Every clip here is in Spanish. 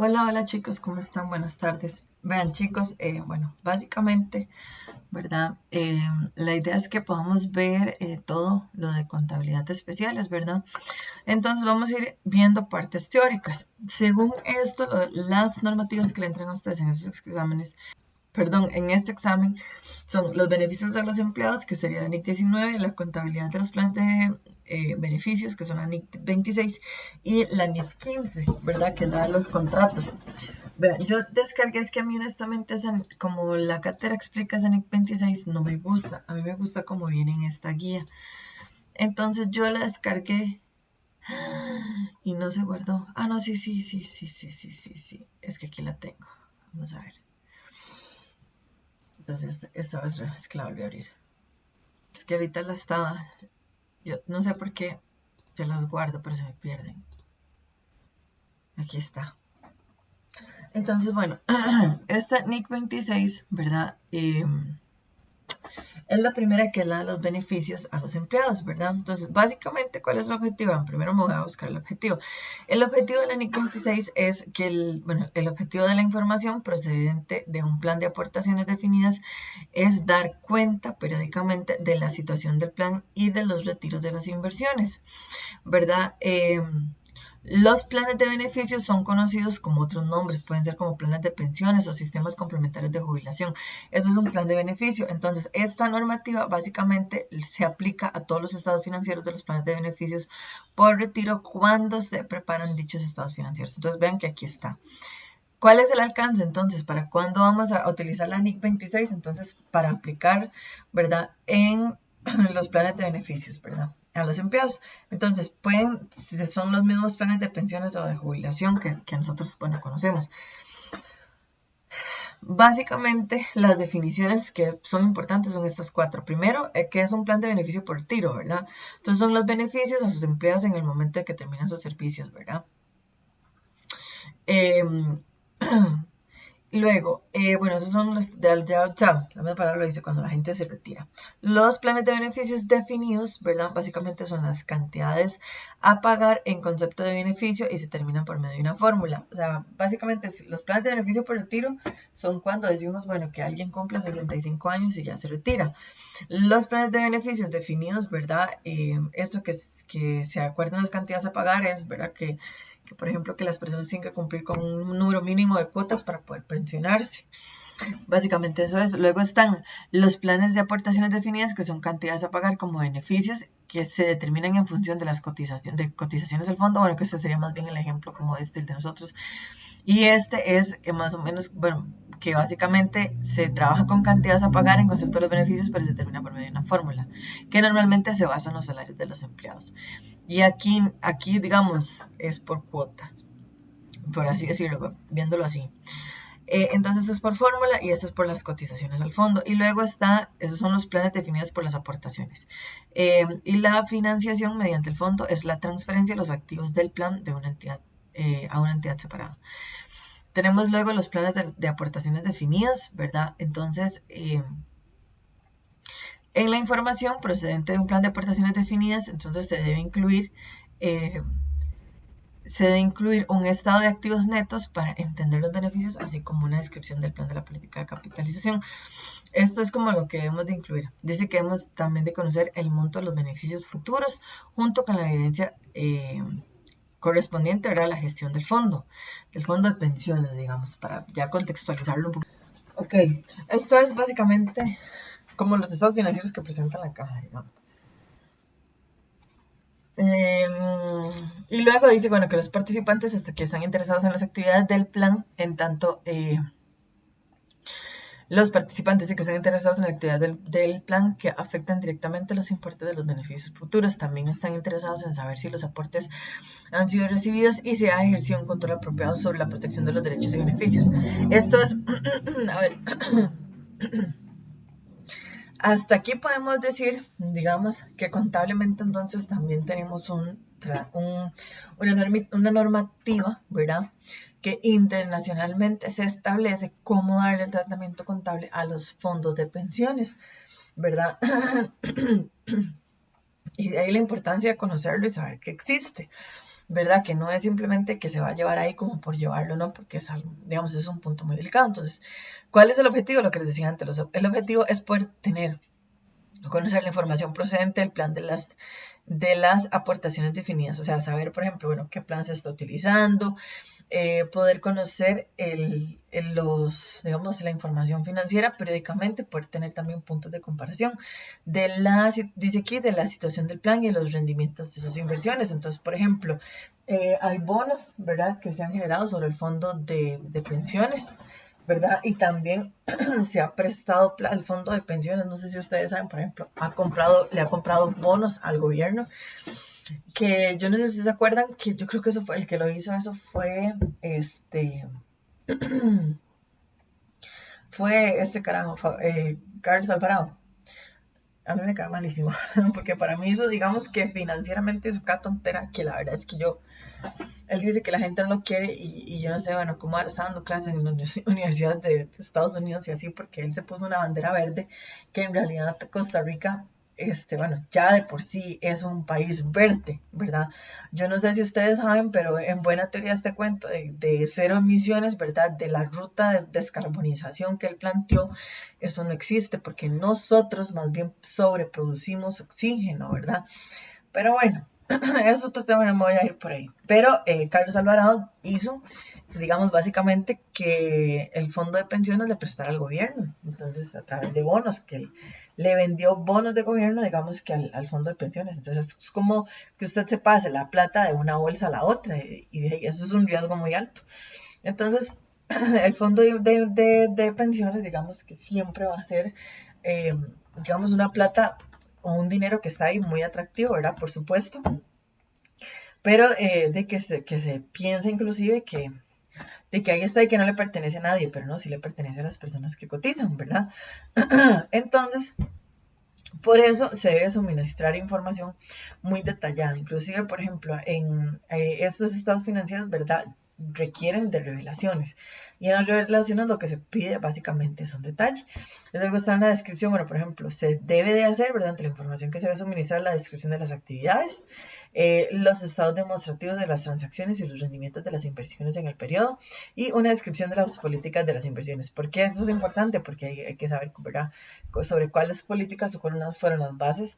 Hola, hola chicos, ¿cómo están? Buenas tardes. Vean chicos, bueno, básicamente, ¿verdad? La idea es que podamos ver todo lo de contabilidad de especiales, ¿verdad? Entonces vamos a ir viendo partes teóricas. Según esto, las normativas que le entregan a ustedes en esos exámenes, perdón, en este examen, son los beneficios de los empleados, que sería la NIC 19, la contabilidad de los planes de beneficios, que son la NIC 26, y la NIC 15, ¿verdad? Que da los contratos. Vean, yo descargué, es que a mí honestamente, como la cátedra explica esa NIC 26, no me gusta. A mí me gusta como viene en esta guía. Entonces yo la descargué y no se guardó. Ah, no, sí. Es que aquí la tengo. Vamos a ver. Entonces esta vez es que la volví a abrir. Es que ahorita la estaba. Yo no sé por qué yo las guardo, pero se me pierden. Aquí está. Entonces, bueno, esta NIC 26, ¿verdad? Es la primera que da los beneficios a los empleados, ¿verdad? Entonces, básicamente, ¿cuál es el objetivo? Primero me voy a buscar el objetivo. El objetivo de la NIC 26 es que el objetivo de la información procedente de un plan de aportaciones definidas es dar cuenta periódicamente de la situación del plan y de los retiros de las inversiones, ¿verdad? Los planes de beneficios son conocidos como otros nombres, pueden ser como planes de pensiones o sistemas complementarios de jubilación. Eso es un plan de beneficio. Entonces, esta normativa básicamente se aplica a todos los estados financieros de los planes de beneficios por retiro cuando se preparan dichos estados financieros. Entonces, vean que aquí está. ¿Cuál es el alcance entonces? ¿Para cuándo vamos a utilizar la NIC 26? Entonces, para aplicar, ¿verdad? En los planes de beneficios, ¿verdad? A los empleados. Entonces, son los mismos planes de pensiones o de jubilación que nosotros, bueno, conocemos. Básicamente, las definiciones que son importantes son estas cuatro. Primero, que es un plan de beneficio por retiro, ¿verdad? Entonces, son los beneficios a sus empleados en el momento de que terminan sus servicios, ¿verdad? Luego, bueno, esos son los de ya, la misma palabra lo dice cuando la gente se retira. Los planes de beneficios definidos, ¿verdad? Básicamente son las cantidades a pagar en concepto de beneficio y se terminan por medio de una fórmula. O sea, básicamente los planes de beneficio por retiro son cuando decimos, bueno, que alguien cumple 65 años y ya se retira. Los planes de beneficios definidos, ¿verdad? Esto que se acuerdan las cantidades a pagar es, ¿verdad? Que por ejemplo, que las personas tienen que cumplir con un número mínimo de cuotas para poder pensionarse. Básicamente eso es. Luego están los planes de aportaciones definidas, que son cantidades a pagar como beneficios que se determinan en función de las cotizaciones del fondo. Bueno, que este sería más bien el ejemplo como el de nosotros. Y este es que más o menos, bueno, que básicamente se trabaja con cantidades a pagar en concepto de los beneficios, pero se determina por medio de una fórmula, que normalmente se basa en los salarios de los empleados. Y aquí digamos, es por cuotas, por así decirlo, viéndolo así. Entonces es por fórmula y esto es por las cotizaciones al fondo. Y luego esos son los planes definidos por las aportaciones. Y la financiación mediante el fondo es la transferencia de los activos del plan de una entidad a una entidad separada. Tenemos luego los planes de aportaciones definidas, ¿verdad? Entonces, en la información procedente de un plan de aportaciones definidas, entonces se debe incluir un estado de activos netos para entender los beneficios, así como una descripción del plan de la política de capitalización. Esto es como lo que debemos de incluir. Dice que debemos también de conocer el monto de los beneficios futuros junto con la evidencia correspondiente a la gestión del fondo de pensiones, digamos, para ya contextualizarlo un poco. Ok, esto es básicamente como los estados financieros que presenta la caja, digamos. Y luego dice, bueno, que los participantes que están interesados en las actividades del plan, en tanto los participantes que están interesados en la actividad del plan que afectan directamente los importes de los beneficios futuros, también están interesados en saber si los aportes han sido recibidos y se ha ejercido un control apropiado sobre la protección de los derechos y beneficios. Esto es, a ver, hasta aquí podemos decir, digamos, que contablemente entonces también tenemos una normativa, ¿verdad? Que internacionalmente se establece cómo darle el tratamiento contable a los fondos de pensiones, ¿verdad? Y de ahí la importancia de conocerlo y saber que existe. ¿verdad? Que no es simplemente que se va a llevar ahí como por llevarlo, ¿no? Porque es algo, digamos, es un punto muy delicado. Entonces, ¿cuál es el objetivo? Lo que les decía antes, el objetivo es poder tener, conocer la información procedente del plan de las aportaciones definidas, o sea, saber, por ejemplo, bueno, qué plan se está utilizando, poder conocer digamos, la información financiera periódicamente, poder tener también puntos de comparación dice aquí, de la situación del plan y de los rendimientos de sus inversiones. Entonces, por ejemplo, hay bonos, ¿verdad?, que se han generado sobre el fondo de pensiones, ¿verdad? Y también se ha prestado al fondo de pensiones, no sé si ustedes saben, por ejemplo, le ha comprado bonos al gobierno, que yo no sé si se acuerdan, que yo creo que eso fue, el que lo hizo, eso fue, fue este carajo, Carlos Alvarado. A mí me cae malísimo, porque para mí eso, digamos que financieramente es una tontera, que la verdad es que él dice que la gente no lo quiere y yo no sé, bueno, cómo ahora está dando clases en la universidad de Estados Unidos y así, porque él se puso una bandera verde, que en realidad Costa Rica, bueno, ya de por sí es un país verde, ¿verdad? Yo no sé si ustedes saben, pero en buena teoría este cuento de cero emisiones, ¿verdad? De la ruta de descarbonización que él planteó, eso no existe, porque nosotros más bien sobreproducimos oxígeno, ¿verdad? Pero bueno, es otro tema, no me voy a ir por ahí. Pero Carlos Alvarado hizo, digamos, básicamente que el fondo de pensiones le prestara al gobierno. Entonces, a través de bonos, que le vendió bonos de gobierno, digamos, que al fondo de pensiones. Entonces, es como que usted se pase la plata de una bolsa a la otra y eso es un riesgo muy alto. Entonces, el fondo de pensiones, digamos, que siempre va a ser, eh, digamos, una plata o un dinero que está ahí muy atractivo, ¿verdad? Por supuesto, pero que se piensa inclusive de que ahí está y que no le pertenece a nadie, pero no, sí le pertenece a las personas que cotizan, ¿verdad? Entonces, por eso se debe suministrar información muy detallada. Inclusive, por ejemplo, en estos estados financieros, ¿verdad?, requieren de revelaciones. Y en las revelaciones lo que se pide básicamente es un detalle. Luego está en la descripción, bueno, por ejemplo, se debe de hacer, ¿verdad?, ante la información que se debe suministrar, la descripción de las actividades, los estados demostrativos de las transacciones y los rendimientos de las inversiones en el periodo, y una descripción de las políticas de las inversiones. ¿Por qué esto es importante? Porque hay que saber, ¿verdad?, sobre cuáles políticas o cuáles fueron las bases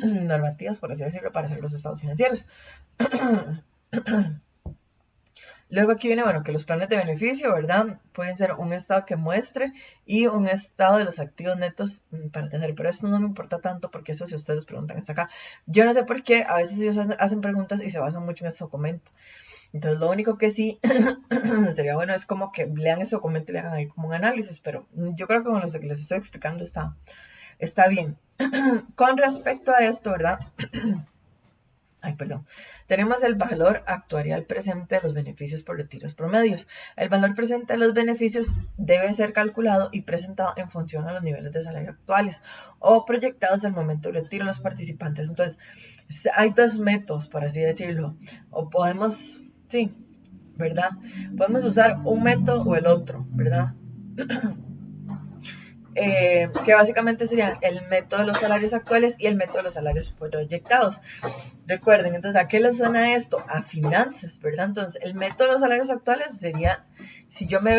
normativas, por así decirlo, para hacer los estados financieros. Luego aquí viene, bueno, que los planes de beneficio, ¿verdad?, pueden ser un estado que muestre y un estado de los activos netos para tener, pero esto no me importa tanto porque eso si ustedes preguntan está acá. Yo no sé por qué, a veces ellos hacen preguntas y se basan mucho en ese documento. Entonces lo único que sí sería bueno es como que lean ese documento y le hagan ahí como un análisis, pero yo creo que con lo que les estoy explicando está bien. Con respecto a esto, ¿verdad? Ay, perdón. Tenemos el valor actuarial presente de los beneficios por retiros promedios. El valor presente de los beneficios debe ser calculado y presentado en función a los niveles de salario actuales o proyectados al momento del retiro de los participantes. Entonces, hay dos métodos, por así decirlo. O podemos, sí, ¿verdad? Podemos usar un método o el otro, ¿verdad? Que básicamente serían el método de los salarios actuales y el método de los salarios proyectados. Recuerden, entonces, ¿a qué le suena esto? A finanzas, ¿verdad? Entonces, el método de los salarios actuales sería, si yo me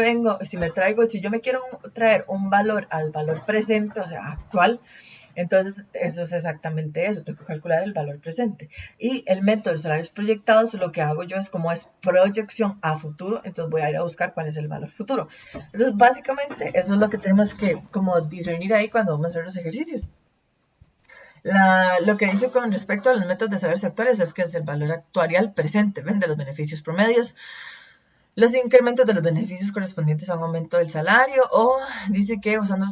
quiero traer un valor al valor presente, o sea, actual, entonces eso es exactamente eso, tengo que calcular el valor presente. Y el método de salarios proyectados, lo que hago yo es como es proyección a futuro, entonces voy a ir a buscar cuál es el valor futuro. Entonces, básicamente, eso es lo que tenemos que como discernir ahí cuando vamos a hacer los ejercicios. Lo que dice con respecto a los métodos de salarios actuales es que es el valor actuarial presente, ¿ven?, de los beneficios promedios, los incrementos de los beneficios correspondientes a un aumento del salario, o dice que usando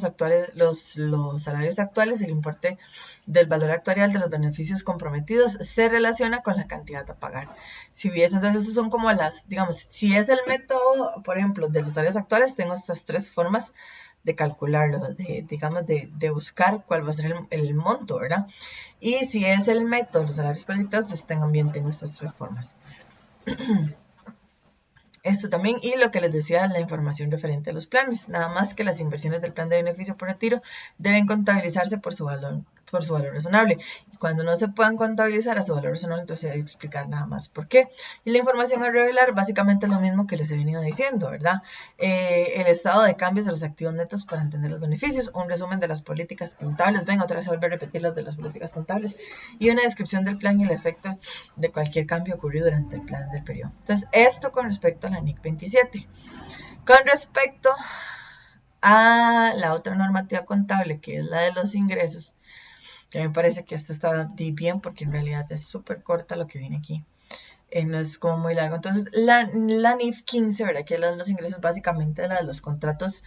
los salarios actuales, el importe del valor actuarial de los beneficios comprometidos se relaciona con la cantidad a pagar. Si hubiese, entonces, esas son como digamos, si es el método, por ejemplo, de los salarios actuales, tengo estas tres formas de calcularlo, de buscar cuál va a ser el monto, ¿verdad? Y si es el método de los salarios proyectados, pues también tengo estas tres formas. Esto también, y lo que les decía, la información referente a los planes, nada más que las inversiones del plan de beneficio por retiro deben contabilizarse por su valor por su valor razonable. Cuando no se puedan contabilizar a su valor razonable, entonces hay que explicar nada más por qué. Y la información a revelar básicamente es lo mismo que les he venido diciendo, ¿verdad? El estado de cambios de los activos netos para entender los beneficios, un resumen de las políticas contables, ven, otra vez se vuelve a repetir los de las políticas contables, y una descripción del plan y el efecto de cualquier cambio ocurrido durante el plan del periodo. Entonces, esto con respecto a la NIC 27. Con respecto a la otra normativa contable, que es la de los ingresos, que me parece que esto está bien porque en realidad es súper corta lo que viene aquí. No es como muy largo. Entonces, la NIF 15, ¿verdad? Que es la de los ingresos, básicamente la de los contratos,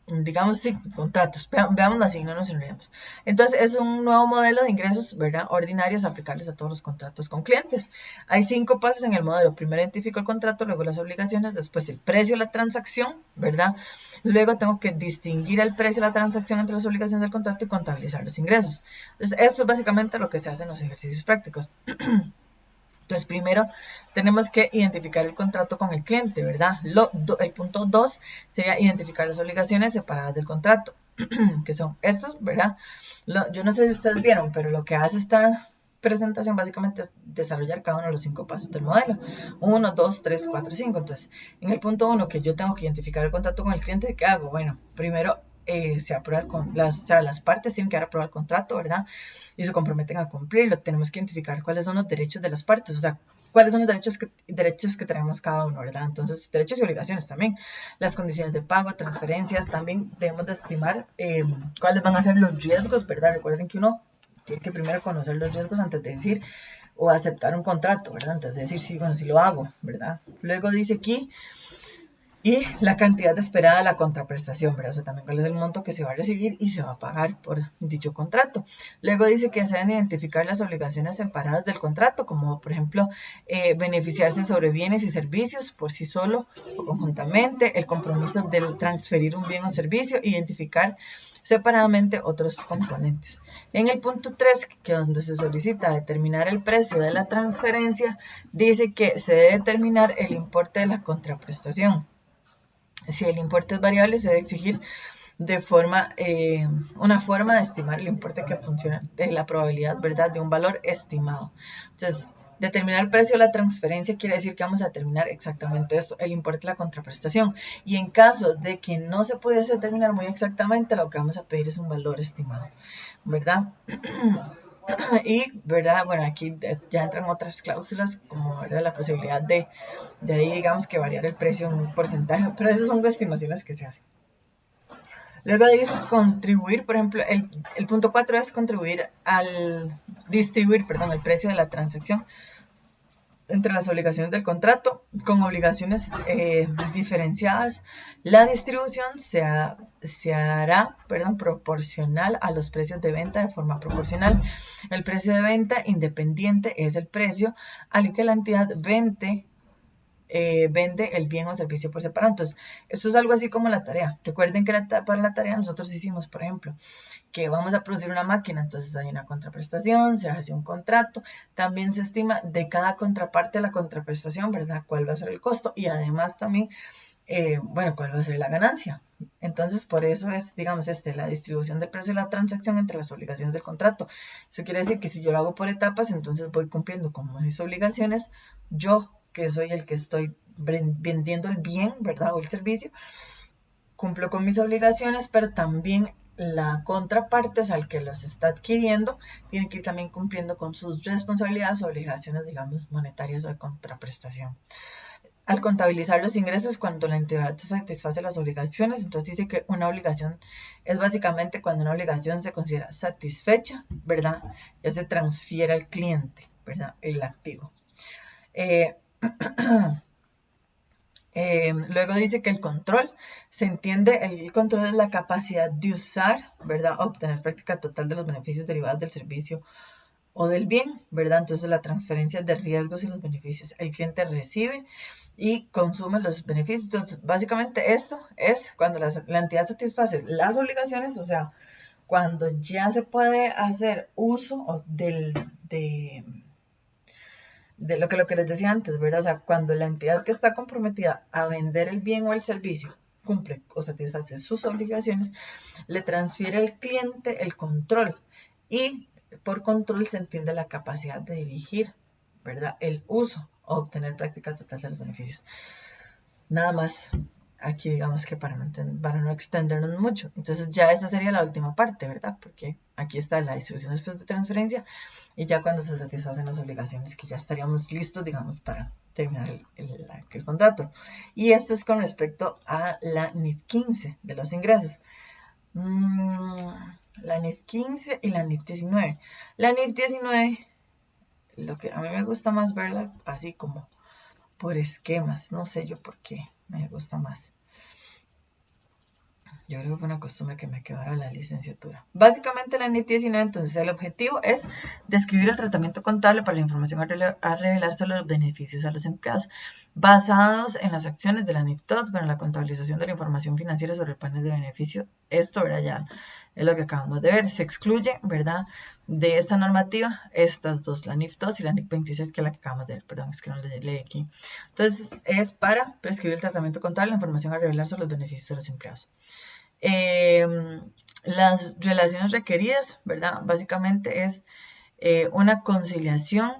digamos, sí, contratos. Veámoslo así, no nos enredemos. Entonces, es un nuevo modelo de ingresos, ¿verdad? Ordinarios aplicables a todos los contratos con clientes. Hay 5 pasos en el modelo. Primero identifico el contrato, luego las obligaciones, después el precio de la transacción, ¿verdad? Luego tengo que distinguir el precio de la transacción entre las obligaciones del contrato y contabilizar los ingresos. Entonces, esto es básicamente lo que se hace en los ejercicios prácticos. Entonces, primero tenemos que identificar el contrato con el cliente, ¿verdad? El punto 2 sería identificar las obligaciones separadas del contrato, que son estos, ¿verdad? Yo no sé si ustedes vieron, pero lo que hace esta presentación básicamente es desarrollar cada uno de los 5 pasos del modelo. 1, 2, 3, 4, 5. Entonces, en el punto 1, que yo tengo que identificar el contrato con el cliente, ¿qué hago? Bueno, primero se aprueba las partes tienen que dar aprobado el contrato, ¿verdad? Y se comprometen a cumplirlo. Tenemos que identificar cuáles son los derechos de las partes, o sea, cuáles son los derechos que tenemos cada uno, ¿verdad? Entonces, derechos y obligaciones también. Las condiciones de pago, transferencias, también debemos de estimar cuáles van a ser los riesgos, ¿verdad? Recuerden que uno tiene que primero conocer los riesgos antes de decir o aceptar un contrato, ¿verdad? Antes de decir, sí, bueno, sí lo hago, ¿verdad? Luego dice aquí, y la cantidad esperada de la contraprestación, ¿verdad? O sea, también cuál es el monto que se va a recibir y se va a pagar por dicho contrato. Luego dice que se deben identificar las obligaciones separadas del contrato, como por ejemplo, beneficiarse sobre bienes y servicios por sí solo o conjuntamente, el compromiso de transferir un bien o servicio, identificar separadamente otros componentes. En el punto 3, que donde se solicita determinar el precio de la transferencia, dice que se debe determinar el importe de la contraprestación. Si el importe es variable, se debe exigir una forma de estimar el importe que funciona, de la probabilidad, ¿verdad?, de un valor estimado. Entonces, determinar el precio de la transferencia quiere decir que vamos a determinar exactamente esto, el importe de la contraprestación. Y en caso de que no se pudiese determinar muy exactamente, lo que vamos a pedir es un valor estimado, ¿verdad? Y, ¿verdad? Bueno, aquí ya entran otras cláusulas, como, ¿verdad?, la posibilidad de ahí, digamos, que variar el precio en un porcentaje, pero esas son estimaciones que se hacen. Luego dice contribuir, por ejemplo, el punto 4 es contribuir distribuir, el precio de la transacción entre las obligaciones del contrato con obligaciones diferenciadas. La distribución se hará proporcional a los precios de venta de forma proporcional. El precio de venta independiente es el precio al que la entidad vende el bien o servicio por separado. Entonces, esto es algo así como la tarea. Recuerden que para la tarea nosotros hicimos, por ejemplo, que vamos a producir una máquina, entonces hay una contraprestación, se hace un contrato, también se estima de cada contraparte de la contraprestación, ¿verdad?, cuál va a ser el costo y además también, cuál va a ser la ganancia. Entonces, por eso es, digamos, la distribución del precio de la transacción entre las obligaciones del contrato. Eso quiere decir que si yo lo hago por etapas, entonces voy cumpliendo con mis obligaciones, yo que soy el que estoy vendiendo el bien, ¿verdad?, o el servicio, cumplo con mis obligaciones, pero también la contraparte, o sea, el que los está adquiriendo, tiene que ir también cumpliendo con sus responsabilidades o obligaciones, digamos, monetarias o de contraprestación. Al contabilizar los ingresos, cuando la entidad satisface las obligaciones, entonces dice que una obligación es básicamente cuando una obligación se considera satisfecha, ¿verdad?, ya se transfiere al cliente, ¿verdad?, el activo. Luego dice que el control, se entiende, el control es la capacidad de usar, ¿verdad?, obtener práctica total de los beneficios derivados del servicio o del bien, ¿verdad? Entonces la transferencia de riesgos y los beneficios. El cliente recibe y consume los beneficios. Entonces, básicamente esto es cuando la entidad satisface las obligaciones, o sea, cuando ya se puede hacer uso de lo que les decía antes, ¿verdad? O sea, cuando la entidad que está comprometida a vender el bien o el servicio cumple o satisface sus obligaciones, le transfiere al cliente el control y por control se entiende la capacidad de dirigir, ¿verdad?, el uso o obtener práctica total de los beneficios. Nada más aquí, digamos que para no extendernos mucho. Entonces ya esa sería la última parte, ¿verdad? Porque aquí está la distribución después de transferencia y ya cuando se satisfacen las obligaciones, que ya estaríamos listos, digamos, para terminar el contrato. Y esto es con respecto a la NIF 15 de los ingresos. La NIF 15 y la NIF 19. La NIF 19, lo que a mí me gusta más verla así como por esquemas, no sé yo por qué me gusta más. Yo creo que fue una costumbre que me quedó a la licenciatura. Básicamente la NIF 19, entonces el objetivo es describir el tratamiento contable para la información a revelar sobre los beneficios a los empleados, basados en las acciones de la NIF 2, para la contabilización de la información financiera sobre planes de beneficio. Esto, ¿verdad? Ya es lo que acabamos de ver. Se excluye, ¿verdad?, de esta normativa estas dos, la NIF 2 y la NIF 26, que es la que acabamos de ver. Perdón, es que no lo leí aquí. Entonces es para prescribir el tratamiento contable, la información a revelar sobre los beneficios de los empleados. Las relaciones requeridas, ¿verdad? Básicamente es una conciliación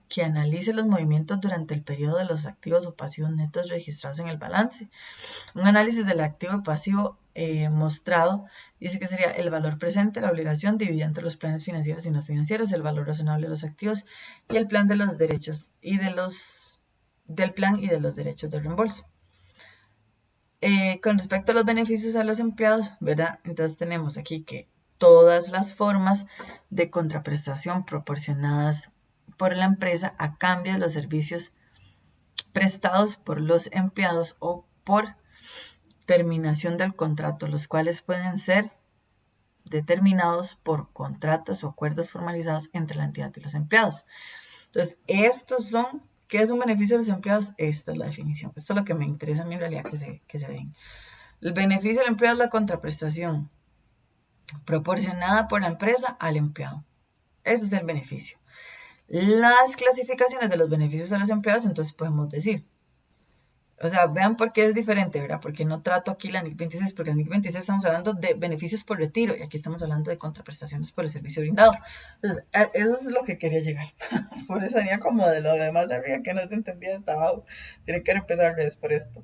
que analice los movimientos durante el periodo de los activos o pasivos netos registrados en el balance. Un análisis del activo y pasivo mostrado dice que sería el valor presente, la obligación dividida entre los planes financieros y no financieros, el valor razonable de los activos y el plan de los derechos y del plan y de los derechos de reembolso. Con respecto a los beneficios a los empleados, ¿verdad? Entonces tenemos aquí que todas las formas de contraprestación proporcionadas por la empresa a cambio de los servicios prestados por los empleados o por terminación del contrato, los cuales pueden ser determinados por contratos o acuerdos formalizados entre la entidad y los empleados. Entonces, estos son, ¿qué es un beneficio de los empleados? Esta es la definición. Esto es lo que me interesa a mí en realidad que se den. El beneficio del empleado es la contraprestación proporcionada por la empresa al empleado. Ese es el beneficio. Las clasificaciones de los beneficios a los empleados, entonces podemos decir, o sea, vean por qué es diferente, ¿verdad? Porque no trato aquí la NIC 26, porque en la NIC 26 estamos hablando de beneficios por retiro y aquí estamos hablando de contraprestaciones por el servicio brindado. Entonces, eso es lo que quería llegar. Por eso venía como de lo demás arriba que no se entendía hasta abajo. Tiene que empezar por esto.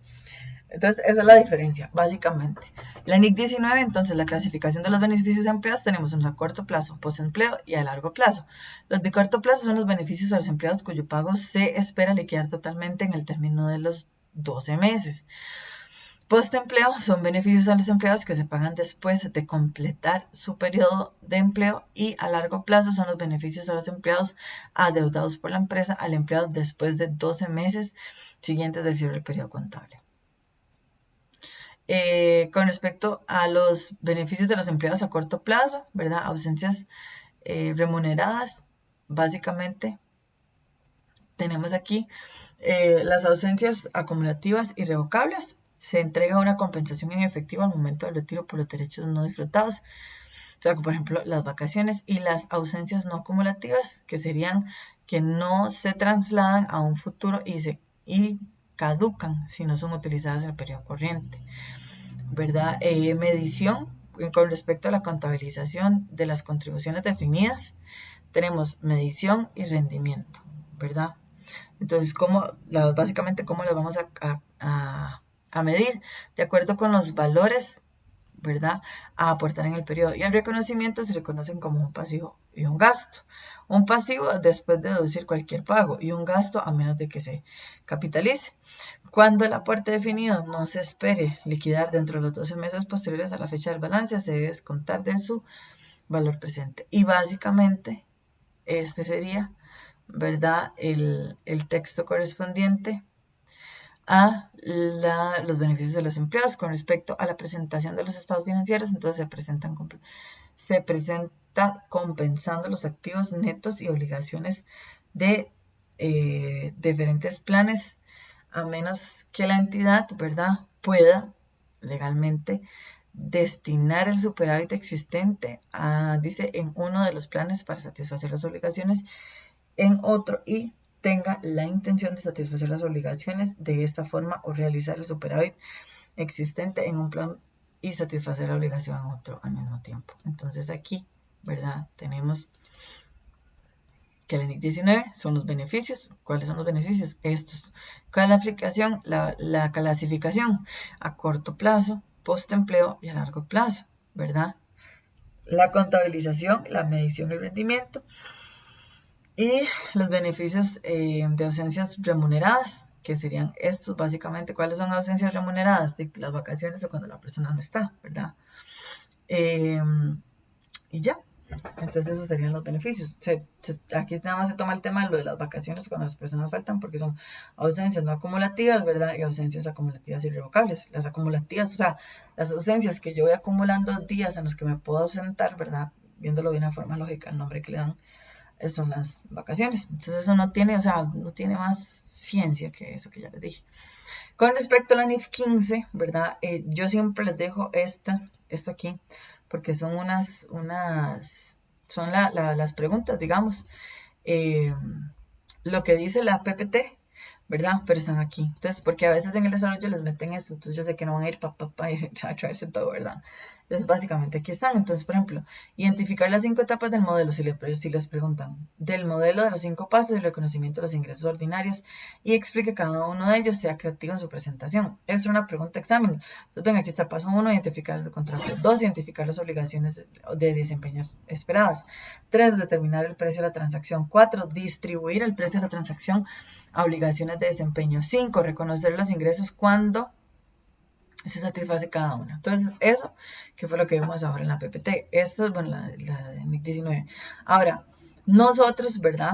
Entonces, esa es la diferencia, básicamente. La NIC 19, entonces, la clasificación de los beneficios empleados, tenemos unos a corto plazo, postempleo y a largo plazo. Los de corto plazo son los beneficios a los empleados cuyo pago se espera liquidar totalmente en el término de los 12 meses. Postempleo son beneficios a los empleados que se pagan después de completar su periodo de empleo, y a largo plazo son los beneficios a los empleados adeudados por la empresa al empleado después de 12 meses siguientes del cierre del periodo contable. Con respecto a los beneficios de los empleados a corto plazo, ¿verdad? Ausencias remuneradas, básicamente tenemos aquí las ausencias acumulativas y revocables. Se entrega una compensación en efectivo al momento del retiro por los derechos no disfrutados. O sea, por ejemplo, las vacaciones, y las ausencias no acumulativas, que serían que no se trasladan a un futuro y caducan si no son utilizadas en el periodo corriente, ¿verdad? Medición con respecto a la contabilización de las contribuciones definidas. Tenemos medición y rendimiento, ¿verdad? Entonces, básicamente, ¿cómo las vamos a medir? De acuerdo con los valores, ¿verdad?, a aportar en el periodo. Y el reconocimiento se reconocen como un pasivo y un gasto. Un pasivo después de deducir cualquier pago, y un gasto a menos de que se capitalice. Cuando el aporte definido no se espere liquidar dentro de los 12 meses posteriores a la fecha del balance, se debe descontar de su valor presente. Y básicamente, este sería, ¿verdad?, el texto correspondiente a los beneficios de los empleados. Con respecto a la presentación de los estados financieros, entonces se presenta compensando los activos netos y obligaciones de diferentes planes, a menos que la entidad, ¿verdad?, pueda legalmente destinar el superávit existente dice, en uno de los planes para satisfacer las obligaciones en otro, y tenga la intención de satisfacer las obligaciones de esta forma o realizar el superávit existente en un plan y satisfacer la obligación en otro al mismo tiempo. Entonces aquí, ¿verdad? Tenemos que el NIC 19 son los beneficios. ¿Cuáles son los beneficios? Estos. ¿Cuál es la aplicación? La clasificación a corto plazo, postempleo y a largo plazo, ¿verdad? La contabilización, la medición del rendimiento y los beneficios de ausencias remuneradas, que serían estos básicamente. ¿Cuáles son ausencias remuneradas? De las vacaciones o cuando la persona no está, ¿verdad? Y ya. Entonces esos serían los beneficios. Aquí nada más se toma el tema de lo de las vacaciones cuando las personas faltan, porque son ausencias no acumulativas, ¿verdad? Y ausencias acumulativas irrevocables. Las acumulativas, o sea, las ausencias que yo voy acumulando días en los que me puedo ausentar, ¿verdad? Viéndolo de una forma lógica, el nombre que le dan son las vacaciones. Entonces eso no tiene, o sea, no tiene más ciencia que eso que ya les dije. Con respecto a la NIF 15, ¿verdad? Yo siempre les dejo esto aquí, porque son son las preguntas, digamos, lo que dice la PPT, ¿verdad? Pero están aquí. Entonces, porque a veces en el desarrollo les meten esto, entonces yo sé que no van a ir a traerse todo, ¿verdad? Entonces, básicamente aquí están. Entonces, por ejemplo, identificar las 5 etapas del modelo, si les preguntan, del modelo de los 5 pasos, el reconocimiento de los ingresos ordinarios, y explique cada uno de ellos, sea creativo en su presentación. Es una pregunta examen. Entonces, ven, aquí está paso 1, identificar el contrato. 2, identificar las obligaciones de desempeño esperadas. 3, determinar el precio de la transacción. 4, distribuir el precio de la transacción a obligaciones de desempeño. 5, reconocer los ingresos cuando se satisface cada una. Entonces, eso, que fue lo que vimos ahora en la PPT. Esto es, bueno, la de NIC 19. Ahora, nosotros, ¿verdad?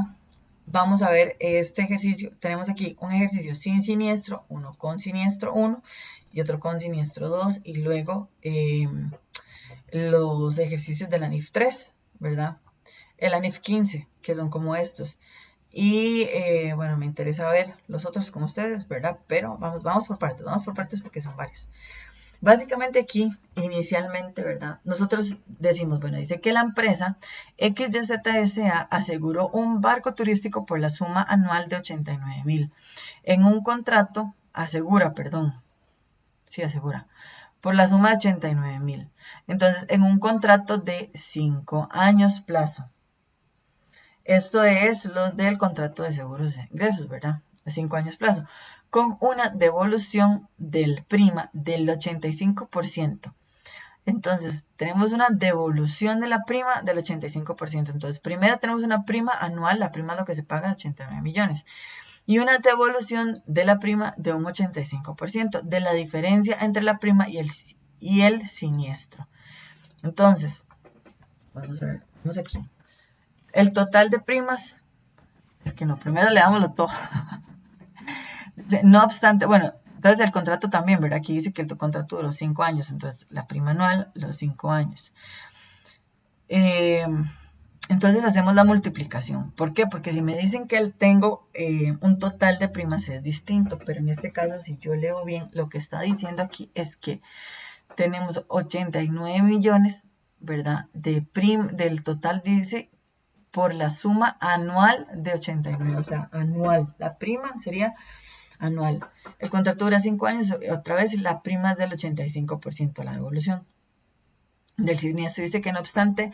Vamos a ver este ejercicio. Tenemos aquí un ejercicio sin siniestro, uno con siniestro 1 y otro con siniestro 2. Y luego los ejercicios de la NIF 3, ¿verdad? El NIF 15, que son como estos. Y bueno, me interesa ver los otros con ustedes, ¿verdad? Pero vamos por partes porque son varios. Básicamente aquí, inicialmente, ¿verdad? Nosotros decimos, bueno, dice que la empresa XYZSA aseguró un barco turístico por la suma anual de 89,000. En un contrato, asegura, por la suma de 89,000. Entonces, en un contrato de 5 años plazo. Esto es lo del contrato de seguros de ingresos, ¿verdad? De 5 años plazo. Con una devolución del prima del 85%. Entonces, tenemos una devolución de la prima del 85%. Entonces, primero tenemos una prima anual, la prima es lo que se paga, 89 millones. Y una devolución de la prima de un 85%, de la diferencia entre la prima y el siniestro. Entonces, vamos a ver, vamos aquí. El total de primas, es que no, primero le damos todo. No obstante, bueno, entonces el contrato también, ¿verdad? Aquí dice que el contrato duró 5 años, entonces la prima anual, los 5 años. Entonces hacemos la multiplicación. ¿Por qué? Porque si me dicen que tengo un total de primas es distinto, pero en este caso, si yo leo bien, lo que está diciendo aquí es que tenemos 89 millones, ¿verdad? Del total dice por la suma anual de 89, o sea, anual. La prima sería anual. El contrato dura 5 años, otra vez la prima es del 85%, la devolución del siniestro. Dice que no obstante,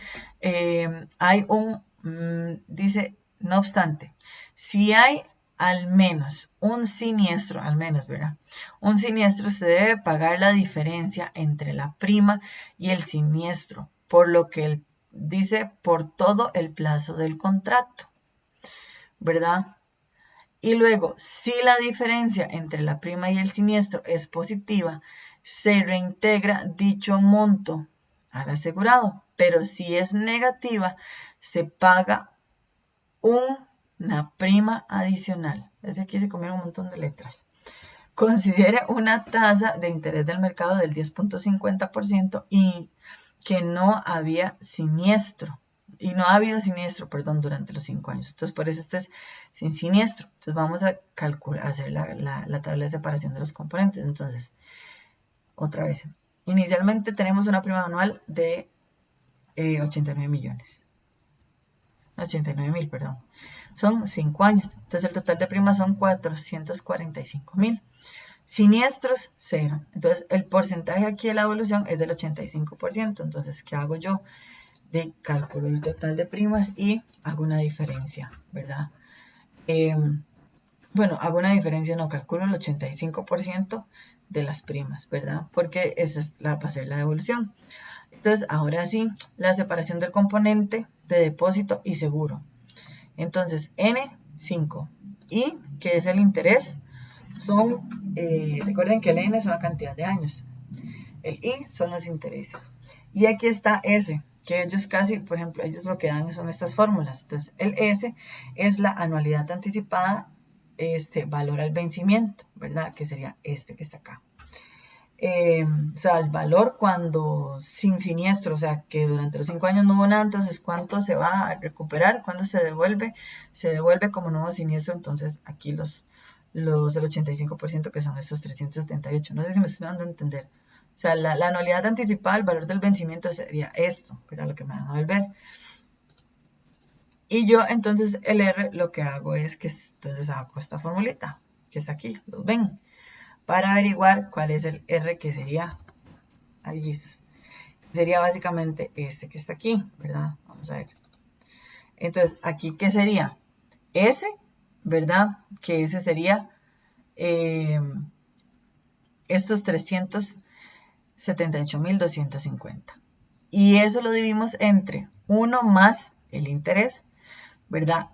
dice, no obstante, si hay al menos un siniestro, ¿verdad? Un siniestro, se debe pagar la diferencia entre la prima y el siniestro, por lo que dice por todo el plazo del contrato, ¿verdad? Y luego, si la diferencia entre la prima y el siniestro es positiva, se reintegra dicho monto al asegurado, pero si es negativa, se paga una prima adicional. Desde aquí se comieron un montón de letras. Considere una tasa de interés del mercado del 10.50% y que no había siniestro. Y no ha habido siniestro, durante los 5 años. Entonces, por eso este es sin siniestro. Entonces, vamos a hacer la tabla de separación de los componentes. Entonces, otra vez. Inicialmente tenemos una prima anual de 89 millones. 89,000, perdón. Son 5 años. Entonces, el total de primas son 445,000. Siniestros, 0. Entonces, el porcentaje aquí de la evolución es del 85%. Entonces, ¿qué hago yo? De cálculo el total de primas y hago una diferencia, ¿verdad? Bueno, hago una diferencia, no, calculo el 85% de las primas, ¿verdad? Porque esa va a ser la devolución. Entonces, ahora sí, la separación del componente de depósito y seguro. Entonces, N5 y, que es el interés, recuerden que el N es una cantidad de años. El I son los intereses. Y aquí está S, que ellos casi, por ejemplo, ellos lo que dan son estas fórmulas. Entonces, el S es la anualidad anticipada, valor al vencimiento, ¿verdad? Que sería este que está acá. O sea, el valor cuando sin siniestro, o sea, que durante los 5 años no hubo nada, entonces cuánto se va a recuperar, cuándo se devuelve como nuevo siniestro, entonces aquí el 85% que son estos 378. No sé si me estoy dando a entender. O sea, la anualidad anticipada, el valor del vencimiento sería esto, que era lo que me van a devolver. Y yo entonces el R lo que hago es que entonces hago esta formulita, que está aquí, ¿los ven? Para averiguar cuál es el R que sería, ahí sería básicamente este que está aquí, ¿verdad? Vamos a ver. Entonces, aquí, ¿qué sería? S, ¿verdad? Que ese sería estos 378.250. Y eso lo dividimos entre 1 más el interés, ¿verdad?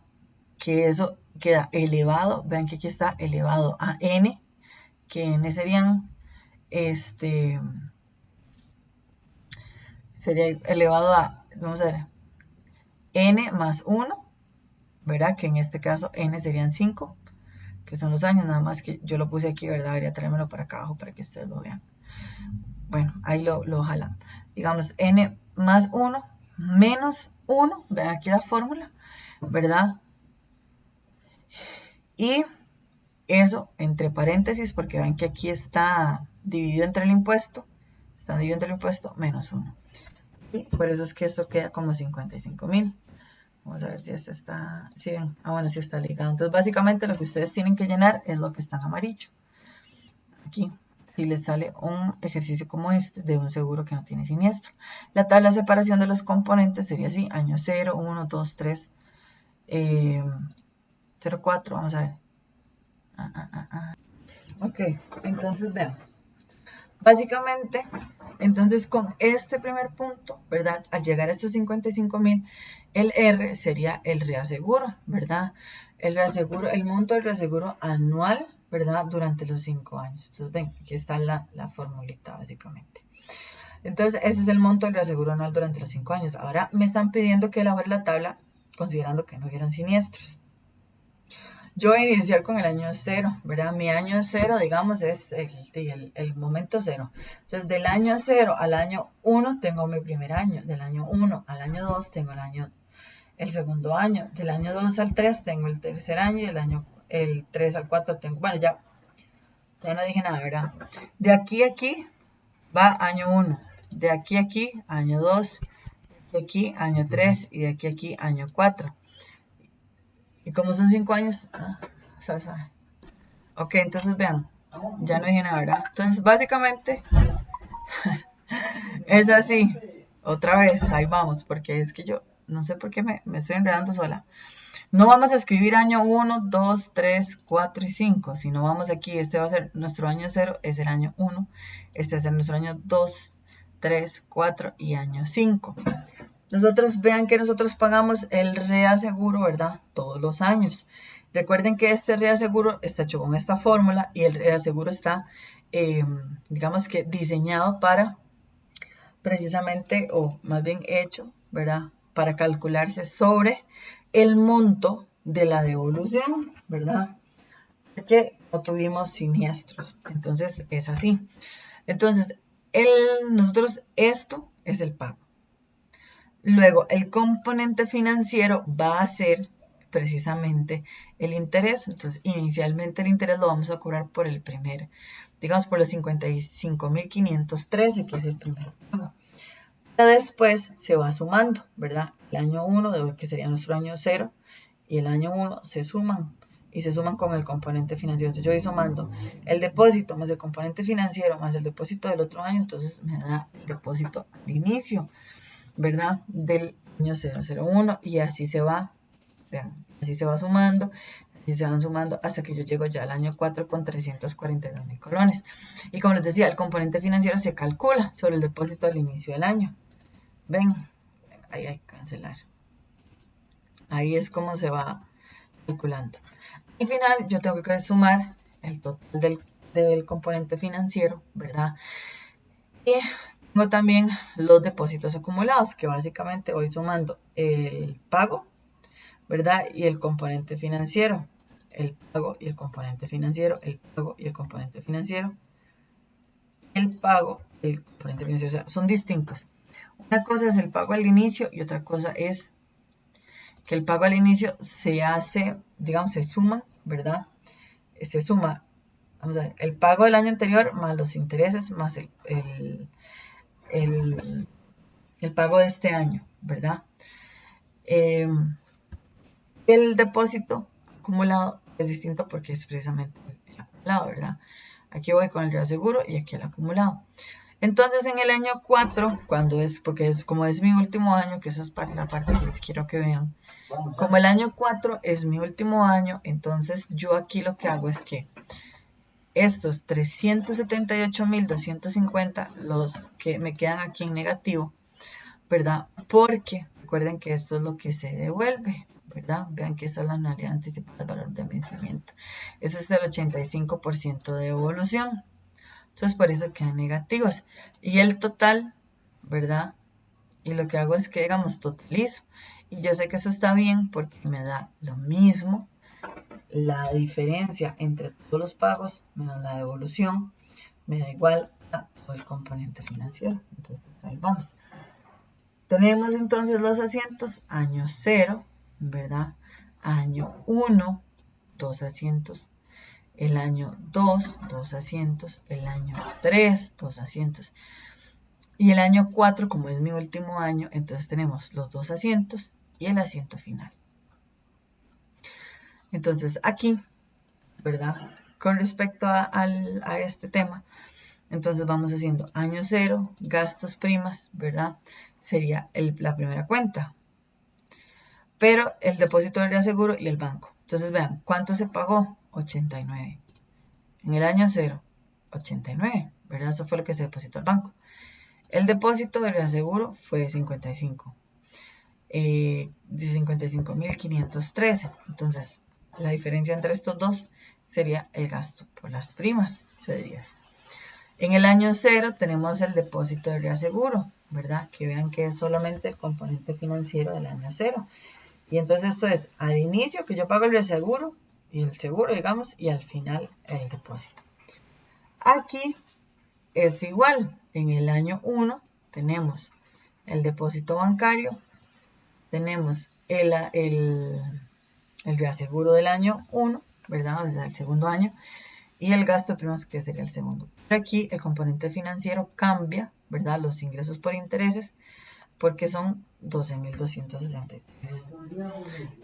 Que eso queda elevado, vean que aquí está elevado a N, que N serían, sería elevado a, vamos a ver, N más 1, ¿verdad? Que en este caso N serían 5, que son los años, nada más que yo lo puse aquí, ¿verdad? Debería traérmelo para acá abajo para que ustedes lo vean. Bueno, ahí lo jalan. Digamos, N más 1 menos 1, vean aquí la fórmula, ¿verdad? Y eso entre paréntesis, porque ven que aquí está dividido entre el impuesto, menos 1. Y por eso es que esto queda como 55.000. Vamos a ver si este está, ¿sí ven? Bueno, sí está ligado. Entonces, básicamente lo que ustedes tienen que llenar es lo que está en amarillo. Aquí, si les sale un ejercicio como este de un seguro que no tiene siniestro. La tabla de separación de los componentes sería así, año 0, 1, 2, 3, 0, 4, vamos a ver. Ok, entonces vean. Básicamente, entonces con este primer punto, ¿verdad? Al llegar a estos 55.000, el R sería el reaseguro, ¿verdad? El reaseguro, el monto del reaseguro anual, ¿verdad? Durante los 5 años. Entonces, ven, aquí está la formulita, básicamente. Entonces, ese es el monto del reaseguro anual durante los 5 años. Ahora me están pidiendo que elabore la tabla considerando que no hubieron siniestros. Yo voy a iniciar con el año 0, ¿verdad? Mi año 0, digamos, es el momento 0. Entonces, del año 0 al año 1 tengo mi primer año. Del año 1 al año 2 tengo el segundo año. Del año 2 al 3 tengo el tercer año. Y el 3 al 4 tengo... Bueno, ya no dije nada, ¿verdad? De aquí a aquí va año 1. De aquí a aquí, año 2. De aquí, año 3. Y de aquí a aquí, año 4. Y como son 5 años, sabe. Ok, entonces vean, ya no dije nada, ¿verdad? Entonces, básicamente, es así. Otra vez, ahí vamos, porque es que yo no sé por qué me estoy enredando sola. No vamos a escribir año 1, 2, 3, 4 y 5, sino vamos aquí, este va a ser nuestro año 0, es el año 1, este va a ser nuestro año 2, 3, 4 y año 5. Nosotros vean que nosotros pagamos el reaseguro, ¿verdad? Todos los años. Recuerden que este reaseguro está hecho con esta fórmula y el reaseguro está, digamos que diseñado para precisamente, o más bien hecho, ¿verdad? Para calcularse sobre el monto de la devolución, ¿verdad? Porque no tuvimos siniestros. Entonces, es así. Entonces, nosotros, esto es el pago. Luego, el componente financiero va a ser precisamente el interés. Entonces, inicialmente el interés lo vamos a cobrar por el primer, digamos por los 55.513, que es el primer pago. Después se va sumando, ¿verdad? El año 1, que sería nuestro año 0, y el año 1 se suman. y se suman con el componente financiero. Entonces yo voy sumando el depósito más el componente financiero más el depósito del otro año, entonces me da el depósito al inicio, ¿verdad? Del año 001 y así se va, vean, así se va sumando. Y se van sumando hasta que yo llego ya al año 4 con 342.000 colones. Y como les decía, el componente financiero se calcula sobre el depósito al inicio del año. Ven, ahí hay que cancelar. Ahí es como se va calculando. Al final yo tengo que sumar el total del componente financiero, ¿verdad? Y tengo también los depósitos acumulados, que básicamente voy sumando el pago, ¿verdad? Y el componente financiero. El pago y el componente financiero, el pago y el componente financiero, el pago y el componente financiero, o sea, son distintos. Una cosa es el pago al inicio y otra cosa es que el pago al inicio se hace, digamos, se suma, ¿verdad? Se suma, vamos a ver, el pago del año anterior más los intereses más el pago de este año, ¿verdad? El depósito acumulado es distinto porque es precisamente el acumulado, ¿verdad? Aquí voy con el reaseguro y aquí el acumulado. Entonces en el año 4, cuando es, porque es como es mi último año, que esa es la parte que les quiero que vean, como el año 4 es mi último año, entonces yo aquí lo que hago es que estos 378.250, los que me quedan aquí en negativo, ¿verdad? Porque recuerden que esto es lo que se devuelve, ¿verdad? Vean que esta es la anualidad anticipada del valor de vencimiento. Ese es el 85% de devolución. Entonces por eso quedan negativos. Y el total, ¿verdad? Y lo que hago es que, digamos, totalizo. Y yo sé que eso está bien porque me da lo mismo. La diferencia entre todos los pagos menos la devolución me da igual a todo el componente financiero. Entonces ahí vamos. Tenemos entonces los asientos, año 0, ¿verdad? Año 1, 2 asientos. El año 2, 2 asientos. El año 3, 2 asientos. Y el año 4, como es mi último año, entonces tenemos los 2 asientos y el asiento final. Entonces aquí, ¿verdad? Con respecto a este tema, entonces vamos haciendo año 0, gastos primas, ¿verdad? Sería la primera cuenta. Pero el depósito del reaseguro y el banco. Entonces vean, ¿cuánto se pagó? 89. En el año 0, 89, ¿verdad? Eso fue lo que se depositó al banco. El depósito del reaseguro fue de 55. De 55.513. Entonces, la diferencia entre estos dos sería el gasto por las primas, se diría. En el año 0 tenemos el depósito del reaseguro, ¿verdad? Que vean que es solamente el componente financiero del año 0. Y entonces esto es al inicio que yo pago el reaseguro y el seguro, digamos, y al final el depósito. Aquí es igual. En el año 1 tenemos el depósito bancario, tenemos el reaseguro del año 1, ¿verdad? Desde el segundo año, y el gasto de primas, que sería el segundo. Pero aquí el componente financiero cambia, ¿verdad? Los ingresos por intereses, porque son 12.263.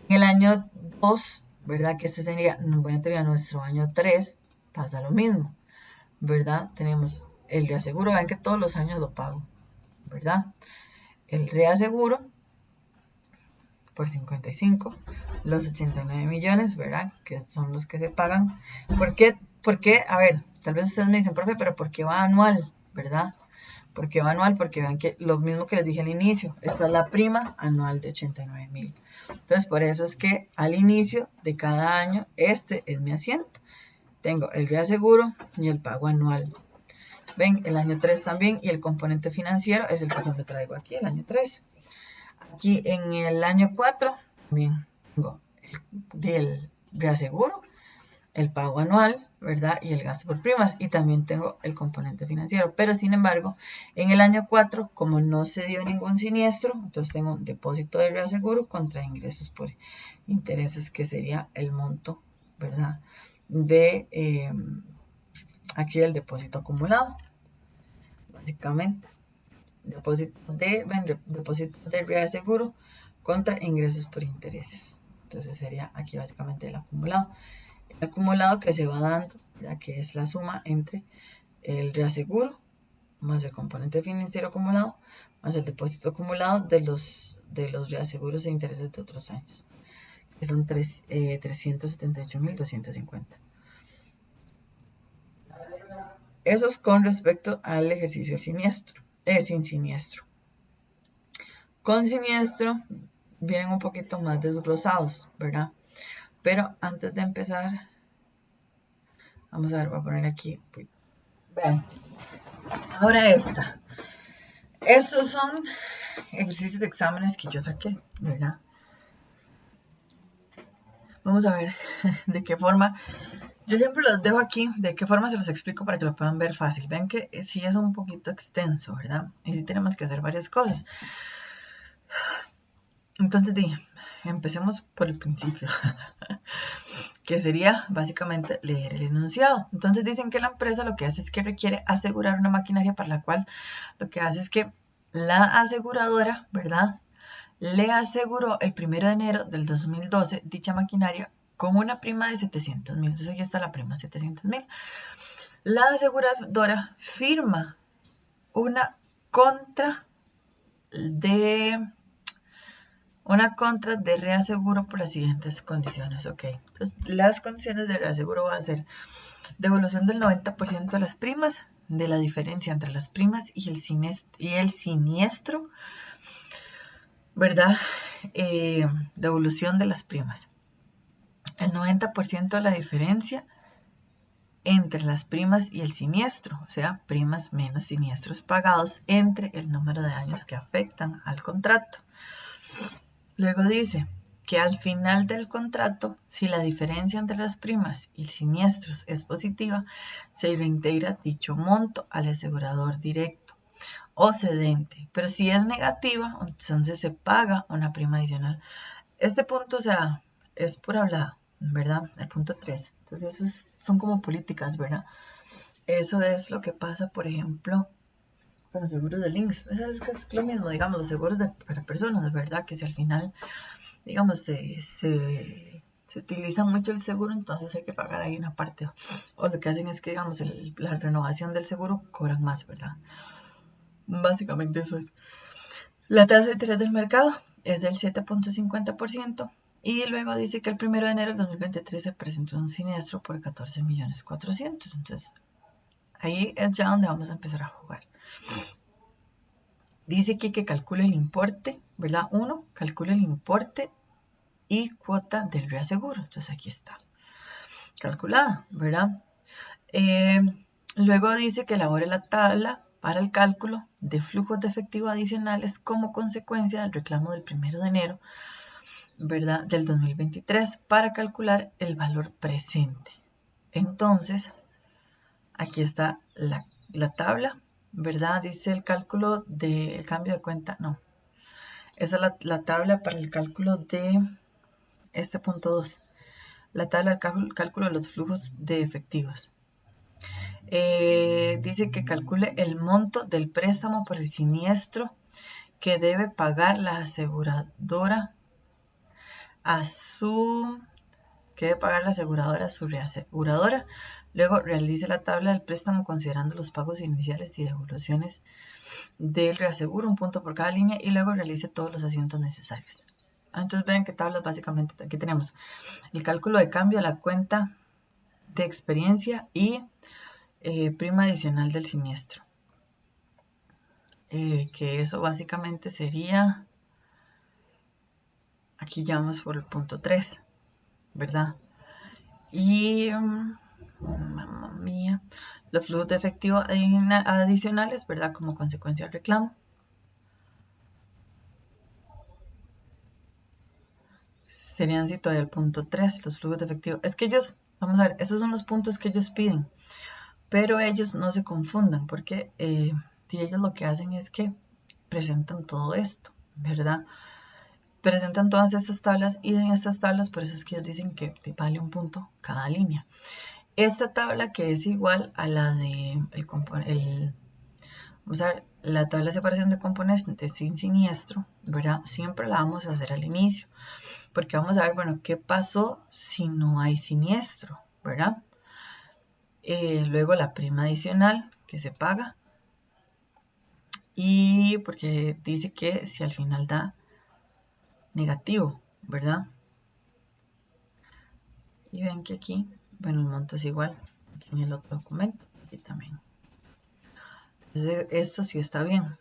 En el año 2, ¿verdad? Que este sería, bueno, sería nuestro año 3, pasa lo mismo, ¿verdad? Tenemos el reaseguro, ven que todos los años lo pago, ¿verdad? El reaseguro por 55, los 89 millones, ¿verdad? Que son los que se pagan. ¿Por qué? Porque, a ver, tal vez ustedes me dicen, profe, pero ¿por qué va anual, verdad? Porque va anual, porque vean que lo mismo que les dije al inicio, esta es la prima anual de 89.000. Entonces, por eso es que al inicio de cada año, este es mi asiento. Tengo el reaseguro y el pago anual. Ven, el año 3 también, y el componente financiero es el que yo me traigo aquí, el año 3. Aquí en el año 4 también tengo del reaseguro, el pago anual, ¿verdad? Y el gasto por primas. Y también tengo el componente financiero. Pero sin embargo, en el año 4, como no se dio ningún siniestro, entonces tengo un depósito de reaseguro contra ingresos por intereses, que sería el monto, ¿verdad? De aquí el depósito acumulado. Básicamente, depósito de reaseguro contra ingresos por intereses. Entonces sería aquí básicamente el acumulado. El acumulado que se va dando, ya que es la suma entre el reaseguro más el componente financiero acumulado más el depósito acumulado de los reaseguros de intereses de otros años, que son 378.250. Eso es con respecto al ejercicio del siniestro, sin siniestro. Con siniestro vienen un poquito más desglosados, ¿verdad? Pero antes de empezar, vamos a ver, voy a poner aquí. Vean, ahora esta. Estos son ejercicios de exámenes que yo saqué, ¿verdad? Vamos a ver de qué forma. Yo siempre los dejo aquí, de qué forma se los explico para que lo puedan ver fácil. Ven que sí es un poquito extenso, ¿verdad? Y sí tenemos que hacer varias cosas. Entonces, empecemos por el principio, que sería básicamente leer el enunciado. Entonces dicen que la empresa lo que hace es que requiere asegurar una maquinaria para la cual lo que hace es que la aseguradora, ¿verdad?, le aseguró el 1 de enero del 2012 dicha maquinaria con una prima de 700.000. Entonces aquí está la prima, 700.000. La aseguradora firma una contra de reaseguro por las siguientes condiciones. Ok, entonces las condiciones de reaseguro van a ser devolución del 90% de las primas, de la diferencia entre las primas y el siniestro, ¿verdad? Devolución de las primas. El 90% de la diferencia entre las primas y el siniestro, o sea, primas menos siniestros pagados entre el número de años que afectan al contrato. Luego dice que al final del contrato, si la diferencia entre las primas y siniestros es positiva, se reintegra dicho monto al asegurador directo o cedente, pero si es negativa, entonces se paga una prima adicional. Este punto, o sea, es por hablado, ¿verdad? El punto 3. Entonces, esos son como políticas, ¿verdad? Eso es lo que pasa, por ejemplo, con los seguros de links. Es lo mismo, digamos, los seguros para personas, ¿verdad? Que si al final, digamos, se utiliza mucho el seguro, entonces hay que pagar ahí una parte. O lo que hacen es que, digamos, la renovación del seguro cobran más, ¿verdad? Básicamente eso es. La tasa de interés del mercado es del 7.50%. Y luego dice que el 1 de enero del 2023 se presentó un siniestro por 14.400.000. Entonces, ahí es ya donde vamos a empezar a jugar. Dice aquí que calcule el importe, ¿verdad? Calcule el importe y cuota del reaseguro. Entonces, aquí está. Calculada, ¿verdad? Luego dice que elabore la tabla para el cálculo de flujos de efectivo adicionales como consecuencia del reclamo del 1 de enero, ¿verdad?, del 2023 para calcular el valor presente. Entonces, aquí está la tabla, ¿verdad? Dice el cálculo del cambio de cuenta, no. Esa es la tabla para el cálculo de este punto 2. La tabla del cálculo de los flujos de efectivos. Dice que calcule el monto del préstamo por el siniestro que debe pagar la aseguradora a su reaseguradora. Luego realice la tabla del préstamo considerando los pagos iniciales y devoluciones del reaseguro, un punto por cada línea, y luego realice todos los asientos necesarios. Entonces vean qué tablas básicamente aquí tenemos. El cálculo de cambio a la cuenta de experiencia y prima adicional del siniestro. Que eso básicamente sería, aquí ya vamos por el punto 3, ¿verdad? Y, mamá mía, los flujos de efectivo adicionales, ¿verdad? Como consecuencia del reclamo. Serían, sí, todavía el punto 3, los flujos de efectivo. Es que ellos, vamos a ver, esos son los puntos que ellos piden. Pero ellos no se confundan porque ellos lo que hacen es que presentan todo esto, ¿verdad? Presentan todas estas tablas y en estas tablas por eso es que ellos dicen que te vale un punto cada línea. Esta tabla que es igual a la de vamos a ver, la tabla de separación de componentes sin siniestro, ¿verdad? Siempre la vamos a hacer al inicio. porque vamos a ver, bueno, qué pasó si no hay siniestro, ¿verdad? Luego la prima adicional que se paga. Y porque dice que si al final da negativo, ¿verdad? Y ven que aquí, bueno, el monto es igual que en el otro documento, aquí también. Entonces, esto sí está bien.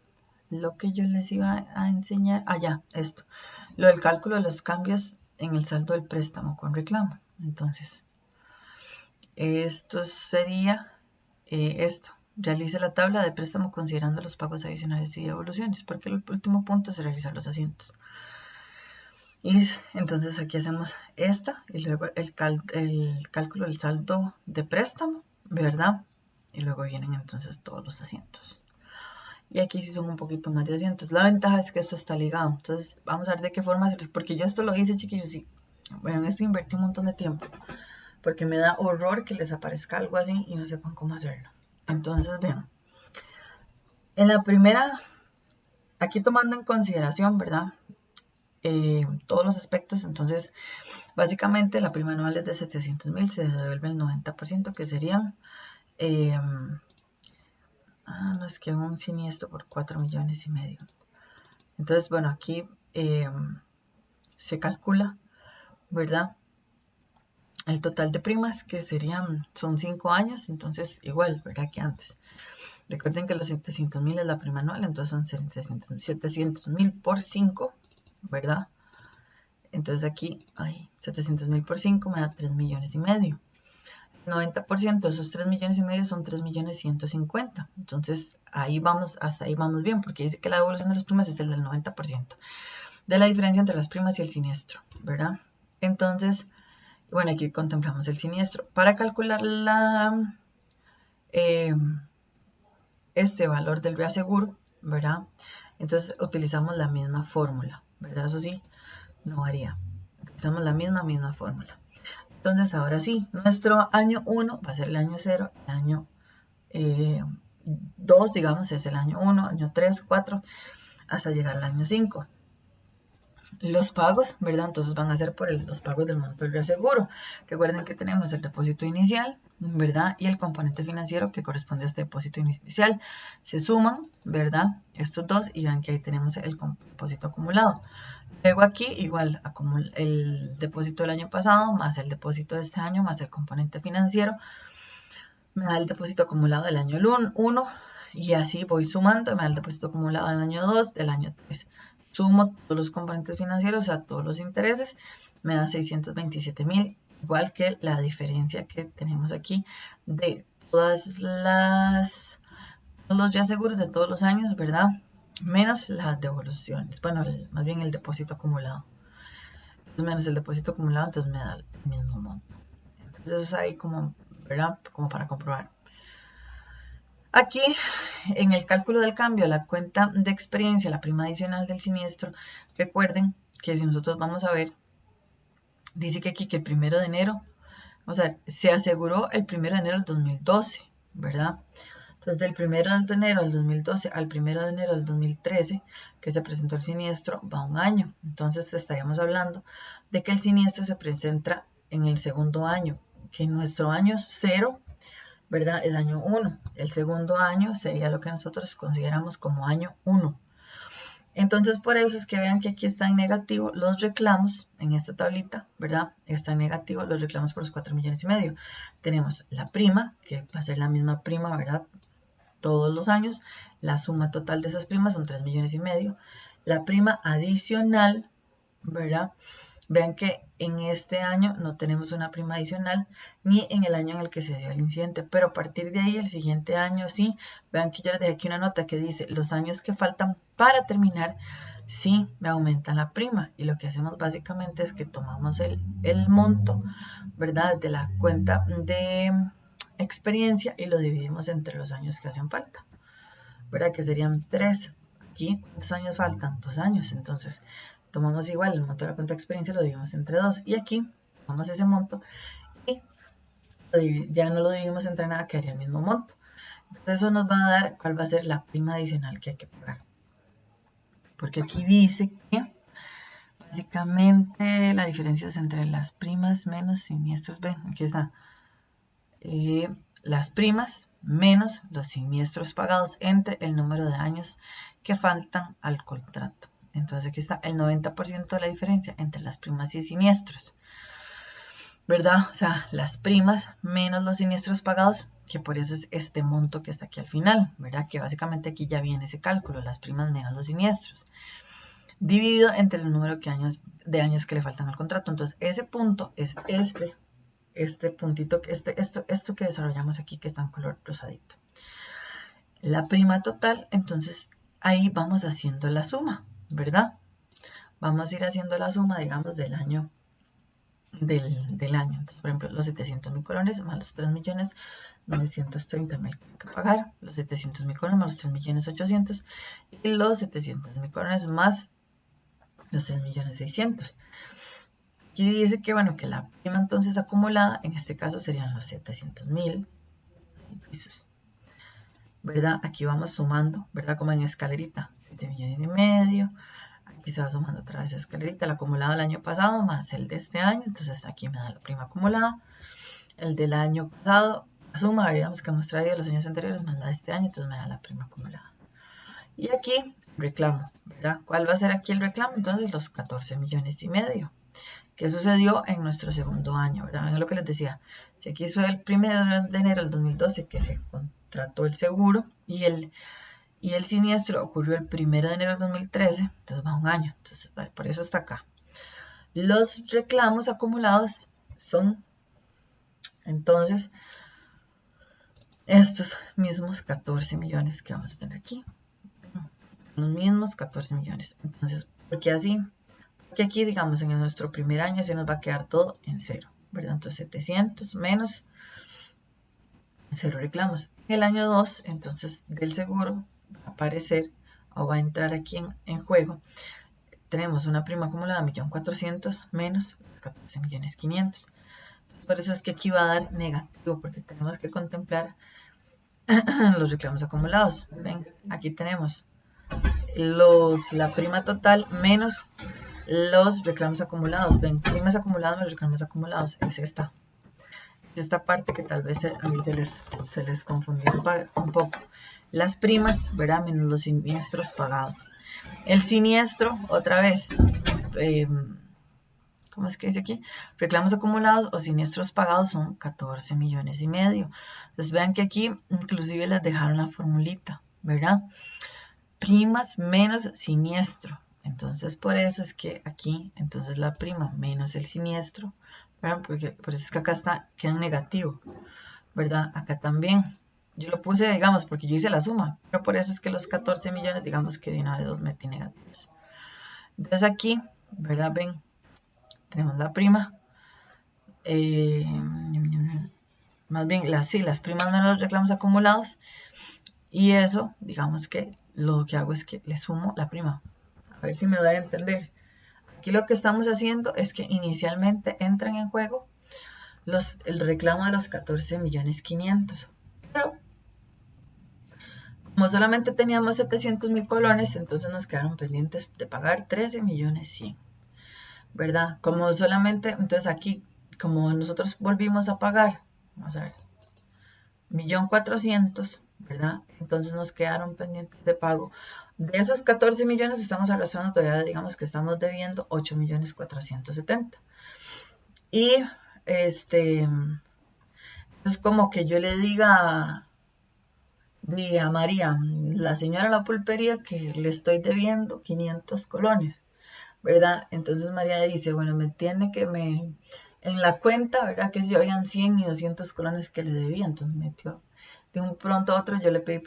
Lo que yo les iba a enseñar, ya, esto. Lo del cálculo de los cambios en el saldo del préstamo con reclamo. Entonces, esto sería esto. Realice la tabla de préstamo considerando los pagos adicionales y devoluciones, porque el último punto es realizar los asientos. Y entonces aquí hacemos esta y luego el cálculo del saldo de préstamo, ¿verdad? Y luego vienen entonces todos los asientos. Y aquí sí son un poquito más de asientos. La ventaja es que esto está ligado. Entonces vamos a ver de qué forma hacerlo. Porque yo esto lo hice, chiquillos, y bueno, en esto invertí un montón de tiempo. Porque me da horror que les aparezca algo así y no sepan cómo hacerlo. Entonces, vean. En la primera, aquí tomando en consideración, ¿verdad? Todos los aspectos, entonces básicamente la prima anual es de 700,000, se devuelve el 90%, que serían, no es que un siniestro por 4,5 millones. Entonces, bueno, aquí se calcula, ¿verdad? El total de primas, que son 5 años, entonces igual, ¿verdad? Que antes. Recuerden que los 700,000 es la prima anual, entonces son 700,000 por 5, ¿verdad? Entonces aquí, 700,000 por 5 me da 3,5 millones. 90% de esos 3,5 millones son 3,150,000. Entonces ahí vamos, hasta ahí vamos bien, porque dice que la devolución de las primas es el del 90% de la diferencia entre las primas y el siniestro, ¿verdad? Entonces, bueno, aquí contemplamos el siniestro. Para calcular este valor del reaseguro, ¿verdad? Entonces utilizamos la misma fórmula, ¿verdad? Eso sí, no varía. Utilizamos la misma fórmula. Entonces, ahora sí, nuestro año 1 va a ser el año 0, el año 2, digamos, es el año 1, año 3, 4, hasta llegar al año 5. Los pagos, ¿verdad? Entonces van a ser por los pagos del monto del reaseguro. Recuerden que tenemos el depósito inicial, ¿verdad? Y el componente financiero que corresponde a este depósito inicial. Se suman, ¿verdad? Estos dos y ven que ahí tenemos el depósito acumulado. Luego aquí igual el depósito del año pasado más el depósito de este año más el componente financiero me da el depósito acumulado del año 1 y así voy sumando, me da el depósito acumulado del año 2, del año 3. Sumo todos los componentes financieros, o sea, todos los intereses, me da 627,000, igual que la diferencia que tenemos aquí de todos los ya seguros de todos los años, ¿verdad? Menos las devoluciones, bueno, más bien el depósito acumulado. Entonces, menos el depósito acumulado, entonces me da el mismo monto. Entonces eso es ahí como, ¿verdad? Como para comprobar. Aquí, en el cálculo del cambio, la cuenta de experiencia, la prima adicional del siniestro, recuerden que si nosotros vamos a ver, dice que aquí que el 1 de enero, o sea, se aseguró el 1 de enero del 2012, ¿verdad? Entonces, del 1 de enero del 2012 al 1 de enero del 2013, que se presentó el siniestro, va un año. Entonces, estaríamos hablando de que el siniestro se presenta en el segundo año, que nuestro año 0, ¿verdad? Es año 1. El segundo año sería lo que nosotros consideramos como año 1. Entonces, por eso es que vean que aquí están en negativo los reclamos en esta tablita, ¿verdad? Están en negativo los reclamos por los 4,5 millones. Tenemos la prima, que va a ser la misma prima, ¿verdad? Todos los años. La suma total de esas primas son 3,5 millones. La prima adicional, ¿verdad? Vean que en este año no tenemos una prima adicional, ni en el año en el que se dio el incidente, pero a partir de ahí, el siguiente año sí. Vean que yo les dejé aquí una nota que dice, los años que faltan para terminar, sí me aumentan la prima. Y lo que hacemos básicamente es que tomamos el monto, ¿verdad? De la cuenta de experiencia y lo dividimos entre los años que hacen falta, ¿verdad? Que serían 3. Aquí, ¿cuántos años faltan? 2 años. Entonces, tomamos igual el monto de la cuenta de experiencia, lo dividimos entre 2. Y aquí, tomamos ese monto y ya no lo dividimos entre nada, quedaría el mismo monto. Entonces, eso nos va a dar cuál va a ser la prima adicional que hay que pagar. Porque aquí dice que Básicamente la diferencia es entre las primas menos siniestros. Ven, aquí está. Las primas menos los siniestros pagados entre el número de años que faltan al contrato. Entonces aquí está el 90% de la diferencia entre las primas y siniestros, ¿verdad? O sea, las primas menos los siniestros pagados, que por eso es este monto que está aquí al final, ¿verdad? Que básicamente aquí ya viene ese cálculo, las primas menos los siniestros, dividido entre el número de años que le faltan al contrato. Entonces, ese punto es este puntito, esto que desarrollamos aquí, que está en color rosadito. La prima total, entonces ahí vamos haciendo la suma, ¿verdad? Vamos a ir haciendo la suma, digamos, del año. Entonces, por ejemplo, los 700.000 colones más los 3.930.000 que pagar, los 700.000 colones más los 3.800.000 y los 700.000 colones más los 3.600.000. Aquí dice que, bueno, que la prima entonces acumulada, en este caso serían los 700.000 pesos, ¿verdad? Aquí vamos sumando, ¿verdad? Como en escalerita, 7.500.000. Aquí se va sumando otra vez la escalerita, el acumulado del año pasado más el de este año. Entonces aquí me da la prima acumulada. El del año pasado, la suma, digamos que hemos traído los años anteriores más la de este año, entonces me da la prima acumulada. Y aquí, reclamo, ¿verdad? ¿Cuál va a ser aquí el reclamo? Entonces los 14,5 millones. ¿Qué sucedió en nuestro segundo año? ¿Verdad? Ven lo que les decía. Si aquí fue el 1 de enero del 2012 que se contrató el seguro y el siniestro ocurrió el 1 de enero del 2013, entonces va un año. Entonces, por eso está acá. Los reclamos acumulados son, entonces, estos mismos 14 millones que vamos a tener aquí. Los mismos 14 millones. Entonces, ¿por qué así? Porque aquí, digamos, en nuestro primer año se nos va a quedar todo en cero, ¿verdad? Entonces, 700 menos 0 reclamos. En el año 2, entonces, del seguro va a aparecer o va a entrar aquí en juego. Tenemos una prima acumulada de 1.400.000 menos 14.500.000. Por eso es que aquí va a dar negativo, porque tenemos que contemplar los reclamos acumulados. Ven, aquí tenemos la prima total menos los reclamos acumulados. Ven, primas acumuladas menos reclamos acumulados. Es esta parte que tal vez a mí se les confundió un poco. Las primas, ¿verdad? Menos los siniestros pagados. El siniestro, otra vez, ¿cómo es que dice aquí? Reclamos acumulados o siniestros pagados son 14,5 millones. Entonces vean que aquí inclusive les dejaron la formulita, ¿verdad? Primas menos siniestro. Entonces por eso es que aquí, entonces la prima menos el siniestro, ¿verdad? Porque por eso es que acá queda en negativo, ¿verdad? Acá también. Yo lo puse, digamos, porque yo hice la suma, pero por eso es que los 14 millones, digamos que de una vez los metí negativos. Entonces aquí, ¿verdad? Ven, tenemos la prima. Más bien, las primas menos los reclamos acumulados. Y eso, digamos que lo que hago es que le sumo la prima. A ver si me da a entender. Aquí lo que estamos haciendo es que inicialmente entran en juego el reclamo de los 14.500.000. Pero como solamente teníamos 700.000 colones, entonces nos quedaron pendientes de pagar 13.100.000, ¿verdad? Como solamente, entonces aquí, como nosotros volvimos a pagar, vamos a ver, 1.400.000, ¿verdad? Entonces nos quedaron pendientes de pago. De esos 14 millones estamos arrastrando todavía, digamos que estamos debiendo 8.470.000. Y es como que yo le diga a María, la señora de la pulpería, que le estoy debiendo 500 colones, ¿verdad? Entonces María dice, bueno, me tiene que en la cuenta, ¿verdad? Que si yo habían 100 y 200 colones que le debía, entonces metió. De un pronto a otro yo le pedí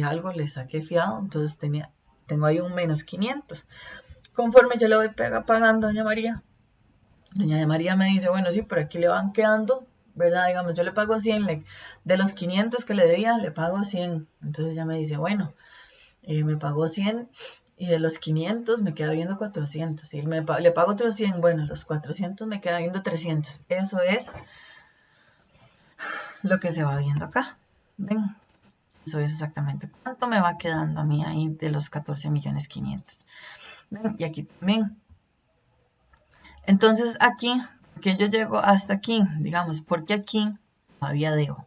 algo, le saqué fiado, entonces tengo ahí un menos 500. Conforme yo le voy pagando a doña María me dice, bueno, sí, pero aquí le van quedando, ¿verdad? Digamos, yo le pago 100, de los 500 que le debía, le pago 100. Entonces ella me dice, bueno, me pagó 100 y de los 500 me queda viendo 400. Y le pago otros 100, bueno, los 400 me queda viendo 300. Eso es lo que se va viendo acá. ¿Ven? Eso es exactamente cuánto me va quedando a mí ahí de los 14.500.000. ¿Ven? Y aquí también. Entonces aquí, que yo llego hasta aquí, digamos, porque aquí todavía debo,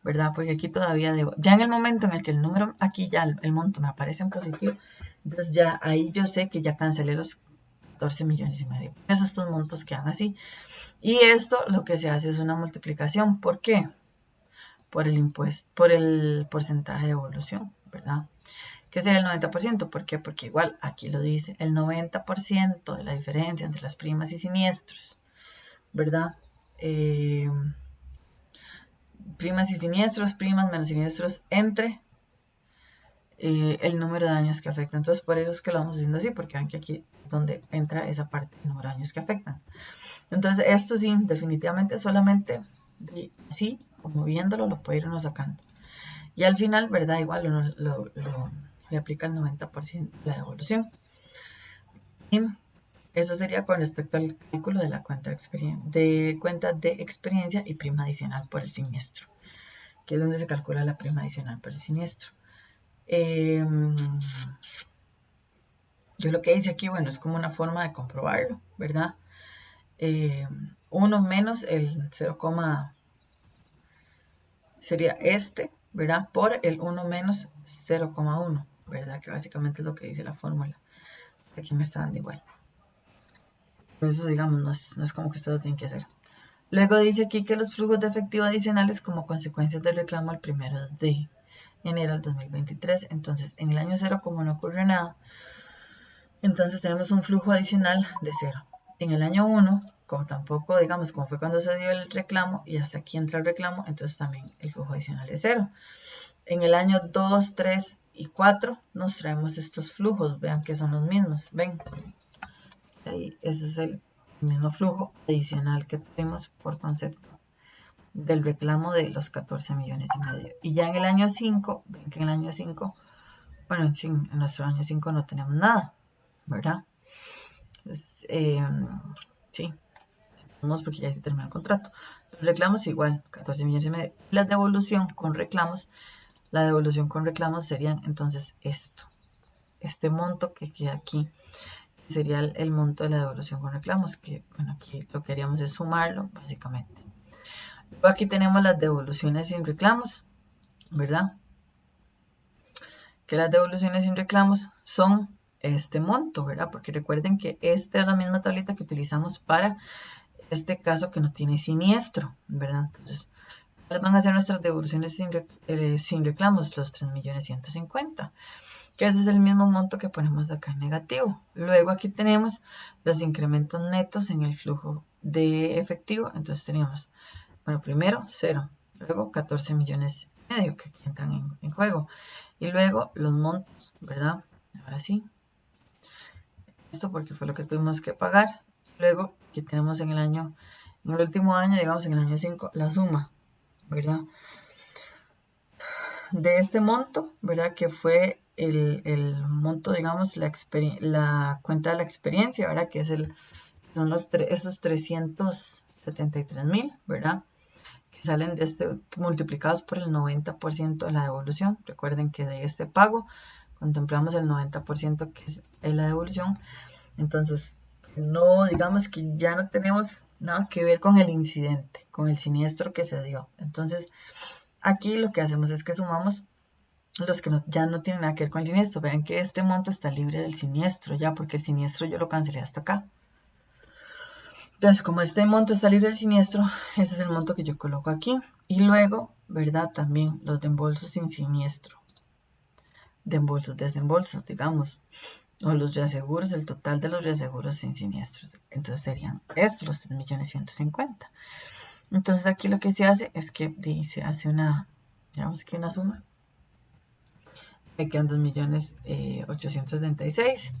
¿verdad? Porque aquí todavía debo. Ya en el momento en el que el número, aquí ya el monto me aparece en positivo, entonces ya ahí yo sé que ya cancelé los 14 millones y medio. Estos montos quedan así. Y esto lo que se hace es una multiplicación. ¿Por qué? Por el impuesto, por el porcentaje de evolución, ¿verdad? Que sería el 90%. ¿Por qué? Porque igual aquí lo dice, el 90% de la diferencia entre las primas y siniestros, ¿verdad? Primas y siniestros, primas menos siniestros entre el número de años que afectan. Entonces, por eso es que lo vamos haciendo así, porque ven que aquí es donde entra esa parte del número de años que afectan. Entonces, esto sí, definitivamente solamente así, como viéndolo, lo puede ir uno sacando. Y al final, ¿verdad? Igual uno le aplica el 90% de la devolución. Y eso sería con respecto al cálculo de la cuenta de experiencia y prima adicional por el siniestro, que es donde se calcula la prima adicional por el siniestro. Yo lo que hice aquí, bueno, es como una forma de comprobarlo, ¿verdad? 1 menos el 0, sería este, ¿verdad? Por el 1 menos 0,1, ¿verdad? Que básicamente es lo que dice la fórmula. Aquí me está dando igual. Por eso, digamos, no es como que ustedes lo tienen que hacer. Luego dice aquí que los flujos de efectivo adicionales como consecuencia del reclamo al 1 de enero del 2023. Entonces, en el año 0, como no ocurre nada, entonces tenemos un flujo adicional de 0. En el año 1, como tampoco, digamos, como fue cuando se dio el reclamo y hasta aquí entra el reclamo, entonces también el flujo adicional es 0. En el año 2, 3 y 4 nos traemos estos flujos, vean que son los mismos, ven, ahí ese es el mismo flujo adicional que tenemos por concepto del reclamo de los 14 millones y medio. Y ya en el año 5, ven que en el año 5, bueno, en nuestro año 5 no tenemos nada, ¿verdad? Pues, sí, tenemos porque ya se terminó el contrato. Los reclamos igual, 14 millones y medio. La devolución con reclamos serían entonces esto. Este monto que queda aquí sería el monto de la devolución con reclamos, que bueno, aquí lo que haríamos es sumarlo, básicamente. Luego aquí tenemos las devoluciones sin reclamos, ¿verdad? Que las devoluciones sin reclamos son este monto, ¿verdad? Porque recuerden que esta es la misma tablita que utilizamos para este caso que no tiene siniestro, ¿verdad? Entonces, ¿cuáles van a ser nuestras devoluciones sin reclamos? Los 3.150.000, que ese es el mismo monto que ponemos acá en negativo. Luego aquí tenemos los incrementos netos en el flujo de efectivo. Entonces tenemos, bueno, primero 0, luego 14 millones y medio que aquí entran en juego. Y luego los montos, ¿verdad? Ahora sí. Esto porque fue lo que tuvimos que pagar. Luego aquí tenemos en el último año, digamos en el año 5, la suma, ¿verdad? De este monto, ¿verdad? Que fue el monto, digamos, la cuenta de la experiencia, ¿verdad? Que son esos 373.000, ¿verdad? Que salen de multiplicados por el 90% de la devolución. Recuerden que de este pago contemplamos el 90% que es la devolución. Entonces, no, digamos que ya no tenemos nada que ver con el incidente, con el siniestro que se dio. Entonces, aquí lo que hacemos es que sumamos los que ya no tienen nada que ver con el siniestro. Vean que este monto está libre del siniestro ya, porque el siniestro yo lo cancelé hasta acá. Entonces, como este monto está libre del siniestro, ese es el monto que yo coloco aquí. Y luego, ¿verdad? También los de embolsos sin siniestro. De embolsos, desembolsos, digamos. O los reaseguros, el total de los reaseguros sin siniestros. Entonces serían estos, los 3.150.000. Entonces aquí lo que se hace es que se hace digamos que una suma. Me quedan 2.876.000.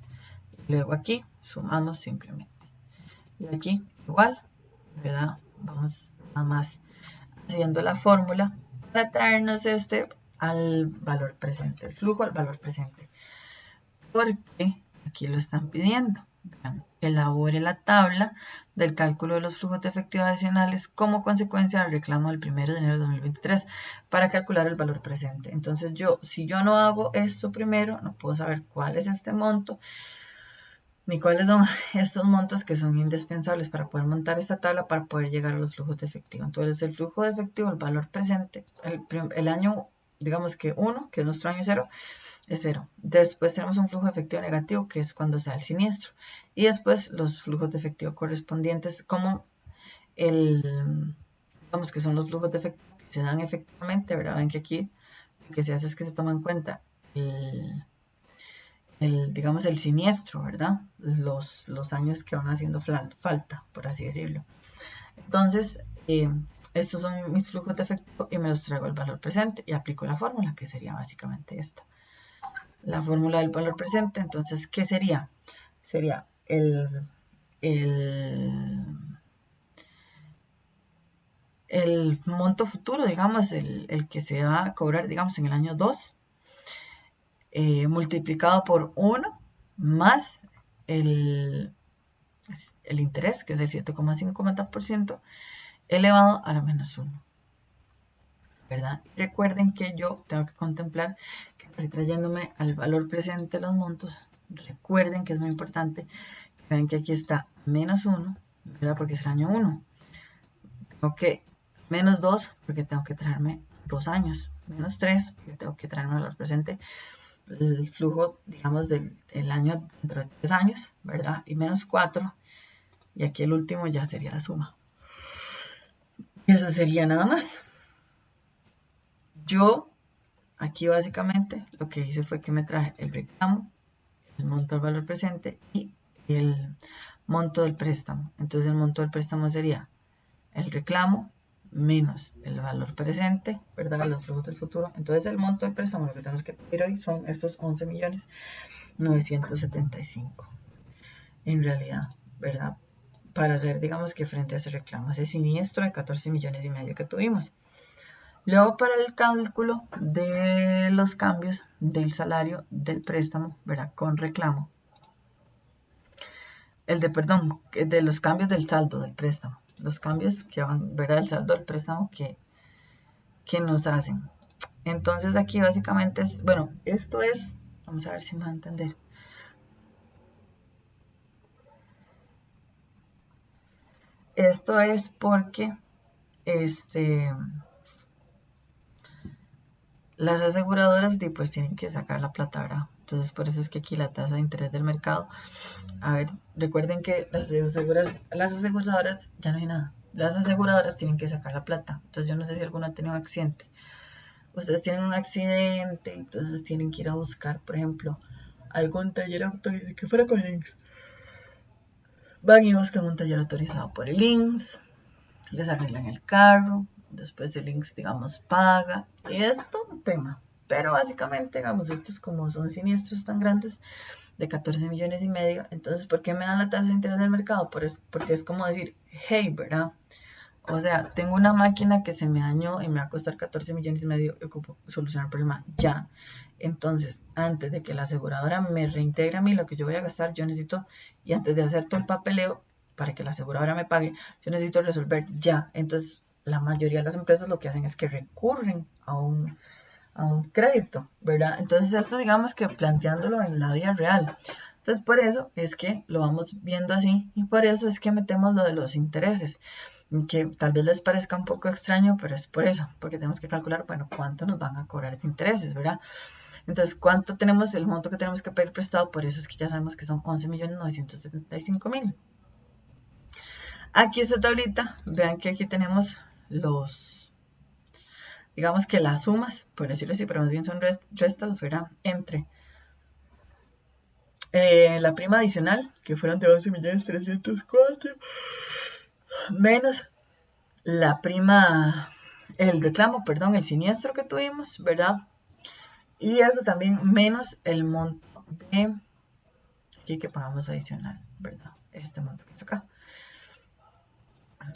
Y luego aquí sumamos simplemente. Y aquí igual, ¿verdad? Vamos nada más haciendo la fórmula para traernos al valor presente, el flujo al valor presente. Porque aquí lo están pidiendo. Vean, elabore la tabla del cálculo de los flujos de efectivo adicionales como consecuencia del reclamo del 1 de enero de 2023 para calcular el valor presente. Entonces si yo no hago esto primero, no puedo saber cuál es este monto ni cuáles son estos montos que son indispensables para poder montar esta tabla para poder llegar a los flujos de efectivo. Entonces, el flujo de efectivo, el valor presente, el año, digamos que 1, que es nuestro año 0, es 0. Después tenemos un flujo de efectivo negativo, que es cuando se da el siniestro. Y después los flujos de efectivo correspondientes, como digamos que son los flujos de efectivo que se dan efectivamente, ¿verdad? Ven que aquí lo que se hace es que se toma en cuenta digamos, el siniestro, ¿verdad? Los años que van haciendo falta, por así decirlo. Entonces, estos son mis flujos de efectivo y me los traigo al valor presente y aplico la fórmula, que sería básicamente esta. La fórmula del valor presente, entonces, ¿qué sería? Sería el monto futuro, digamos, el que se va a cobrar, digamos, en el año 2, multiplicado por 1 más el interés, que es el 7,50%, elevado a la menos 1. ¿Verdad? Recuerden que yo tengo que contemplar que estoy trayéndome al valor presente los montos. Recuerden que es muy importante que vean que aquí está menos 1, ¿verdad? Porque es el año 1. Tengo que menos 2 porque tengo que traerme 2 años. Menos 3 porque tengo que traerme al valor presente el flujo, digamos, del año dentro de 3 años, ¿verdad? Y menos 4. Y aquí el último ya sería la suma. Y eso sería nada más. Yo aquí básicamente lo que hice fue que me traje el reclamo, el monto del valor presente y el monto del préstamo. Entonces el monto del préstamo sería el reclamo menos el valor presente, ¿verdad? Los flujos del futuro. Entonces el monto del préstamo, lo que tenemos que pedir hoy son estos 11.975 en realidad, ¿verdad? Para hacer, digamos que frente a ese reclamo, ese siniestro de 14,5 millones que tuvimos. Luego, para el cálculo de los cambios del salario del préstamo, ¿verdad? Con reclamo. De los cambios del saldo del préstamo. Los cambios que van, ¿verdad? El saldo del préstamo que nos hacen. Entonces aquí básicamente es, bueno, esto es, vamos a ver si me va a entender. Esto es porque, las aseguradoras pues tienen que sacar la plata, ¿verdad? Entonces por eso es que aquí la tasa de interés del mercado, a ver, recuerden que las aseguradoras, ya no hay nada, las aseguradoras tienen que sacar la plata. Entonces yo no sé si alguno ha tenido un accidente, ustedes tienen un accidente, entonces tienen que ir a buscar, por ejemplo, algún taller autorizado, que fuera con el INSS, van y buscan un taller autorizado por el INSS, les arreglan el carro, después el INSS, digamos, paga, y es todo un tema. Pero básicamente, digamos, estos como son siniestros tan grandes, de 14,5 millones, entonces, ¿por qué me dan la tasa de interés del mercado? Porque es como decir, hey, ¿verdad? O sea, tengo una máquina que se me dañó y me va a costar 14,5 millones, y ocupo solucionar el problema ya. Entonces, antes de que la aseguradora me reintegre a mí lo que yo voy a gastar, yo necesito, y antes de hacer todo el papeleo para que la aseguradora me pague, yo necesito resolver ya. Entonces, la mayoría de las empresas lo que hacen es que recurren a un crédito, ¿verdad? Entonces, esto digamos que planteándolo en la vida real. Entonces, por eso es que lo vamos viendo así y por eso es que metemos lo de los intereses, que tal vez les parezca un poco extraño, pero es por eso, porque tenemos que calcular, bueno, cuánto nos van a cobrar de intereses, ¿verdad? Entonces, ¿cuánto tenemos, el monto que tenemos que pedir prestado? Por eso es que ya sabemos que son 11,975,000. Aquí esta tablita, vean que aquí tenemos digamos que las sumas, por decirlo así, pero más bien son restas, ¿verdad? Entre la prima adicional, que fueron de 11,304,000, menos la prima, el reclamo, perdón, el siniestro que tuvimos, ¿verdad? Y eso también menos el monto de, aquí que pagamos adicional, ¿verdad? Este monto que está acá.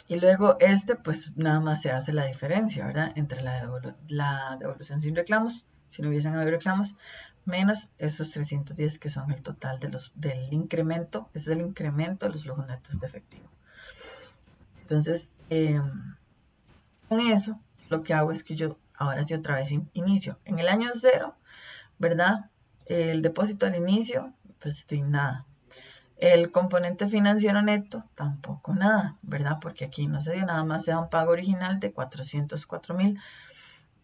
Y luego pues nada más se hace la diferencia, ¿verdad? Entre la devolución sin reclamos, si no hubiesen habido reclamos, menos esos 310 que son el total del incremento. Ese es el incremento de los flujos netos de efectivo. Entonces, con eso, lo que hago es que yo ahora sí otra vez inicio. En el año 0, ¿verdad? El depósito al inicio, pues de nada. El componente financiero neto, tampoco nada, ¿verdad? Porque aquí no se dio nada más, se da un pago original de 404.000.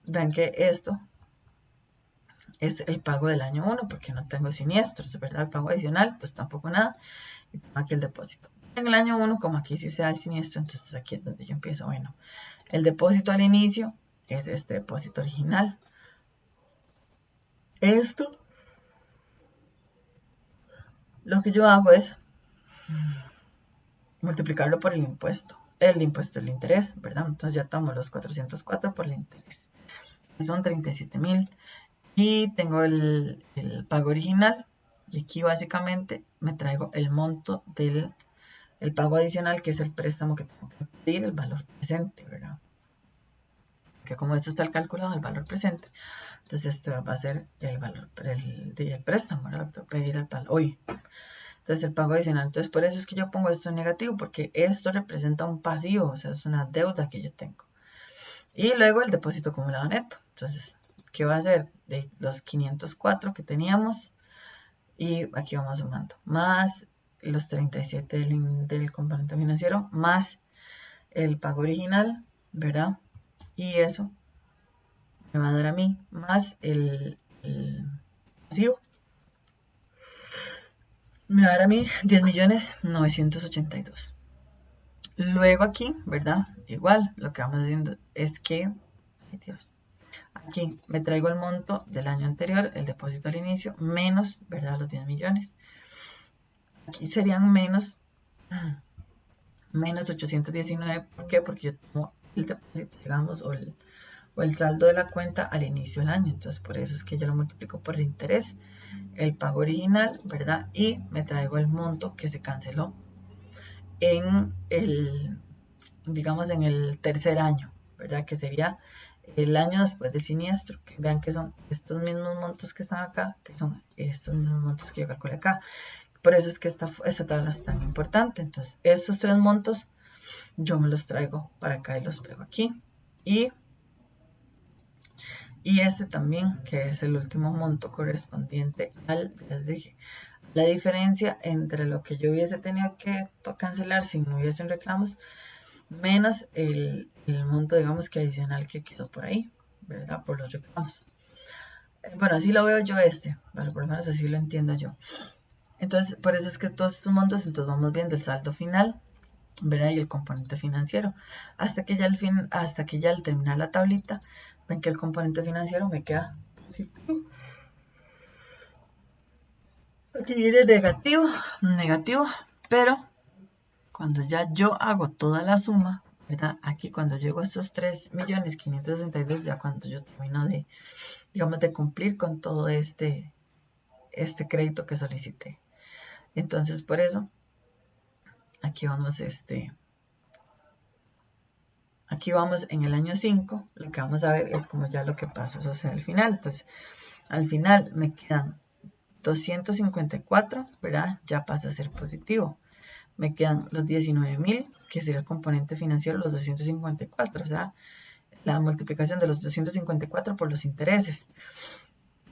Vean que esto es el pago del año 1, porque no tengo siniestros, ¿verdad? El pago adicional, pues tampoco nada. Y tengo aquí el depósito. En el año 1, como aquí sí se da el siniestro, entonces aquí es donde yo empiezo. Bueno, el depósito al inicio es este depósito original. Esto, lo que yo hago es multiplicarlo por el impuesto. El impuesto del interés, ¿verdad? Entonces ya tomo los 404 por el interés. Son 37.000. Y tengo el pago original. Y aquí básicamente me traigo el monto del pago adicional, que es el préstamo que tengo que pedir, el valor presente, ¿verdad? Que como esto está calculado, el valor presente. Entonces esto va a ser el valor del préstamo, ¿verdad? Tengo que pedir el valor hoy. Entonces el pago adicional. Entonces por eso es que yo pongo esto en negativo, porque esto representa un pasivo, o sea, es una deuda que yo tengo. Y luego el depósito acumulado neto. Entonces, ¿qué va a ser? De los 504 que teníamos, y aquí vamos sumando, más los 37 del componente financiero, más el pago original, ¿verdad? Y eso me va a dar a mí, más el pasivo, me va a dar a mí 10.982.000. Luego aquí, ¿verdad? Igual, lo que vamos haciendo es que, ay Dios, aquí me traigo el monto del año anterior, el depósito al inicio, menos, ¿verdad? Los 10 millones. Aquí serían menos 819. ¿Por qué? Porque yo tomo el depósito, digamos, o el saldo de la cuenta al inicio del año. Entonces, por eso es que yo lo multiplico por el interés, el pago original, ¿verdad? Y me traigo el monto que se canceló en digamos, en el tercer año, ¿verdad? Que sería el año después del siniestro. Que vean que son estos mismos montos que están acá, que son estos mismos montos que yo calculé acá. Por eso es que esta tabla es tan importante. Entonces, estos tres montos yo me los traigo para acá y los pego aquí. Y este también, que es el último monto correspondiente les dije, la diferencia entre lo que yo hubiese tenido que cancelar si no hubiesen reclamos, menos el monto, digamos, que adicional que quedó por ahí, ¿verdad? Por los reclamos. Bueno, así lo veo yo pero por lo menos así lo entiendo yo. Entonces, por eso es que todos estos montos, entonces vamos viendo el saldo final, ¿verdad? Y el componente financiero. Hasta que ya al terminar la tablita, ven que el componente financiero me queda positivo. Aquí viene negativo, pero cuando ya yo hago toda la suma, ¿verdad? Aquí cuando llego a estos 3.562.000, ya cuando yo termino de, digamos, de cumplir con todo este crédito que solicité. Entonces, por eso, aquí vamos, aquí vamos en el año 5, lo que vamos a ver es como ya lo que pasa, o sea, al final, pues, al final me quedan 254, ¿verdad? Ya pasa a ser positivo. Me quedan los 19.000, que sería el componente financiero, los 254, o sea, la multiplicación de los 254 por los intereses.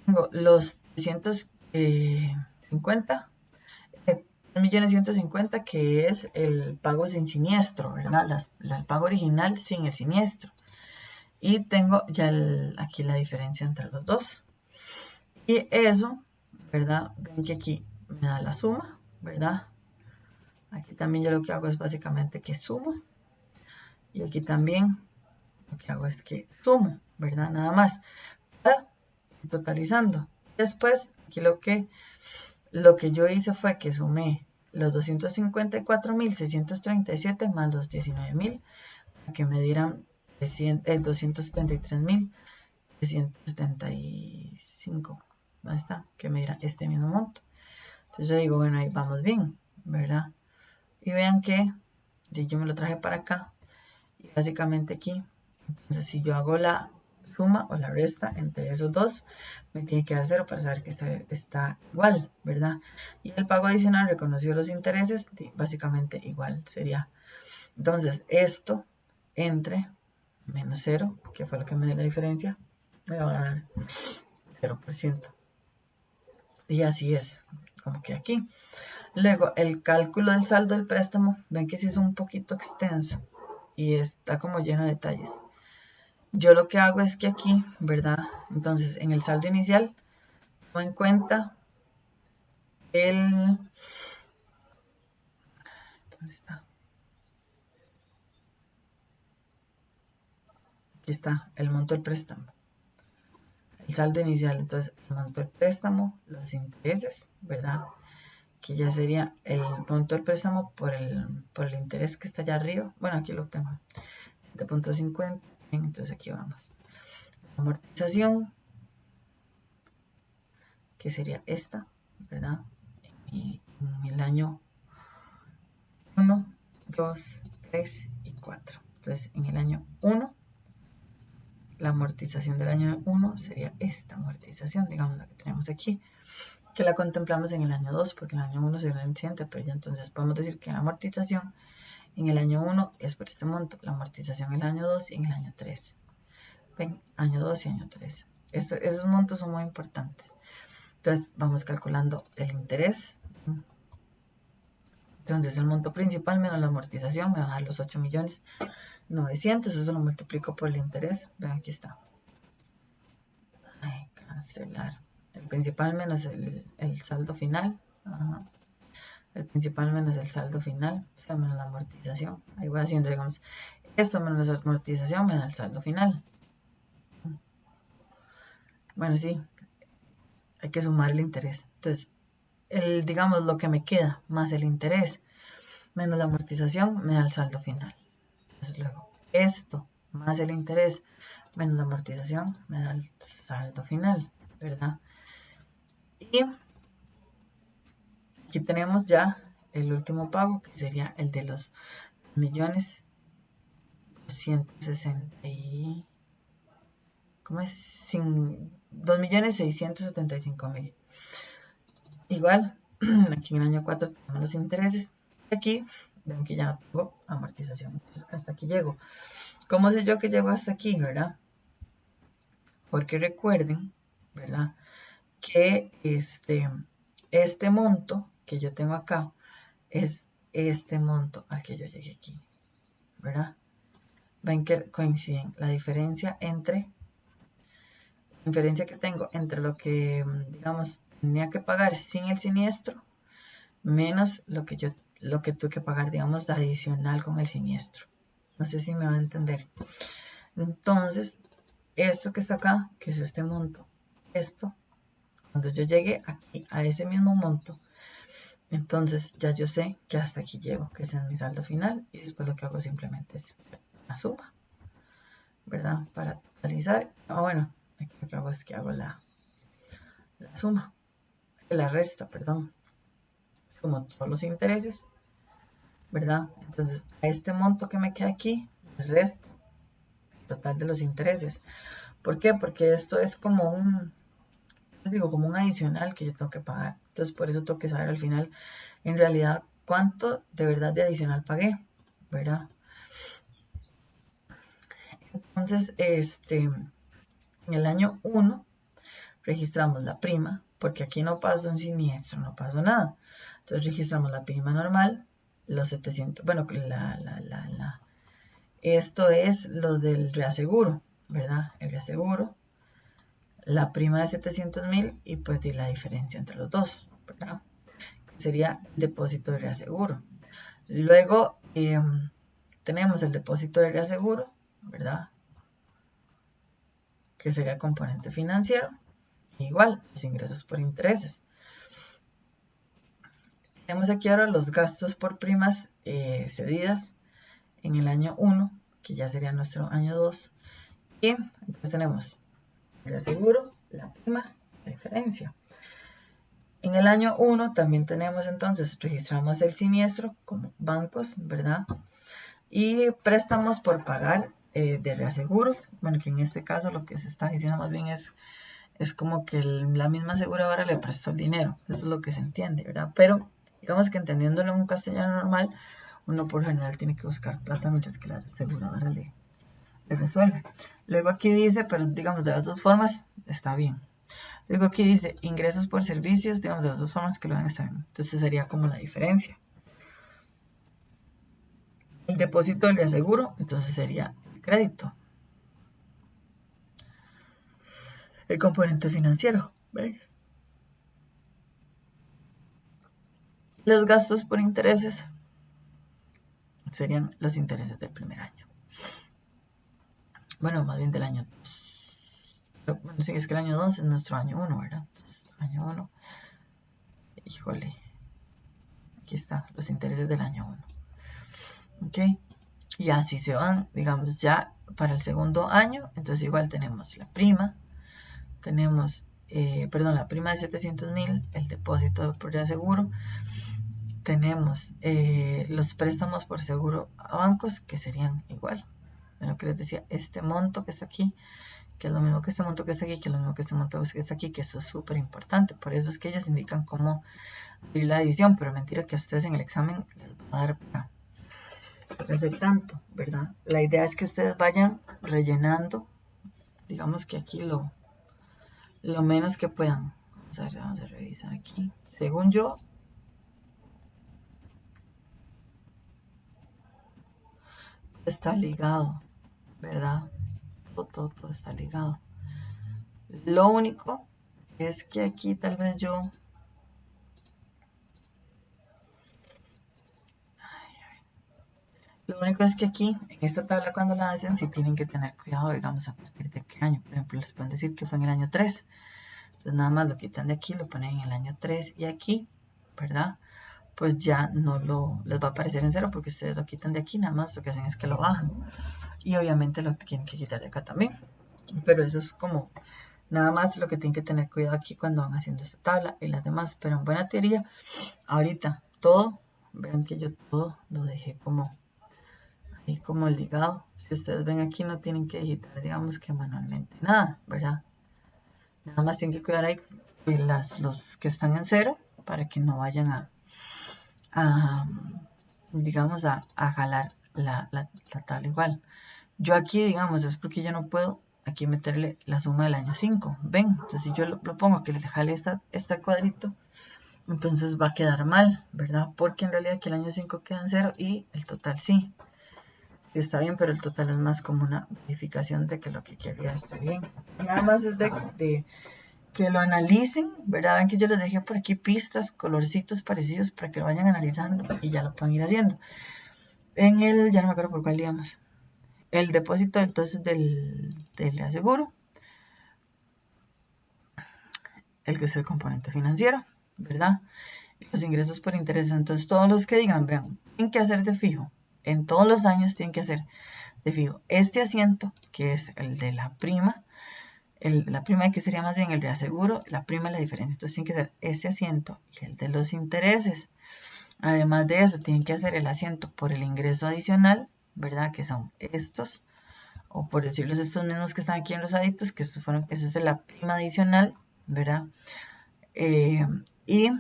Tengo los 350, 1.150.000, que es el pago sin siniestro, ¿verdad? El pago original sin el siniestro. Y tengo ya aquí la diferencia entre los dos. Y eso, ¿verdad? Ven que aquí me da la suma, ¿verdad? Aquí también yo lo que hago es básicamente que sumo. Y aquí también lo que hago es que sumo, ¿verdad? Nada más. Para ir totalizando. Después, aquí lo que yo hice fue que sumé los 254.637 más los 19.000, para que me dieran 273.375. ¿Dónde está? Que me diera este mismo monto. Entonces yo digo, bueno, ahí vamos bien, ¿verdad? Y vean que yo me lo traje para acá. Y básicamente aquí, entonces si yo hago la suma o la resta entre esos dos, me tiene que dar 0 para saber que está igual, ¿verdad? Y el pago adicional reconocido los intereses, básicamente igual sería. Entonces esto entre menos 0, que fue lo que me dio la diferencia, me va a dar 0%. Y así es. como que aquí. Luego, el cálculo del saldo del préstamo, ven que sí es un poquito extenso y está como lleno de detalles. Yo lo que hago es que aquí, ¿verdad? Entonces, en el saldo inicial, tomo en cuenta el... ¿Dónde está? Aquí está, el monto del préstamo. El saldo inicial, entonces, el monto del préstamo, los intereses, ¿verdad? Que ya sería el monto del préstamo por el interés que está allá arriba. Bueno, aquí lo tengo. 7.50. Entonces aquí vamos. Amortización, que sería esta, ¿verdad? En el año 1, 2, 3 y 4. Entonces, en el año 1, la amortización del año 1 sería esta amortización, digamos la que tenemos aquí, que la contemplamos en el año 2, porque en el año 1 se reciente, pero ya entonces podemos decir que la amortización en el año 1 es por este monto, la amortización en el año 2 y en el año 3. Ven, año 2 y año 3. Esos montos son muy importantes. Entonces vamos calculando el interés. Entonces el monto principal menos la amortización me va a dar los 8.900.000. Eso lo multiplico por el interés. Ven, aquí está. Ay, cancelar. El principal menos el saldo final. Ajá. El principal menos el saldo final. Menos la amortización. Ahí voy haciendo, digamos, esto menos la amortización menos el saldo final. Bueno, sí. Hay que sumar el interés. Entonces, digamos, lo que me queda más el interés menos la amortización me da el saldo final. Entonces luego esto más el interés menos la amortización me da el saldo final, ¿verdad? Y aquí tenemos ya el último pago, que sería el de los 2.260 y... ¿Cómo es? 2.675.000. Igual, aquí en el año 4 tenemos los intereses. Aquí ven que ya no tengo amortización. Entonces, hasta aquí llego. ¿Cómo sé yo que llego hasta aquí, verdad? Porque recuerden, ¿verdad? Que este monto que yo tengo acá es este monto al que yo llegué aquí, ¿verdad? Ven que coinciden la diferencia que tengo entre lo que, digamos, tenía que pagar sin el siniestro, menos lo que tuve que pagar, digamos, de adicional con el siniestro. No sé si me va a entender. Entonces, esto que está acá, que es este monto, esto, cuando yo llegue aquí a ese mismo monto, entonces ya yo sé que hasta aquí llego, que ese es mi saldo final, y después lo que hago simplemente es la suma, ¿verdad? Para totalizar. Bueno, aquí lo que hago es que hago la suma, la resta, perdón, como todos los intereses, ¿verdad? Entonces a este monto que me queda aquí, el resto, el total de los intereses. ¿Por qué? Porque esto es como como un adicional que yo tengo que pagar. Entonces por eso tengo que saber al final, en realidad, cuánto de verdad de adicional pagué, ¿verdad? Entonces, en el año 1 registramos la prima, porque aquí no pasó un siniestro, no pasó nada. Entonces registramos la prima normal, los 700, bueno, esto es lo del reaseguro, ¿verdad? El reaseguro, la prima de 700.000 y pues la diferencia entre los dos, ¿verdad? Sería depósito de reaseguro. Luego tenemos el depósito de reaseguro, ¿verdad? Que sería el componente financiero. Igual, los ingresos por intereses. Tenemos aquí ahora los gastos por primas cedidas en el año 1, que ya sería nuestro año 2. Y entonces tenemos el reaseguro, la prima, la diferencia. En el año 1 también tenemos entonces, registramos el siniestro como bancos, ¿verdad? Y préstamos por pagar de reaseguros. Bueno, que en este caso lo que se está diciendo más bien es como que la misma aseguradora le prestó el dinero. Eso es lo que se entiende, ¿verdad? Pero digamos que entendiéndolo en un castellano normal, uno por general tiene que buscar plata mientras que la aseguradora le resuelve. Luego aquí dice, pero digamos de las dos formas, está bien. Luego aquí dice ingresos por servicios, digamos, de las dos formas que lo van a estar viendo. Entonces sería como la diferencia. El depósito del reaseguro, entonces sería el crédito. El componente financiero. ¿Ven? Los gastos por intereses serían los intereses del primer año. Bueno, más bien del año 2. Bueno, sí, es que el año 2 es nuestro año 1, ¿verdad? Entonces, año 1. Híjole. Aquí está, los intereses del año 1. ¿Ok? Y así se van, digamos, ya para el segundo año. Entonces igual tenemos la prima. Tenemos, la prima de 700,000, el depósito por reaseguro. Tenemos los préstamos por seguro a bancos, que serían igual. Lo que les decía, este monto que está aquí, que es lo mismo que este monto que está aquí, que es lo mismo que este monto que está aquí, que eso es súper importante. Por eso es que ellos indican cómo abrir la división, pero mentira que a ustedes en el examen les va a dar para hacer tanto, ¿verdad? La idea es que ustedes vayan rellenando, digamos que aquí lo menos que puedan. Vamos a revisar aquí. Según yo, está ligado, ¿verdad? Todo está ligado. Lo único es que aquí tal vez yo... Lo único es que aquí, en esta tabla cuando la hacen, sí tienen que tener cuidado, digamos, a partir de qué año. Por ejemplo, les pueden decir que fue en el año 3. Entonces nada más lo quitan de aquí, lo ponen en el año 3 y aquí, ¿verdad? Pues ya no les va a aparecer en 0 porque ustedes lo quitan de aquí, nada más lo que hacen es que lo bajan. Y obviamente lo tienen que quitar de acá también. Pero eso es como nada más lo que tienen que tener cuidado aquí cuando van haciendo esta tabla y las demás. Pero en buena teoría, ahorita todo, vean que yo todo lo dejé como ahí como ligado. Si ustedes ven aquí no tienen que digitar, digamos que manualmente nada, ¿verdad? Nada más tienen que cuidar ahí los que están en 0 para que no vayan digamos, a jalar la tabla igual. Yo aquí, digamos, es porque yo no puedo aquí meterle la suma del año 5. ¿Ven? Entonces, si yo lo pongo que le jale este cuadrito, entonces va a quedar mal, ¿verdad? Porque en realidad aquí el año 5 queda en 0 y el total sí. Sí está bien, pero el total es más como una verificación de que lo que quería está bien. Nada más es de que lo analicen, ¿verdad? Ven que yo les dejé por aquí pistas, colorcitos parecidos para que lo vayan analizando y ya lo puedan ir haciendo. Ya no me acuerdo por cuál íbamos. El depósito entonces del aseguro, el que es el componente financiero, ¿verdad? Los ingresos por intereses, entonces todos los que digan, vean, tienen que hacer de fijo, en todos los años tienen que hacer de fijo este asiento, que es el de la prima, la prima que sería más bien el reaseguro, la prima es la diferencia, entonces tienen que hacer este asiento y el de los intereses. Además de eso, tienen que hacer el asiento por el ingreso adicional, ¿verdad? Que son estos, o por decirlos estos mismos que están aquí en los aditos, que esa es la prima adicional, ¿verdad? Y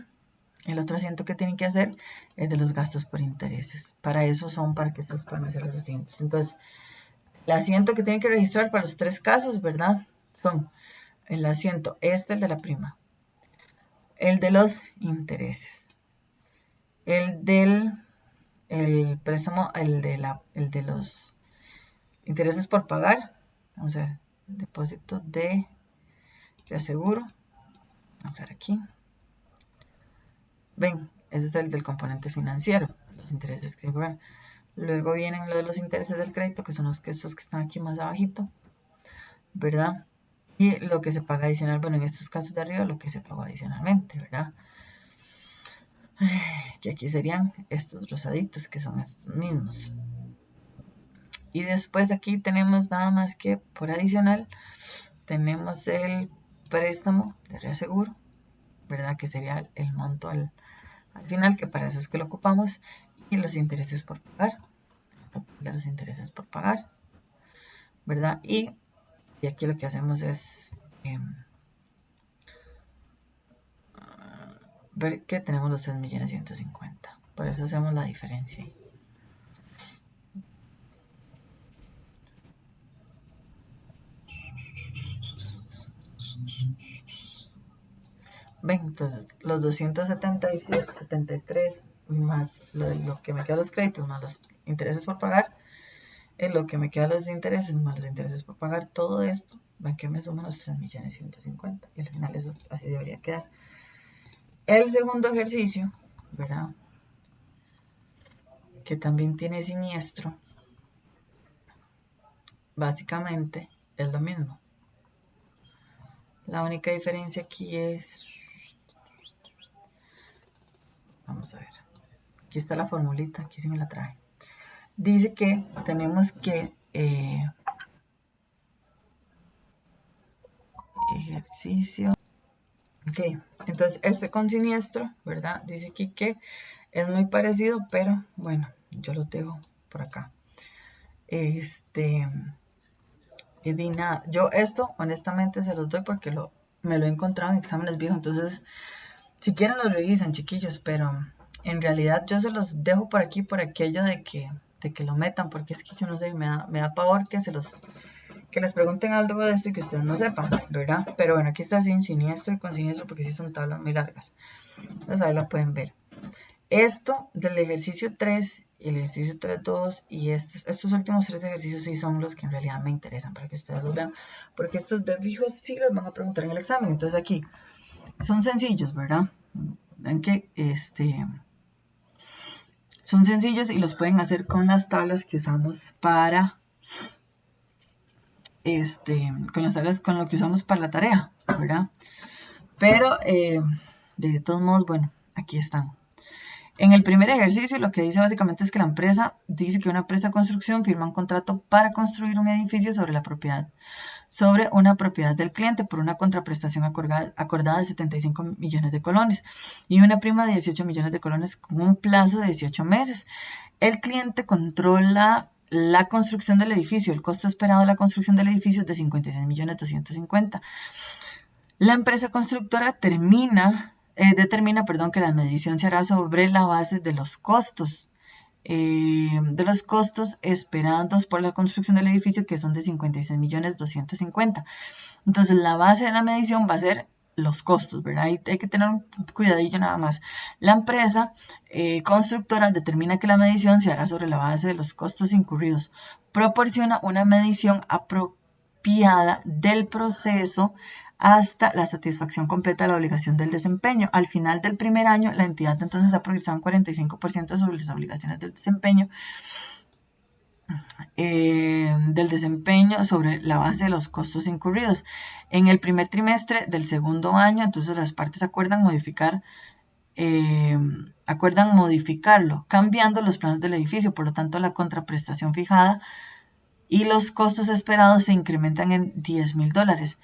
el otro asiento que tienen que hacer es de los gastos por intereses. Para eso para que ustedes puedan hacer los asientos. Entonces, el asiento que tienen que registrar para los 3 casos, ¿verdad? Son el asiento, el de la prima, el de los intereses, el préstamo, el de los intereses por pagar, vamos a ver, depósito de reaseguro, vamos a ver aquí, ven, ese es el del componente financiero, los intereses que pagan. Luego vienen los intereses del crédito, que son estos que están aquí más abajito, ¿verdad? Y lo que se paga adicional, bueno, en estos casos de arriba, lo que se pagó adicionalmente, ¿verdad? Que aquí serían estos rosaditos, que son estos mismos. Y después aquí tenemos nada más que por adicional, tenemos el préstamo de reaseguro, ¿verdad? Que sería el monto al final, que para eso es que lo ocupamos, y los intereses por pagar, de los intereses por pagar, ¿verdad? Y aquí lo que hacemos es ver que tenemos los 3.150.000. Por eso hacemos la diferencia ahí. Ven, entonces los 277, 73 más lo que me queda los créditos más los intereses por pagar, es lo que me queda los intereses más los intereses por pagar, todo esto, ven que me suman los 3.150.000 y al final eso así debería quedar. El segundo ejercicio, ¿verdad? Que también tiene siniestro, básicamente es lo mismo. La única diferencia aquí es, vamos a ver, aquí está la formulita, aquí sí me la traje. Dice que tenemos que ejercicio. Ok, entonces este con siniestro, ¿verdad? Dice aquí que es muy parecido, pero bueno, yo lo dejo por acá. Y di nada, yo esto honestamente se los doy porque me lo he encontrado en exámenes viejos, entonces si quieren los revisan, chiquillos, pero en realidad yo se los dejo por aquí por aquello de que lo metan, porque es que yo no sé, me da pavor que les pregunten algo de esto y que ustedes no sepan, ¿verdad? Pero bueno, aquí está sin siniestro y con siniestro porque sí son tablas muy largas. Entonces ahí la pueden ver. Esto del ejercicio 3, el ejercicio 3.2 y estos últimos 3 ejercicios sí son los que en realidad me interesan para que ustedes los vean, porque estos de fijo sí los van a preguntar en el examen. Entonces aquí son sencillos, ¿verdad? Ven que son sencillos y los pueden hacer con las tablas que usamos para con lo que usamos para la tarea, ¿verdad? Pero de todos modos, bueno, aquí están. En el primer ejercicio lo que dice básicamente es que la empresa dice que una empresa de construcción firma un contrato para construir un edificio sobre una propiedad del cliente por una contraprestación acordada de 75 millones de colones y una prima de 18 millones de colones con un plazo de 18 meses. El cliente controla la construcción del edificio. El costo esperado de la construcción del edificio es de 56.250.000. La empresa constructora determina, que la medición se hará sobre la base de los costos esperados por la construcción del edificio, que son de 56.250.000. Entonces, la base de la medición va a ser los costos, ¿verdad? Hay que tener un cuidadillo nada más. La empresa constructora determina que la medición se hará sobre la base de los costos incurridos. Proporciona una medición apropiada del proceso hasta la satisfacción completa de la obligación del desempeño. Al final del primer año, la entidad entonces ha progresado un 45% sobre las obligaciones del desempeño sobre la base de los costos incurridos. En el primer trimestre del segundo año, entonces las partes acuerdan modificarlo, cambiando los planos del edificio. Por lo tanto, la contraprestación fijada y los costos esperados se incrementan en $10.000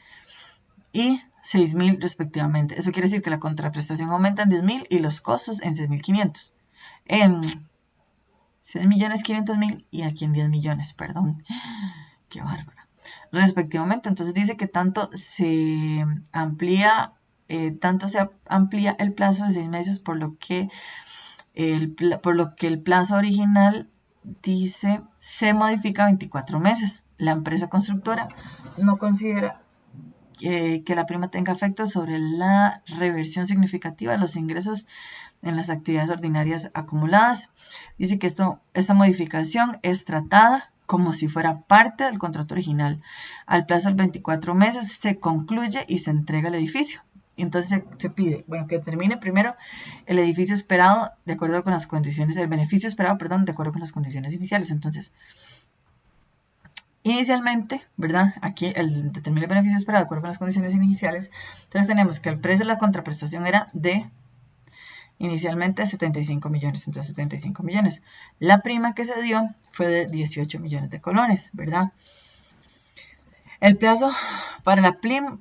y 6.000 respectivamente. Eso quiere decir que la contraprestación aumenta en 10.000 y los costos en 6.500. En 6.500.000 y aquí en 10 millones, perdón. Qué bárbara. Respectivamente, entonces dice que tanto se amplía el plazo de 6 meses, por lo que el plazo original dice se modifica a 24 meses. La empresa constructora no considera que la prima tenga efecto sobre la reversión significativa de los ingresos en las actividades ordinarias acumuladas. Dice que esta modificación es tratada como si fuera parte del contrato original. Al plazo de 24 meses se concluye y se entrega el edificio. Entonces se pide, que termine primero el edificio esperado de acuerdo con las condiciones, el beneficio esperado, de acuerdo con las condiciones iniciales. Entonces, inicialmente, ¿verdad? Aquí determina el beneficio esperado de acuerdo con las condiciones iniciales. Entonces tenemos que el precio de la contraprestación era de inicialmente 75 millones, entonces 75 millones. La prima que se dio fue de 18 millones de colones, ¿verdad? El plazo para la prima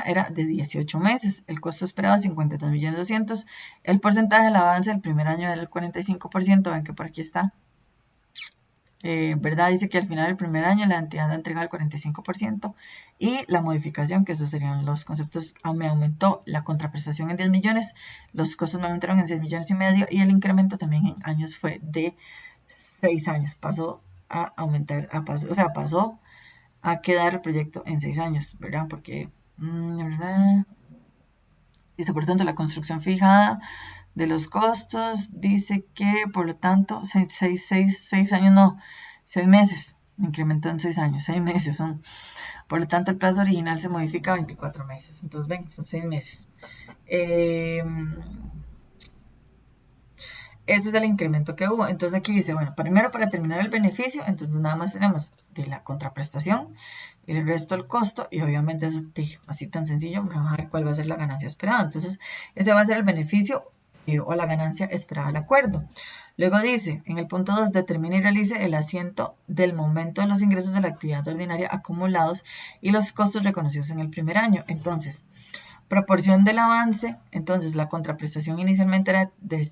era de 18 meses. El costo esperado 52.200.000. El porcentaje del avance del primer año era el 45%. Ven que por aquí está. ¿Verdad? Dice que al final del primer año la entidad ha entregado el 45% y la modificación, que esos serían los conceptos, me aumentó la contraprestación en 10 millones, los costos me aumentaron en 6 millones y medio y el incremento también en años fue de 6 años, pasó a aumentar, pasó a quedar el proyecto en 6 años, ¿verdad? Porque, Dice, por tanto, la construcción fijada de los costos dice que, por lo tanto, 6 años, no, 6 meses, incrementó en 6 años, 6 meses son. Por lo tanto, el plazo original se modifica a 24 meses. Entonces, ven, son 6 meses. Ese es el incremento que hubo. Entonces aquí dice, bueno, primero para terminar el beneficio, entonces nada más tenemos de la contraprestación, el resto el costo, y obviamente eso así tan sencillo, vamos a ver cuál va a ser la ganancia esperada. Entonces, ese va a ser el beneficio o la ganancia esperada del acuerdo. Luego dice, en el punto 2, determine y realice el asiento del momento de los ingresos de la actividad ordinaria acumulados y los costos reconocidos en el primer año. Entonces, proporción del avance, entonces la contraprestación inicialmente era de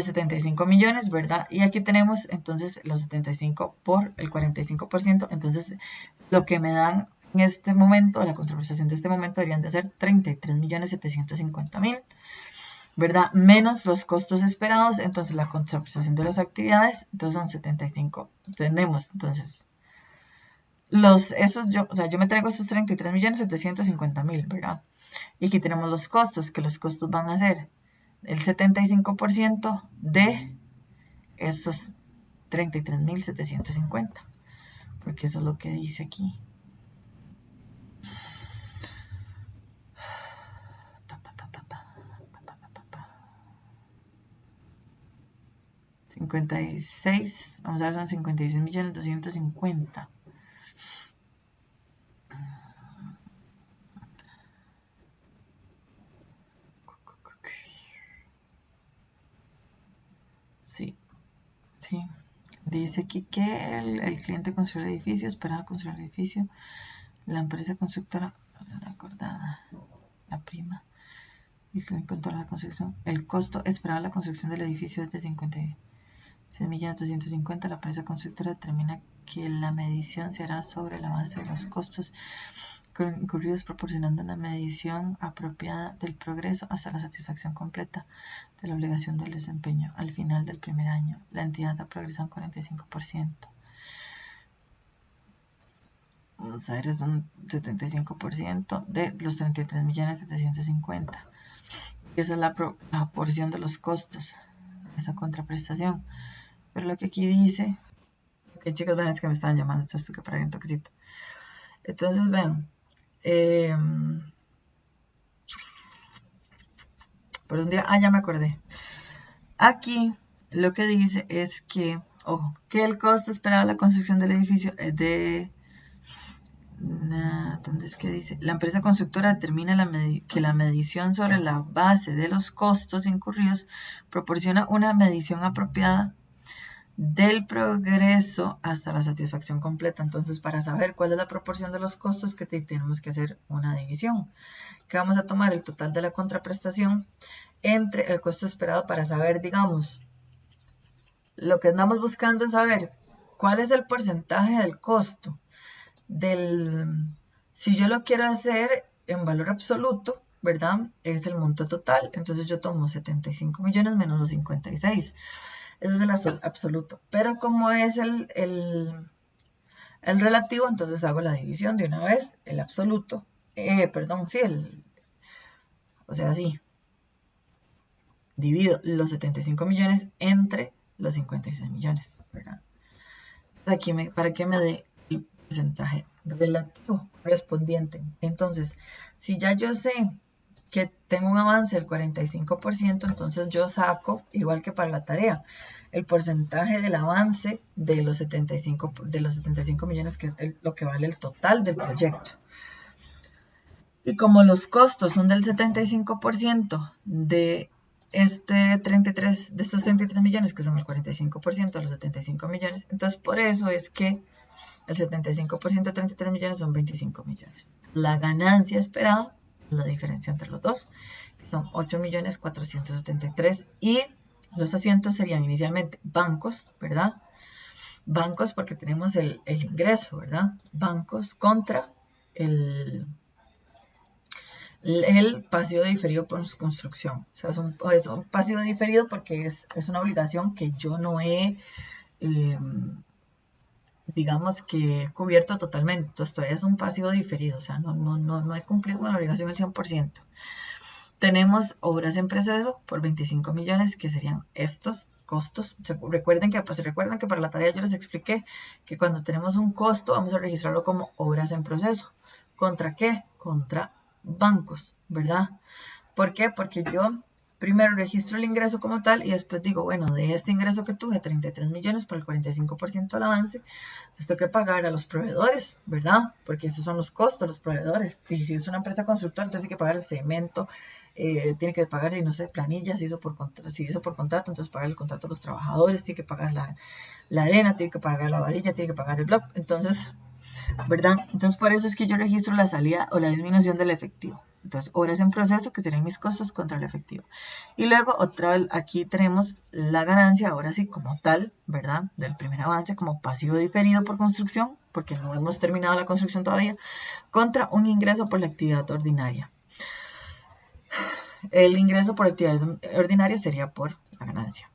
75 millones, ¿verdad? Y aquí tenemos entonces los 75 por el 45%, entonces lo que me dan en este momento, la contraprestación de este momento deberían de ser 33.750.000, ¿verdad? Menos los costos esperados, entonces la contraprestación de las actividades, entonces son 75. Tenemos entonces yo me traigo estos 33.750.000, ¿verdad? Y aquí tenemos los costos, que los costos van a ser el 75% de estos 33.750, porque eso es lo que dice aquí. Vamos a ver, son 56.250.000. Sí, sí. Dice aquí que el cliente construyó el edificio, esperaba construir el edificio. La empresa constructora, acordada, la prima, y se encontró la construcción. El costo esperaba la construcción del edificio es de 56.250.000. La empresa constructora determina que la medición se hará sobre la base de los costos incurridos, proporcionando una medición apropiada del progreso hasta la satisfacción completa de la obligación del desempeño. Al final del primer año, la entidad ha progresado un 45%. Vamos a ver, es un 75% de los 33.750.000. Esa es la porción de los costos, esa contraprestación. Pero lo que aquí dice, ok, chicos, ven, es que me estaban llamando, entonces tengo que parar un toquecito. Entonces, ven, por un día, ya me acordé. Aquí lo que dice es que, ojo, que el costo esperado de la construcción del edificio es de... ¿Dónde es que dice? La empresa constructora determina que la medición sobre la base de los costos incurridos proporciona una medición apropiada del progreso hasta la satisfacción completa. Entonces, para saber cuál es la proporción de los costos, que tenemos que hacer una división. Que vamos a tomar el total de la contraprestación entre el costo esperado para saber, digamos, lo que andamos buscando es saber cuál es el porcentaje del costo si yo lo quiero hacer en valor absoluto, ¿verdad? Es el monto total. Entonces yo tomo 75 millones menos los 56. Ese es el absoluto. Pero como es el relativo, entonces hago la división de una vez. El absoluto. Sí. Divido los 75 millones entre los 56 millones, ¿verdad? Aquí para que me dé el porcentaje relativo correspondiente. Entonces, si ya yo sé que tengo un avance del 45%, entonces yo saco, igual que para la tarea, el porcentaje del avance de los 75 millones, que es lo que vale el total del proyecto. Y como los costos son del 75% de estos 33 millones, que son el 45% de los 75 millones, entonces por eso es que el 75% de 33 millones son 25 millones. La ganancia esperada es la diferencia entre los dos, que son 8.473.000, y los asientos serían inicialmente bancos, ¿verdad? Bancos porque tenemos el ingreso, ¿verdad? Bancos contra el pasivo diferido por construcción. O sea, es un pasivo diferido porque es una obligación que yo no he digamos que cubierto totalmente. Entonces todavía es un pasivo diferido, o sea, no he cumplido con la obligación al 100%. Tenemos obras en proceso por 25 millones, que serían estos costos. Recuerden que para la tarea yo les expliqué que cuando tenemos un costo vamos a registrarlo como obras en proceso. ¿Contra qué? Contra bancos, ¿verdad? ¿Por qué? Porque yo primero registro el ingreso como tal y después digo, bueno, de este ingreso que tuve, 33 millones por el 45% del avance, entonces tengo que pagar a los proveedores, ¿verdad? Porque esos son los costos, los proveedores. Y si es una empresa constructora, entonces hay que pagar el cemento, tiene que pagar, no sé, planillas, si hizo por contrato, entonces pagar el contrato a los trabajadores, tiene que pagar la arena, tiene que pagar la varilla, tiene que pagar el bloque. Entonces, ¿verdad? Entonces, por eso es que yo registro la salida o la disminución del efectivo. Entonces, horas en proceso, que serían mis costos contra el efectivo. Y luego, otra vez, aquí tenemos la ganancia, ahora sí, como tal, ¿verdad? Del primer avance, como pasivo diferido por construcción, porque no hemos terminado la construcción todavía, contra un ingreso por la actividad ordinaria. El ingreso por actividad ordinaria sería por la ganancia.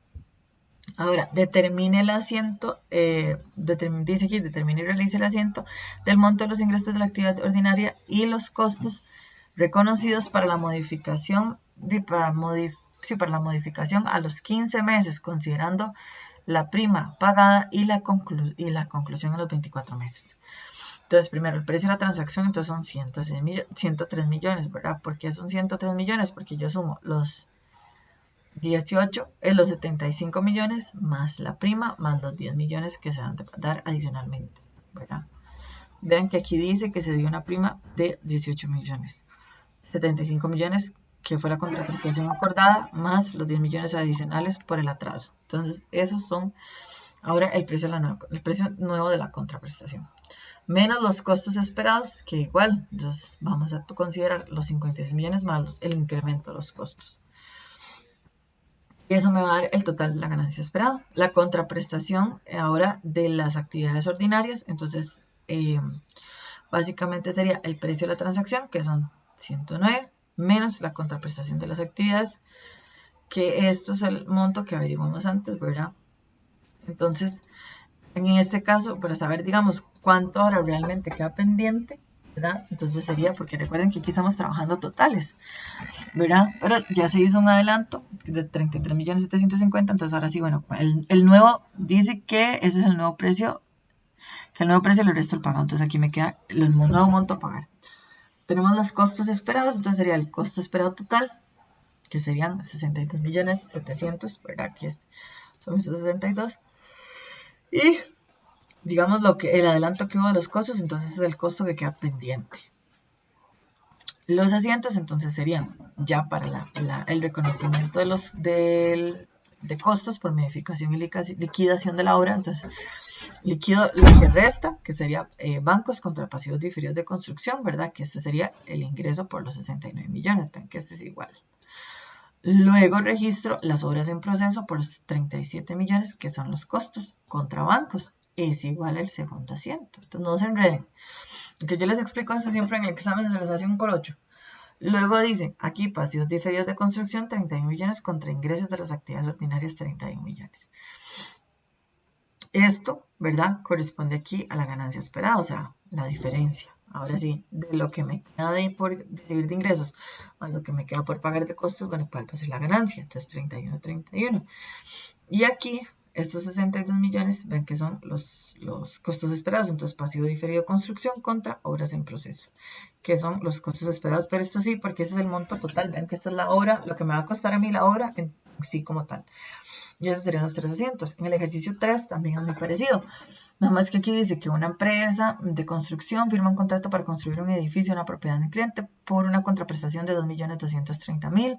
Ahora, determine el asiento, dice aquí, determine y realice el asiento del monto de los ingresos de la actividad ordinaria y los costos reconocidos para la modificación, para la modificación a los 15 meses, considerando la prima pagada y la conclusión a los 24 meses. Entonces, primero, el precio de la transacción, entonces son 103 millones, ¿verdad? ¿Por qué son 103 millones? Porque yo sumo los 18 en los 75 millones más la prima más los 10 millones que se van a dar adicionalmente, ¿verdad? Vean que aquí dice que se dio una prima de 18 millones, 75 millones que fue la contraprestación acordada más los 10 millones adicionales por el atraso. Entonces, esos son ahora el precio nuevo de la contraprestación. Menos los costos esperados, que igual, entonces vamos a considerar los 56 millones más el incremento de los costos. Y eso me va a dar el total de la ganancia esperada. La contraprestación ahora de las actividades ordinarias, entonces básicamente sería el precio de la transacción, que son 109, menos la contraprestación de las actividades, que esto es el monto que averiguamos antes, ¿verdad? Entonces, en este caso, para saber, digamos, cuánto ahora realmente queda pendiente, ¿verdad? Entonces sería, porque recuerden que aquí estamos trabajando totales, ¿verdad? Pero ya se hizo un adelanto de 33.750.000, entonces ahora sí, bueno, el nuevo dice que ese es el nuevo precio, que el nuevo precio le resto el pagado, entonces aquí me queda el nuevo monto a pagar. Tenemos los costos esperados, entonces sería el costo esperado total, que serían 63.700.000, ¿verdad? Aquí son esos 62. Y digamos el adelanto que hubo de los costos, entonces es el costo que queda pendiente. Los asientos entonces serían ya para el reconocimiento de costos por modificación y liquidación de la obra. Entonces, liquido lo que resta, que sería bancos contra pasivos diferidos de construcción, ¿verdad? Que este sería el ingreso por los 69 millones. Ven que este es igual. Luego registro las obras en proceso por los 37 millones, que son los costos contra bancos. Es igual al segundo asiento. Entonces, no se enreden. Que yo les explico eso siempre en el examen, se les hace un colocho. Luego dicen, aquí pasivos diferidos de construcción 31 millones contra ingresos de las actividades ordinarias 31 millones. Esto, ¿verdad? Corresponde aquí a la ganancia esperada, o sea, la diferencia. Ahora sí, de lo que me queda por recibir de ingresos más lo que me queda por pagar de costos, bueno, ¿cuál va a ser la ganancia? Entonces 31, 31. Y aquí estos 62 millones, ven que son los costos esperados, entonces pasivo diferido de construcción contra obras en proceso, que son los costos esperados, pero esto sí, porque ese es el monto total, ven que esta es la obra, lo que me va a costar a mí la obra en sí como tal. Y esos serían los 3 asientos. En el ejercicio 3 también es muy parecido. Nada más que aquí dice que una empresa de construcción firma un contrato para construir un edificio en una propiedad del cliente por una contraprestación de 2.230.000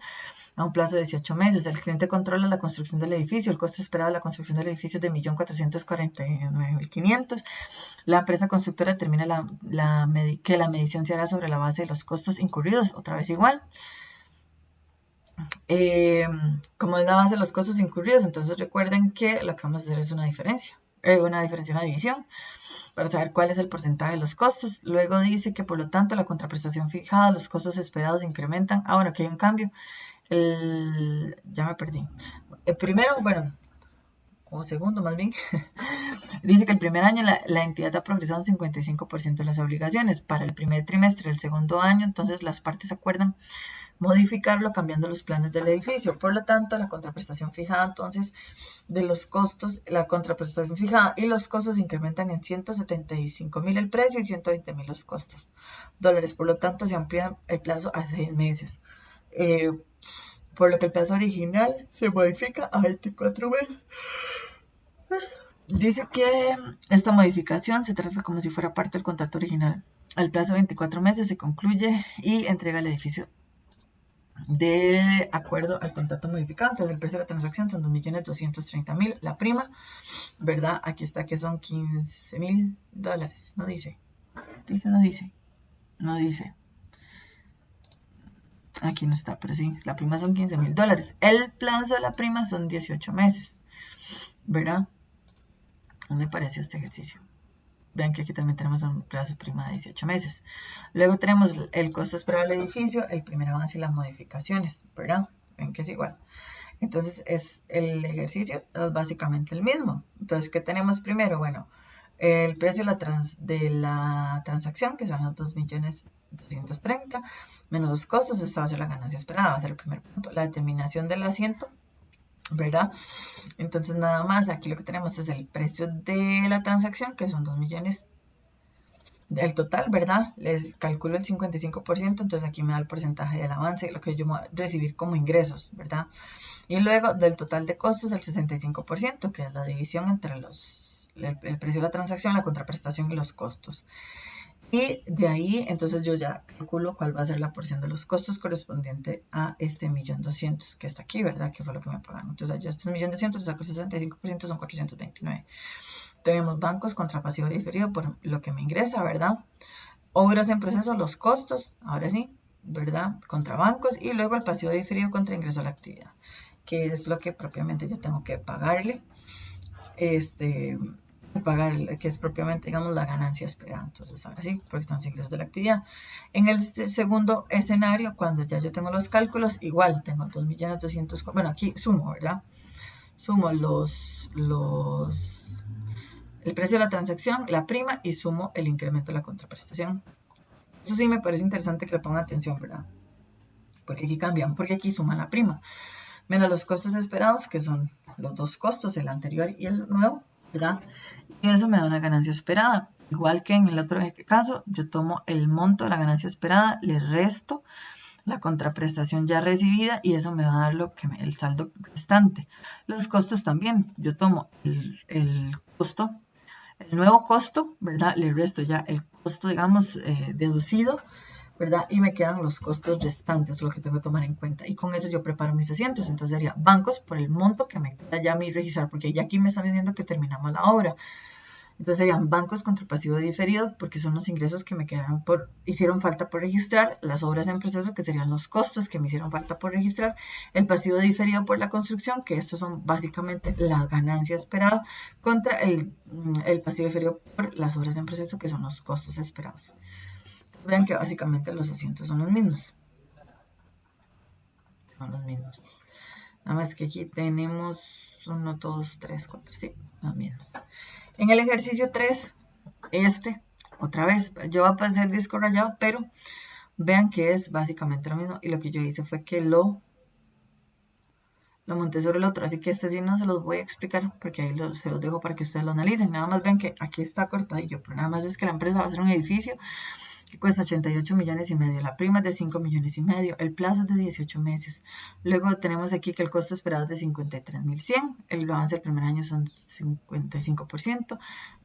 a un plazo de 18 meses. El cliente controla la construcción del edificio. El costo esperado de la construcción del edificio es de 1.449.500. La empresa constructora determina que la medición se hará sobre la base de los costos incurridos. Otra vez igual. Como es la base de los costos incurridos, entonces recuerden que lo que vamos a hacer es una diferencia, una división, para saber cuál es el porcentaje de los costos. Luego dice que por lo tanto la contraprestación fijada, los costos esperados incrementan. Bueno, aquí hay un cambio. Ya me perdí. Primero, bueno, o segundo más bien, dice que el primer año la entidad ha progresado un 55% de las obligaciones. Para el primer trimestre del segundo año, entonces las partes acuerdan modificarlo cambiando los planes del edificio. Por lo tanto, la contraprestación fijada entonces de los costos, la contraprestación fijada y los costos incrementan en 175.000 el precio y 120.000 los costos dólares. Por lo tanto, se amplía el plazo a 6 meses. Por lo que el plazo original se modifica a 24 meses. Dice que esta modificación se trata como si fuera parte del contrato original. Al plazo de 24 meses se concluye y entrega el edificio de acuerdo al contrato modificado. Entonces el precio de la transacción son 2.230.000. La prima, ¿verdad? Aquí está que son $15.000. No dice. No dice. Aquí no está, pero sí. La prima son $15.000. El plazo de la prima son 18 meses. ¿Verdad? No me pareció este ejercicio. Vean que aquí también tenemos un plazo prima de 18 meses. Luego tenemos el costo esperado del edificio, el primer avance y las modificaciones, ¿verdad? Ven que es igual. Entonces, el ejercicio es básicamente el mismo. Entonces, ¿qué tenemos primero? Bueno, el precio de la transacción, que son los 2.230.000, menos los costos, esta va a ser la ganancia esperada, va a ser el primer punto. La determinación del asiento, ¿verdad? Entonces nada más, aquí lo que tenemos es el precio de la transacción, que son 2 millones, el total, ¿verdad? Les calculo el 55%, entonces aquí me da el porcentaje del avance, lo que yo voy a recibir como ingresos, ¿verdad? Y luego del total de costos, el 65%, que es la división entre el precio de la transacción, la contraprestación y los costos. Y de ahí, entonces yo ya calculo cuál va a ser la porción de los costos correspondiente a este 1.200.000 que está aquí, ¿verdad? Que fue lo que me pagaron. Entonces yo este 1.200.000, saco el 65%, son 429. Tenemos bancos contra pasivo diferido por lo que me ingresa, ¿verdad? Obras en proceso, los costos, ahora sí, ¿verdad? Contra bancos y luego el pasivo diferido contra ingreso a la actividad, que es lo que propiamente yo tengo que pagarle. Pagar, que es propiamente, digamos, la ganancia esperada. Entonces, ahora sí, porque son los ingresos de la actividad. En el segundo escenario, cuando ya yo tengo los cálculos, igual tengo 2.200.000, bueno, aquí sumo, ¿verdad? Sumo el precio de la transacción, la prima y sumo el incremento de la contraprestación. Eso sí me parece interesante que le pongan atención, ¿verdad? Porque aquí cambian, porque aquí suman la prima. Menos los costos esperados, que son los dos costos, el anterior y el nuevo, ¿verdad? Y eso me da una ganancia esperada. Igual que en el otro caso, yo tomo el monto de la ganancia esperada, le resto la contraprestación ya recibida y eso me va a dar el saldo restante. Los costos también, yo tomo el costo, el nuevo costo, ¿verdad? Le resto ya el costo, digamos, deducido, ¿verdad? Y me quedan los costos restantes, lo que tengo que tomar en cuenta. Y con eso yo preparo mis asientos. Entonces sería bancos por el monto que me queda ya a mí registrar, porque ya aquí me están diciendo que terminamos la obra. Entonces serían bancos contra el pasivo diferido, porque son los ingresos que me quedaron hicieron falta por registrar, las obras en proceso, que serían los costos que me hicieron falta por registrar, el pasivo diferido por la construcción, que estos son básicamente la ganancia esperada, contra el pasivo diferido por las obras en proceso, que son los costos esperados. Vean que básicamente los asientos son los mismos. Son los mismos. Nada más que aquí tenemos 1, 2, 3, 4, sí, los mismos. En el ejercicio 3, otra vez, yo voy a pasar disco rayado, pero vean que es básicamente lo mismo. Y lo que yo hice fue que lo monté sobre el otro. Así que sí no se los voy a explicar, porque ahí se los dejo para que ustedes lo analicen. Nada más vean que aquí está cortadillo, pero nada más es que la empresa va a hacer un edificio que cuesta 88,5 millones, la prima es de 5,5 millones, el plazo es de 18 meses. Luego tenemos aquí que el costo esperado es de 53,100, el avance del primer año son 55%,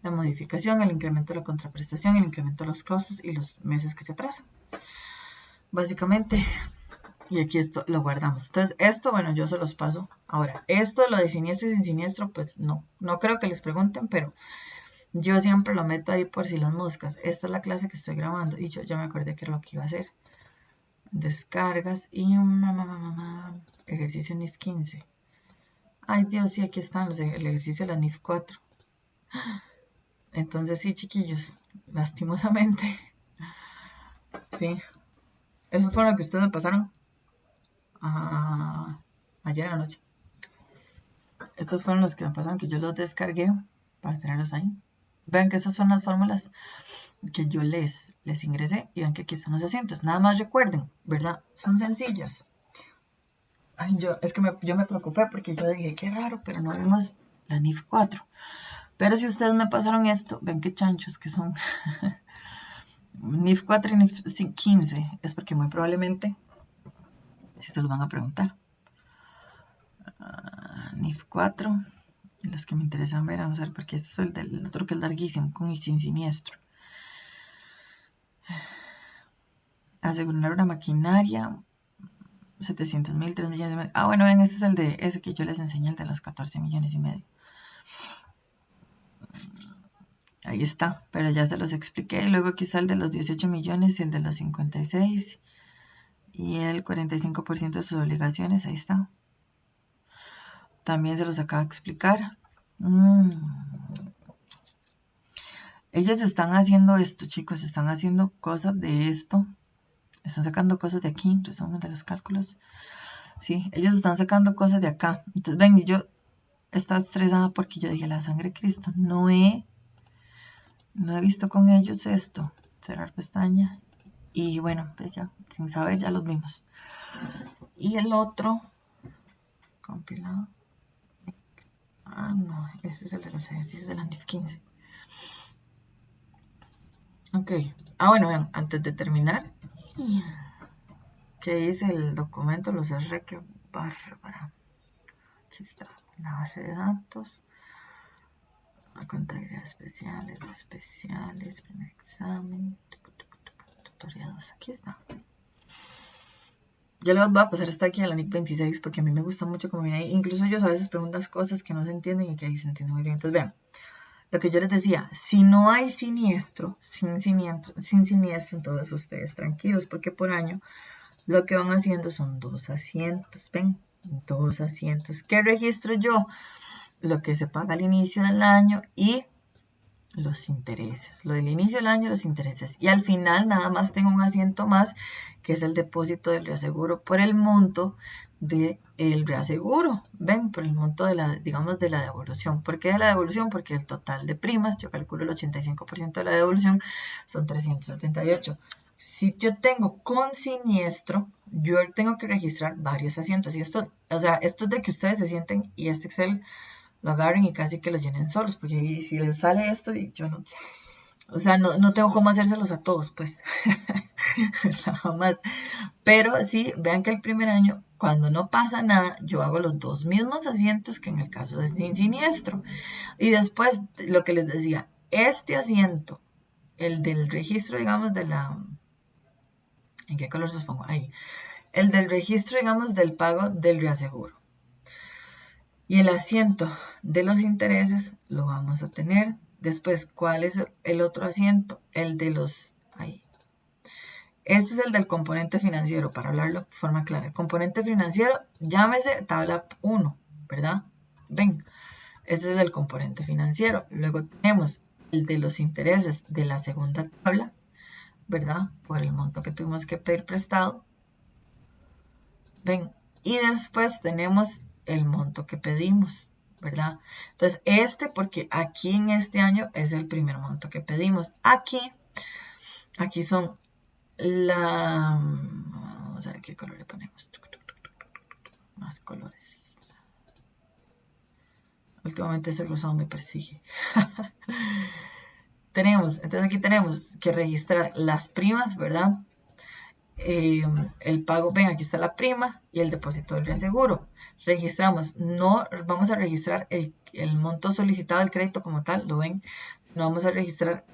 la modificación, el incremento de la contraprestación, el incremento de los costos y los meses que se atrasan. Básicamente, y aquí esto lo guardamos. Entonces, esto, bueno, yo se los paso. Ahora, esto, lo de siniestro y sin siniestro, pues no creo que les pregunten, pero yo siempre lo meto ahí por si las moscas. Esta es la clase que estoy grabando y yo ya me acordé que era lo que iba a hacer. Descargas y ejercicio NIF 15. Ay Dios, sí, aquí están el ejercicio de la NIF 4. Entonces sí, chiquillos, lastimosamente. Sí. Eso fue lo que ustedes me pasaron ayer en la noche. estos fueron los que me pasaron, que yo los descargué para tenerlos ahí. Vean que esas son las fórmulas que yo les ingresé y vean que aquí están los asientos. Nada más recuerden, ¿verdad? Son sencillas. Ay, yo me preocupé porque yo dije, qué raro, pero no vimos la NIF 4. Pero si ustedes me pasaron esto, ven qué chanchos que son. NIF 4 y NIF 15 es porque muy probablemente si se los van a preguntar. NIF 4, los que me interesan ver, vamos a ver, porque este es el del otro que es larguísimo, con y sin siniestro. Asegurar una maquinaria, 700.000, 3 millones de medio. Ah, bueno, ven, este es el de ese que yo les enseñé, el de los 14 millones y medio. Ahí está, pero ya se los expliqué. Luego aquí está el de los 18 millones y el de los 56. Y el 45% de sus obligaciones, ahí está. También se los acabo de explicar. Ellos están haciendo esto, chicos, están haciendo cosas de esto. Están sacando cosas de aquí, resumen de los cálculos. Sí, ellos están sacando cosas de acá. Entonces, ven, yo estaba estresada porque yo dije, la sangre de Cristo, no he visto con ellos esto. Cerrar pestaña. Y bueno, pues ya, sin saber, ya los vimos. Y el otro, compilado. Ah, no, ese es el de los ejercicios de la NIF 15. Ok. Ah, bueno, vean, antes de terminar, ¿qué dice el documento? Los cerré, qué bárbara. Aquí está, la base de datos. La contabilidad especiales, primer examen, tutoriales, aquí está. Yo les voy a pasar esta aquí a la NIC 26 porque a mí me gusta mucho como viene ahí. Incluso ellos a veces preguntan cosas que no se entienden y que ahí se entiende muy bien. Entonces vean, lo que yo les decía, si no hay siniestro, sin siniestro, entonces ustedes tranquilos porque por año lo que van haciendo son 2 asientos. Ven, 2 asientos. ¿Qué registro yo? Lo que se paga al inicio del año y los intereses. Lo del inicio del año, los intereses. Y al final nada más tengo un asiento más, que es el depósito del reaseguro por el monto del reaseguro. Ven, por el monto de la, digamos, de la devolución. ¿Por qué de la devolución? Porque el total de primas, yo calculo el 85% de la devolución, son 378. Si yo tengo con siniestro, yo tengo que registrar varios asientos. Y esto, o sea, esto es de que ustedes se sienten y este Excel lo agarren y casi que lo llenen solos, porque si les sale esto, y yo no, o sea, no tengo cómo hacérselos a todos, pues, jamás. Pero sí, vean que el primer año, cuando no pasa nada, yo hago los 2 mismos asientos que en el caso de sin siniestro. Y después, lo que les decía, este asiento, el del registro, digamos, de la, ¿en qué color los pongo? Ahí. El del registro, digamos, del pago del reaseguro. Y el asiento de los intereses lo vamos a tener. Después, ¿cuál es el otro asiento? El de los... Ahí. Este es el del componente financiero, para hablarlo de forma clara. El componente financiero, llámese tabla 1, ¿verdad? Ven, este es el componente financiero. Luego tenemos el de los intereses de la segunda tabla, ¿verdad? Por el monto que tuvimos que pedir prestado. Ven, y después tenemos el monto que pedimos, ¿verdad? Entonces, porque aquí en este año es el primer monto que pedimos. Aquí son vamos a ver qué color le ponemos. Más colores. Últimamente ese rosado me persigue. Entonces aquí tenemos que registrar las primas, ¿verdad? El pago, ven, aquí está la prima y el depósito del reaseguro. Registramos, no vamos a registrar el monto solicitado del crédito como tal, lo ven, no vamos a registrar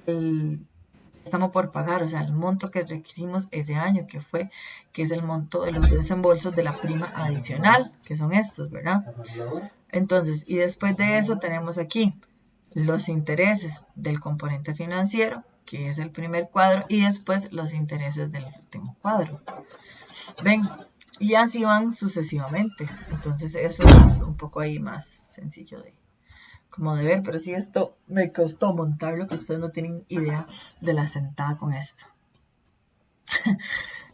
estamos por pagar, o sea, el monto que requerimos ese año, que es el monto de los desembolsos de la prima adicional, que son estos, ¿verdad? Entonces, y después de eso tenemos aquí los intereses del componente financiero, que es el primer cuadro, y después los intereses del último cuadro. Ven, y así van sucesivamente. Entonces eso es un poco ahí más sencillo de ver, pero sí, esto me costó montarlo, que ustedes no tienen idea de la sentada con esto.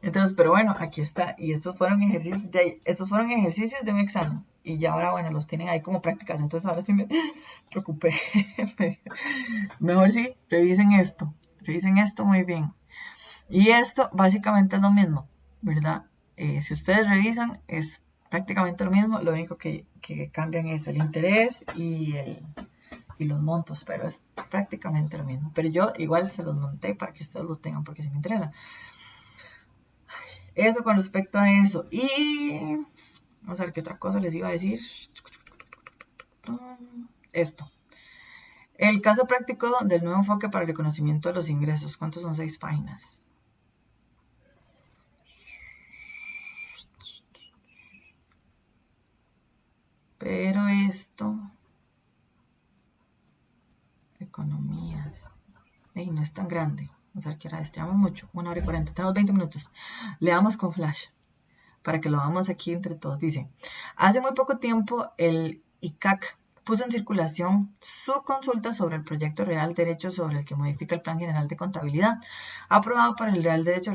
Entonces, pero bueno, aquí está, y estos fueron ejercicios de un examen. y ya ahora, bueno, los tienen ahí como prácticas. Entonces ahora sí me preocupé. Mejor sí, revisen esto muy bien. Y esto básicamente es lo mismo, ¿verdad? Si ustedes revisan, es prácticamente lo mismo. Lo único que cambian es el interés y los montos, pero es prácticamente lo mismo. Pero yo igual se los monté para que ustedes lo tengan porque si me interesa. Eso con respecto a eso. Y vamos a ver qué otra cosa les iba a decir. Esto. El caso práctico del nuevo enfoque para el reconocimiento de los ingresos. ¿Cuántos son 6 páginas? Pero esto... Economías. Y no es tan grande. Vamos a ver qué hora es. Llevamos mucho. 1 hora y 40. Tenemos 20 minutos. Le damos con flash para que lo hagamos aquí entre todos. Dice, hace muy poco tiempo el ICAC puso en circulación su consulta sobre el proyecto Real Derecho sobre el que modifica el Plan General de Contabilidad, aprobado para el Real Derecho,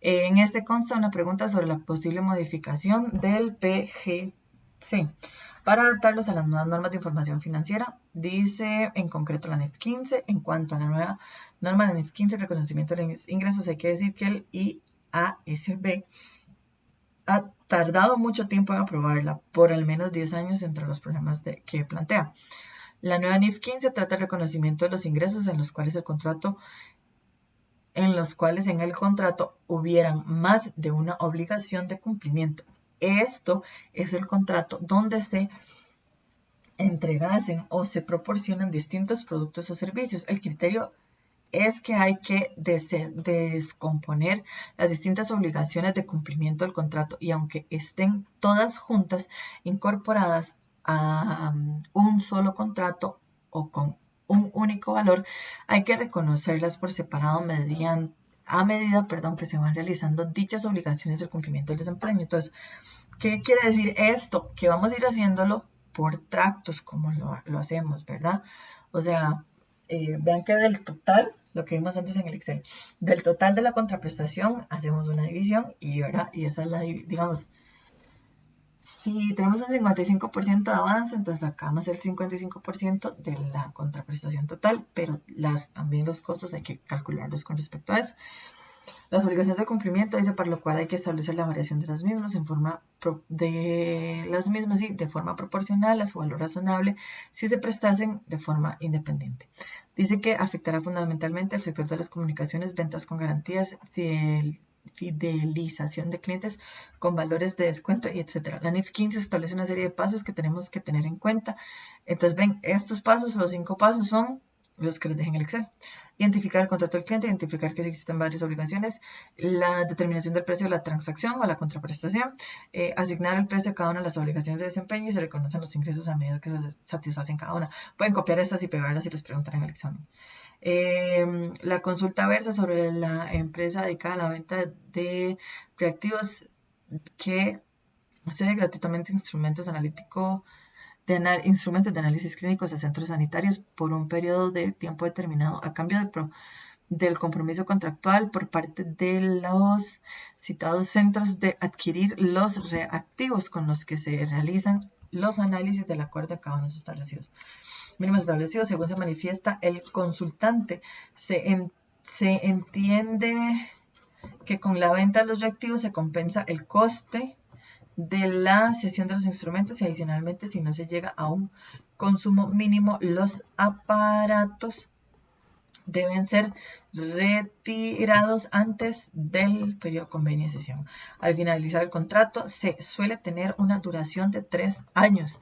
En este consta una pregunta sobre la posible modificación del PGC para adaptarlos a las nuevas normas de información financiera. Dice en concreto la NIF 15. En cuanto a la nueva norma de NIF 15, el reconocimiento de los ingresos, hay que decir que el IASB ha tardado mucho tiempo en aprobarla, por al menos 10 años entre los problemas que plantea. La nueva NIF 15 trata el reconocimiento de los ingresos en los cuales en el contrato hubieran más de una obligación de cumplimiento. Esto es el contrato donde se entregasen o se proporcionan distintos productos o servicios. El criterio es que hay que descomponer las distintas obligaciones de cumplimiento del contrato y aunque estén todas juntas, incorporadas a un solo contrato o con un único valor, hay que reconocerlas por separado a medida que se van realizando dichas obligaciones del cumplimiento del desempeño. Entonces, ¿qué quiere decir esto? Que vamos a ir haciéndolo por tractos como lo hacemos, ¿verdad? O sea, vean que del total, lo que vimos antes en el Excel, del total de la contraprestación hacemos una división y, ¿verdad? Y esa es la, digamos, si tenemos un 55% de avance, entonces sacamos el 55% de la contraprestación total, pero también los costos hay que calcularlos con respecto a eso. Las obligaciones de cumplimiento dice para lo cual hay que establecer la variación de las mismas de forma proporcional a su valor razonable si se prestasen de forma independiente. Dice que afectará fundamentalmente al sector de las comunicaciones, ventas con garantías, fidelización de clientes con valores de descuento y etcétera. La NIF 15 establece una serie de pasos que tenemos que tener en cuenta. Entonces ven, estos pasos, los 5 pasos son los que les dejé en el Excel. Identificar el contrato del cliente, identificar que existen varias obligaciones, la determinación del precio de la transacción o la contraprestación, asignar el precio a cada una de las obligaciones de desempeño y se reconocen los ingresos a medida que se satisfacen cada una. Pueden copiar estas y pegarlas y les preguntarán en el examen. La consulta versa sobre la empresa dedicada a la venta de reactivos que cede gratuitamente instrumentos instrumentos de análisis clínicos a centros sanitarios por un periodo de tiempo determinado a cambio del compromiso contractual por parte de los citados centros de adquirir los reactivos con los que se realizan los análisis del acuerdo a cada uno de los establecidos. Mínimos establecidos según se manifiesta el consultante. Se entiende que con la venta de los reactivos se compensa el coste de la cesión de los instrumentos y adicionalmente si no se llega a un consumo mínimo, los aparatos deben ser retirados antes del periodo convenio de cesión. Al finalizar el contrato se suele tener una duración de 3 años.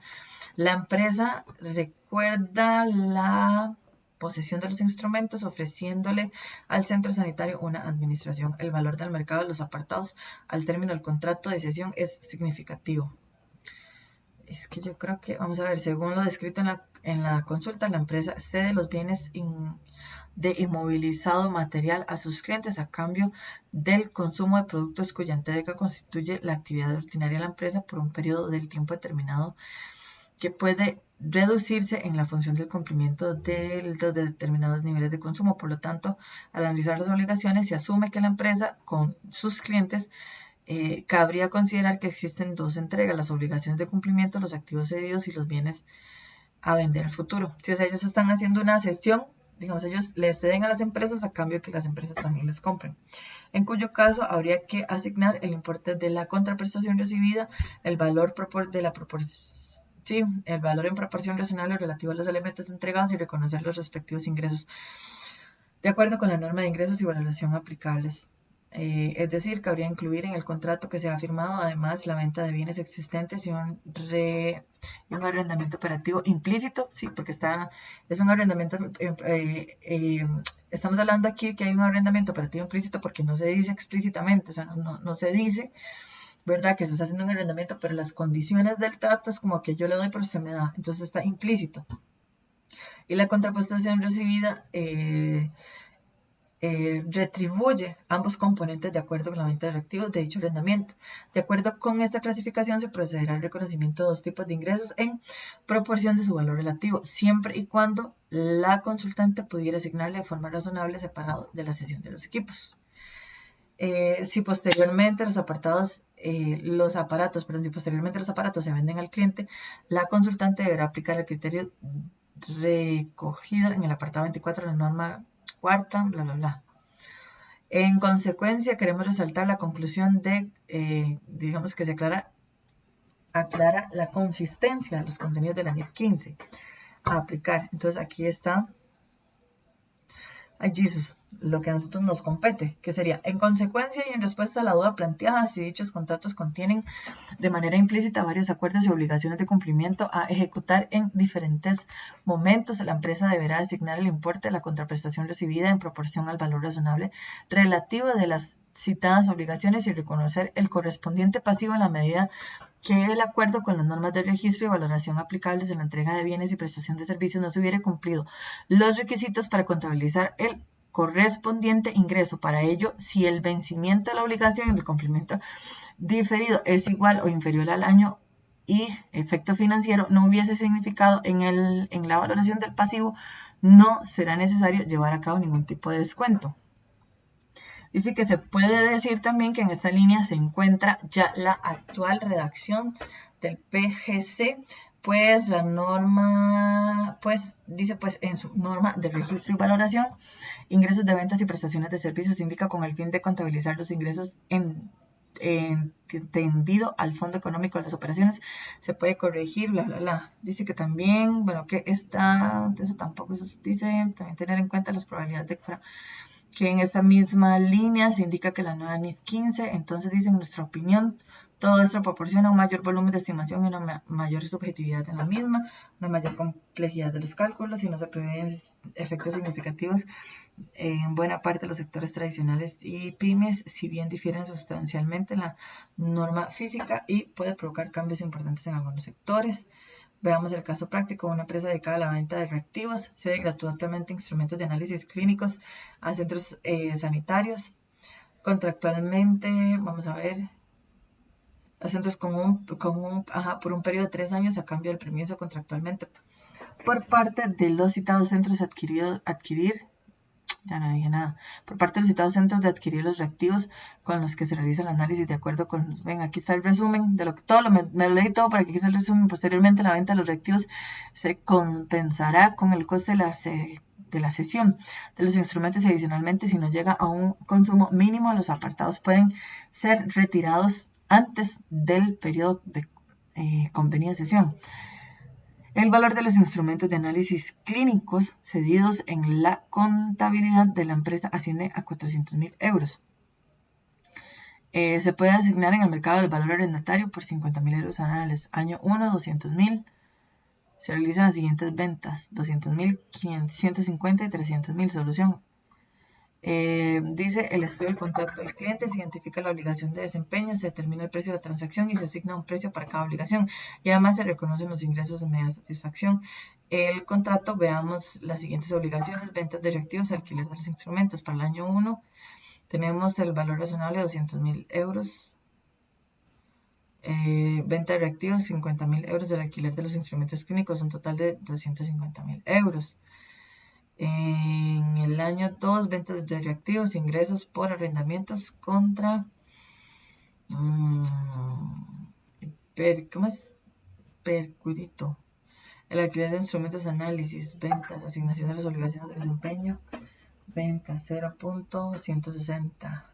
La empresa recuerda la posesión de los instrumentos ofreciéndole al centro sanitario una administración. El valor del mercado de los apartados al término del contrato de cesión es significativo. Es que yo creo que, vamos a ver, según lo descrito en la consulta, la empresa cede los bienes de inmovilizado material a sus clientes a cambio del consumo de productos cuya entrega constituye la actividad ordinaria de la empresa por un periodo del tiempo determinado que puede reducirse en la función del cumplimiento de determinados niveles de consumo. Por lo tanto, al analizar las obligaciones, se asume que la empresa con sus clientes cabría considerar que existen dos entregas, las obligaciones de cumplimiento, los activos cedidos y los bienes a vender al futuro. Si ellos están haciendo una cesión, digamos, ellos les ceden a las empresas a cambio de que las empresas también les compren, en cuyo caso habría que asignar el importe de la contraprestación recibida, el valor el valor en proporción razonable relativo a los elementos entregados y reconocer los respectivos ingresos de acuerdo con la norma de ingresos y valoración aplicables. Es decir, cabría incluir en el contrato que se ha firmado además la venta de bienes existentes y un arrendamiento operativo implícito, sí, porque es un arrendamiento, estamos hablando aquí que hay un arrendamiento operativo implícito porque no se dice explícitamente, o sea, no se dice, ¿verdad?, que se está haciendo un arrendamiento, pero las condiciones del trato es como que yo le doy pero se me da, entonces está implícito. Y la contraprestación recibida retribuye ambos componentes de acuerdo con la venta de reactivos de dicho arrendamiento. De acuerdo con esta clasificación se procederá al reconocimiento de dos tipos de ingresos en proporción de su valor relativo, siempre y cuando la consultante pudiera asignarle de forma razonable separado de la cesión de los equipos. Si posteriormente los aparatos se venden al cliente, la consultante deberá aplicar el criterio recogido en el apartado 24 de la norma cuarta, bla, bla, bla. En consecuencia, queremos resaltar la conclusión de, digamos que se aclara la consistencia de los contenidos de la NIF 15 a aplicar. Entonces aquí está, lo que a nosotros nos compete, que sería, en consecuencia y en respuesta a la duda planteada, si dichos contratos contienen de manera implícita varios acuerdos y obligaciones de cumplimiento a ejecutar en diferentes momentos, la empresa deberá asignar el importe de la contraprestación recibida en proporción al valor razonable relativo de las citadas obligaciones y reconocer el correspondiente pasivo en la medida que el acuerdo con las normas de registro y valoración aplicables en la entrega de bienes y prestación de servicios no se hubiera cumplido los requisitos para contabilizar el correspondiente ingreso. Para ello, si el vencimiento de la obligación y el cumplimiento diferido es igual o inferior al año y efecto financiero no hubiese significado en la valoración del pasivo, no será necesario llevar a cabo ningún tipo de descuento. Dice que se puede decir también que en esta línea se encuentra ya la actual redacción del PGC, pues la norma, pues dice pues en su norma de registro y valoración, ingresos de ventas y prestaciones de servicios indica con el fin de contabilizar los ingresos tendido al fondo económico de las operaciones, se puede corregir, bla, bla, bla. Dice que también, bueno, que está, eso tampoco se dice, también tener en cuenta las probabilidades de que en esta misma línea se indica que la nueva NIF 15, entonces dice, en nuestra opinión, todo esto proporciona un mayor volumen de estimación y una mayor subjetividad en la misma, una mayor complejidad de los cálculos y no se prevén efectos significativos en buena parte de los sectores tradicionales y pymes, si bien difieren sustancialmente en la norma física y puede provocar cambios importantes en algunos sectores. Veamos el caso práctico. Una empresa dedicada a la venta de reactivos cede gratuitamente instrumentos de análisis clínicos a centros sanitarios. Contractualmente, vamos a ver, a centros por un periodo de 3 años a cambio del permiso contractualmente por parte de los citados centros por parte de los citados centros de adquirir los reactivos con los que se realiza el análisis de acuerdo con, ven, aquí está el resumen de lo que me lo leí todo para que aquí está el resumen. Posteriormente la venta de los reactivos se compensará con el coste de la cesión de los instrumentos y adicionalmente si no llega a un consumo mínimo los apartados pueden ser retirados antes del periodo de convenida cesión. El valor de los instrumentos de análisis clínicos cedidos en la contabilidad de la empresa asciende a 400.000 euros. Se puede asignar en el mercado el valor arrendatario por 50.000 euros anuales. Año 1, 200.000. Se realizan las siguientes ventas: 200.000, 150 y 300.000. Solución. Dice el estudio del contrato del cliente, se identifica la obligación de desempeño, se determina el precio de la transacción y se asigna un precio para cada obligación y además se reconocen los ingresos de media satisfacción. El contrato, veamos las siguientes obligaciones: ventas de reactivos, alquiler de los instrumentos. Para el año 1 tenemos el valor razonable de 200.000 euros, venta de reactivos 50.000 euros, del alquiler de los instrumentos clínicos, un total de 250.000 euros. En el año 2, ventas de reactivos, ingresos por arrendamientos contra Mm, ¿Cómo es? Percurito. El alquiler de instrumentos, análisis, ventas, asignación de las obligaciones de desempeño, ventas 0.160.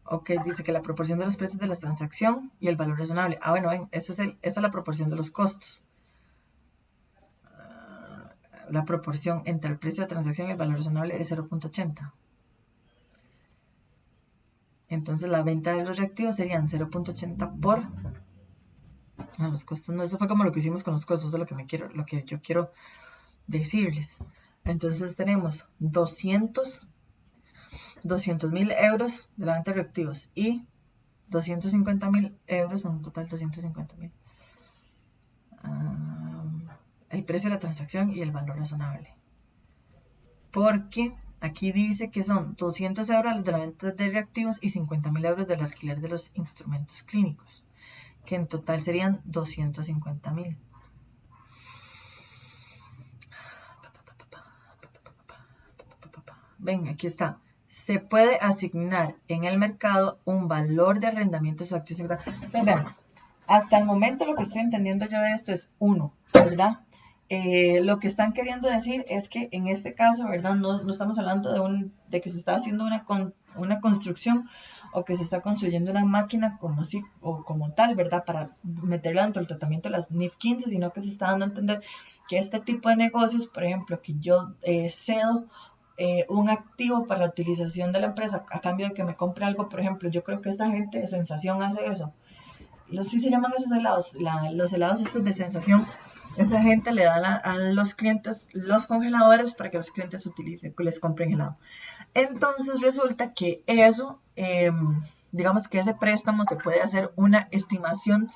Ok, dice que la proporción de los precios de la transacción y el valor razonable. Ah, bueno, ven, esta es la proporción de los costos. La proporción entre el precio de transacción y el valor razonable es 0.80. Entonces la venta de los reactivos serían 0.80 por los costos. No, eso fue como lo que hicimos con los costos, de lo que yo quiero decirles. Entonces tenemos 200.000 euros de la venta de reactivos y 250.000 euros, en total 250.000. El precio de la transacción y el valor razonable. Porque aquí dice que son 200 euros de la venta de reactivos y 50.000 euros del alquiler de los instrumentos clínicos, que en total serían 250.000. Ven, aquí está. Se puede asignar en el mercado un valor de arrendamiento de sus activos. Vean, hasta el momento lo que estoy entendiendo yo de esto es 1, ¿verdad? Lo que están queriendo decir es que en este caso, ¿verdad? No estamos hablando de que se está haciendo una construcción o que se está construyendo una máquina como tal, ¿verdad? Para meterla dentro del tratamiento de las NIF 15, sino que se está dando a entender que este tipo de negocios, por ejemplo, que yo cedo un activo para la utilización de la empresa a cambio de que me compre algo, por ejemplo, yo creo que esta gente de Sensación hace eso. Sí se llaman esos helados, los helados estos de Sensación. Esa gente le da a los clientes los congeladores para que los clientes utilicen, les compren helado. Entonces resulta que eso, digamos que ese préstamo se puede hacer una estimación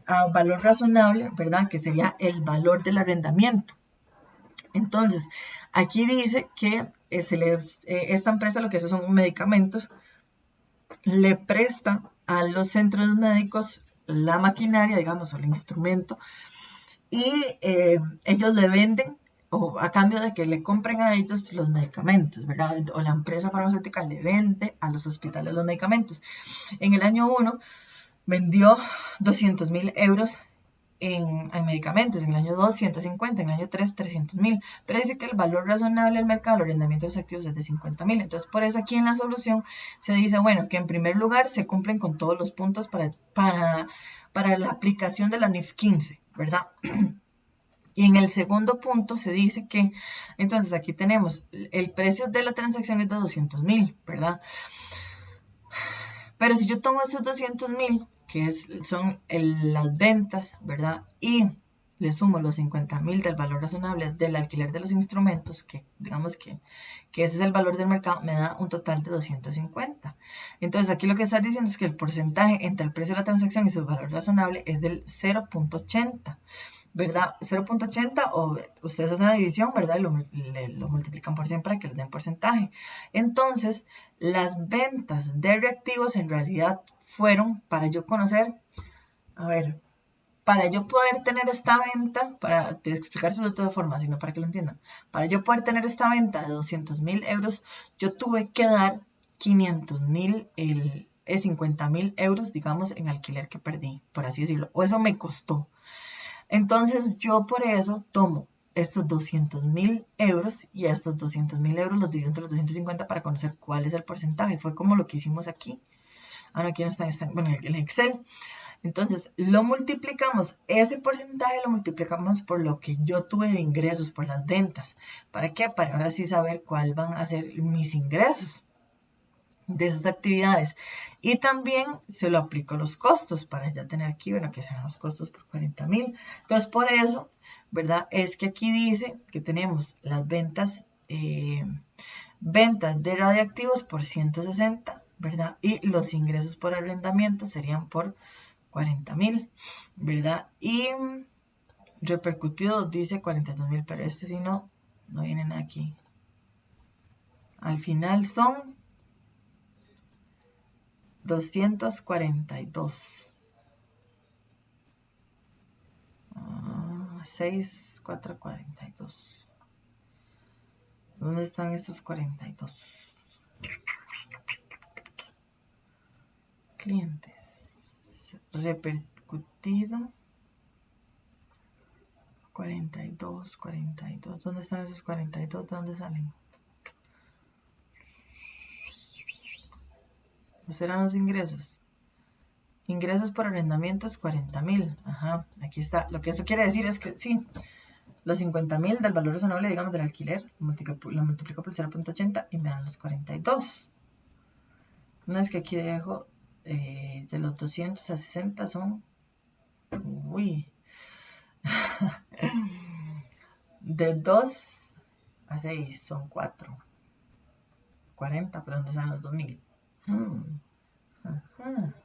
a valor razonable, ¿verdad? Que sería el valor del arrendamiento. Entonces, aquí dice que esta empresa lo que hace son medicamentos, le presta a los centros médicos la maquinaria, digamos, o el instrumento, y ellos le venden, o a cambio de que le compren a ellos los medicamentos, ¿verdad? O la empresa farmacéutica le vende a los hospitales los medicamentos. En el año 1 vendió 200.000 euros en medicamentos, en el año 2, 150, en el año 3, 300.000, pero dice que el valor razonable del mercado, el arrendamiento de los activos es de 50.000. Entonces, por eso aquí en la solución se dice, bueno, que en primer lugar se cumplen con todos los puntos para la aplicación de la NIF 15, ¿verdad? Y en el segundo punto se dice que, entonces aquí tenemos el precio de la transacción es de 200.000, ¿verdad? Pero si yo tomo esos 200.000, que son las ventas, ¿verdad? Y le sumo los 50.000 del valor razonable del alquiler de los instrumentos, que digamos que ese es el valor del mercado, me da un total de 250. Entonces aquí lo que está diciendo es que el porcentaje entre el precio de la transacción y su valor razonable es del 0.80. ¿Verdad? 0.80 o ustedes hacen la división, ¿verdad? Lo multiplican por 100 para que les den porcentaje. Entonces, las ventas de reactivos en realidad fueron para yo conocer, a ver, para yo poder tener esta venta, para explicárselo de todas formas, sino para que lo entiendan, para yo poder tener esta venta de 200.000 euros, yo tuve que dar 500.000, 50.000 euros, digamos, en alquiler que perdí, por así decirlo, o eso me costó. Entonces yo por eso tomo estos 200.000 euros y a estos 200.000 euros los divido entre los 250 para conocer cuál es el porcentaje. Fue como lo que hicimos aquí. Ahora aquí no está, bueno, en Excel. Entonces lo multiplicamos, ese porcentaje lo multiplicamos por lo que yo tuve de ingresos, por las ventas. ¿Para qué? Para ahora sí saber cuál van a ser mis ingresos de esas actividades. Y también se lo aplico a los costos para ya tener aquí, bueno, que sean los costos por 40.000. Entonces, por eso, ¿verdad? Es que aquí dice que tenemos las ventas de radioactivos por 160, ¿verdad? Y los ingresos por arrendamiento serían por 40.000, ¿verdad? Y repercutido dice 42.000, pero este sí no vienen aquí. Al final son 242. 6, 4, 42. ¿Dónde están estos 42? clientes. Repercutido 42. ¿Dónde están esos 42? ¿De dónde salen? ¿Esos eran los ingresos? Ingresos por arrendamientos 40.000. Ajá, aquí está. Lo que eso quiere decir es que sí, los 50.000 del valor razonable, digamos, del alquiler, lo multiplico por 0.80 y me dan los 42. Una vez que aquí dejo de los 200 a 60 son... Uy. De 2 a 6 son 4. 40, pero ¿dónde están los 2.000? Ajá.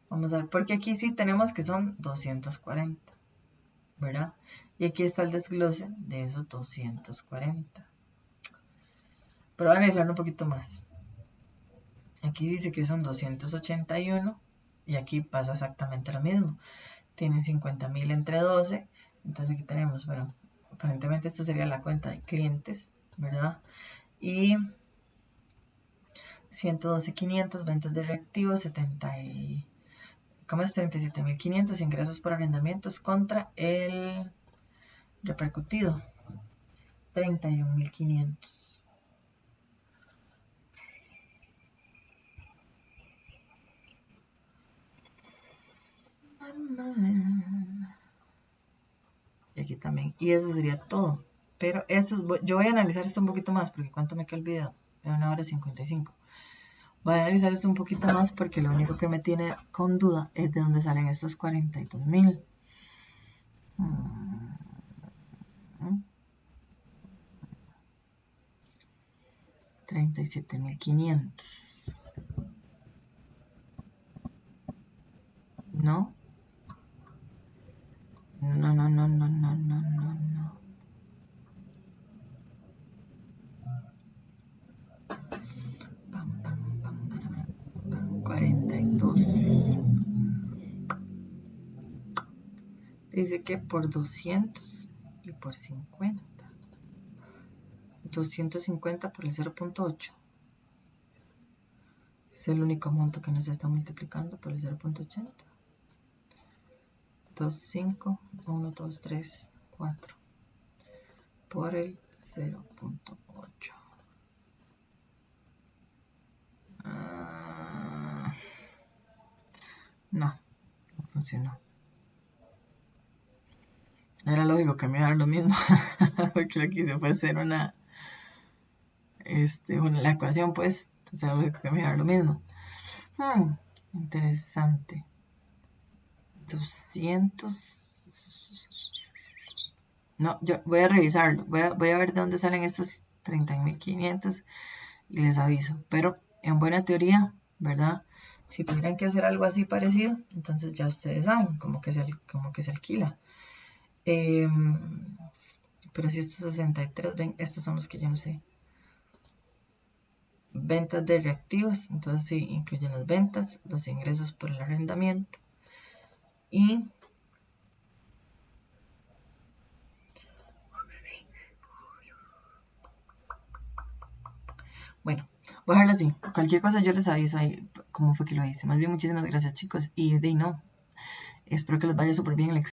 Vamos a ver, porque aquí sí tenemos que son 240, ¿verdad? Y aquí está el desglose de esos 240. Pero voy a analizarlo un poquito más. Aquí dice que son 281 y aquí pasa exactamente lo mismo. Tienen 50.000 entre 12. Entonces aquí tenemos, bueno, aparentemente esto sería la cuenta de clientes, ¿verdad? Y 112.500 ventas de reactivos, 37.500 ingresos por arrendamientos contra el repercutido 31.500. Y aquí también. Y eso sería todo. Pero esto, yo voy a analizar esto un poquito más porque ¿cuánto me queda el video? En 1 hora 55. Voy a analizar esto un poquito más porque lo único que me tiene con duda es de dónde salen estos 42.000. 37.500. ¿No? No. 42. Dice que por 200 y por 50. 250 por el 0.8. Es el único monto que nos está multiplicando por el 0.80. 2, 5, 1, 2, 3, 4 por el 0.8. No funcionó. Era lógico que me iba a dar lo mismo, porque lo que hice fue hacer la ecuación, pues, entonces era lógico que me iba a dar lo mismo. Interesante. 200. No, yo voy a revisarlo, voy a ver de dónde salen estos 30.500 y les aviso. Pero en buena teoría, ¿verdad? Si tuvieran que hacer algo así parecido, entonces ya ustedes saben como que se alquila. Pero si estos 63, ven, estos son los que yo no sé. Ventas de reactivos, entonces sí, incluyen las ventas, los ingresos por el arrendamiento y bueno, voy a dejarlo así. Cualquier cosa yo les aviso ahí cómo fue que lo hice. Más bien, muchísimas gracias, chicos. Y de no, espero que les vaya súper bien el examen.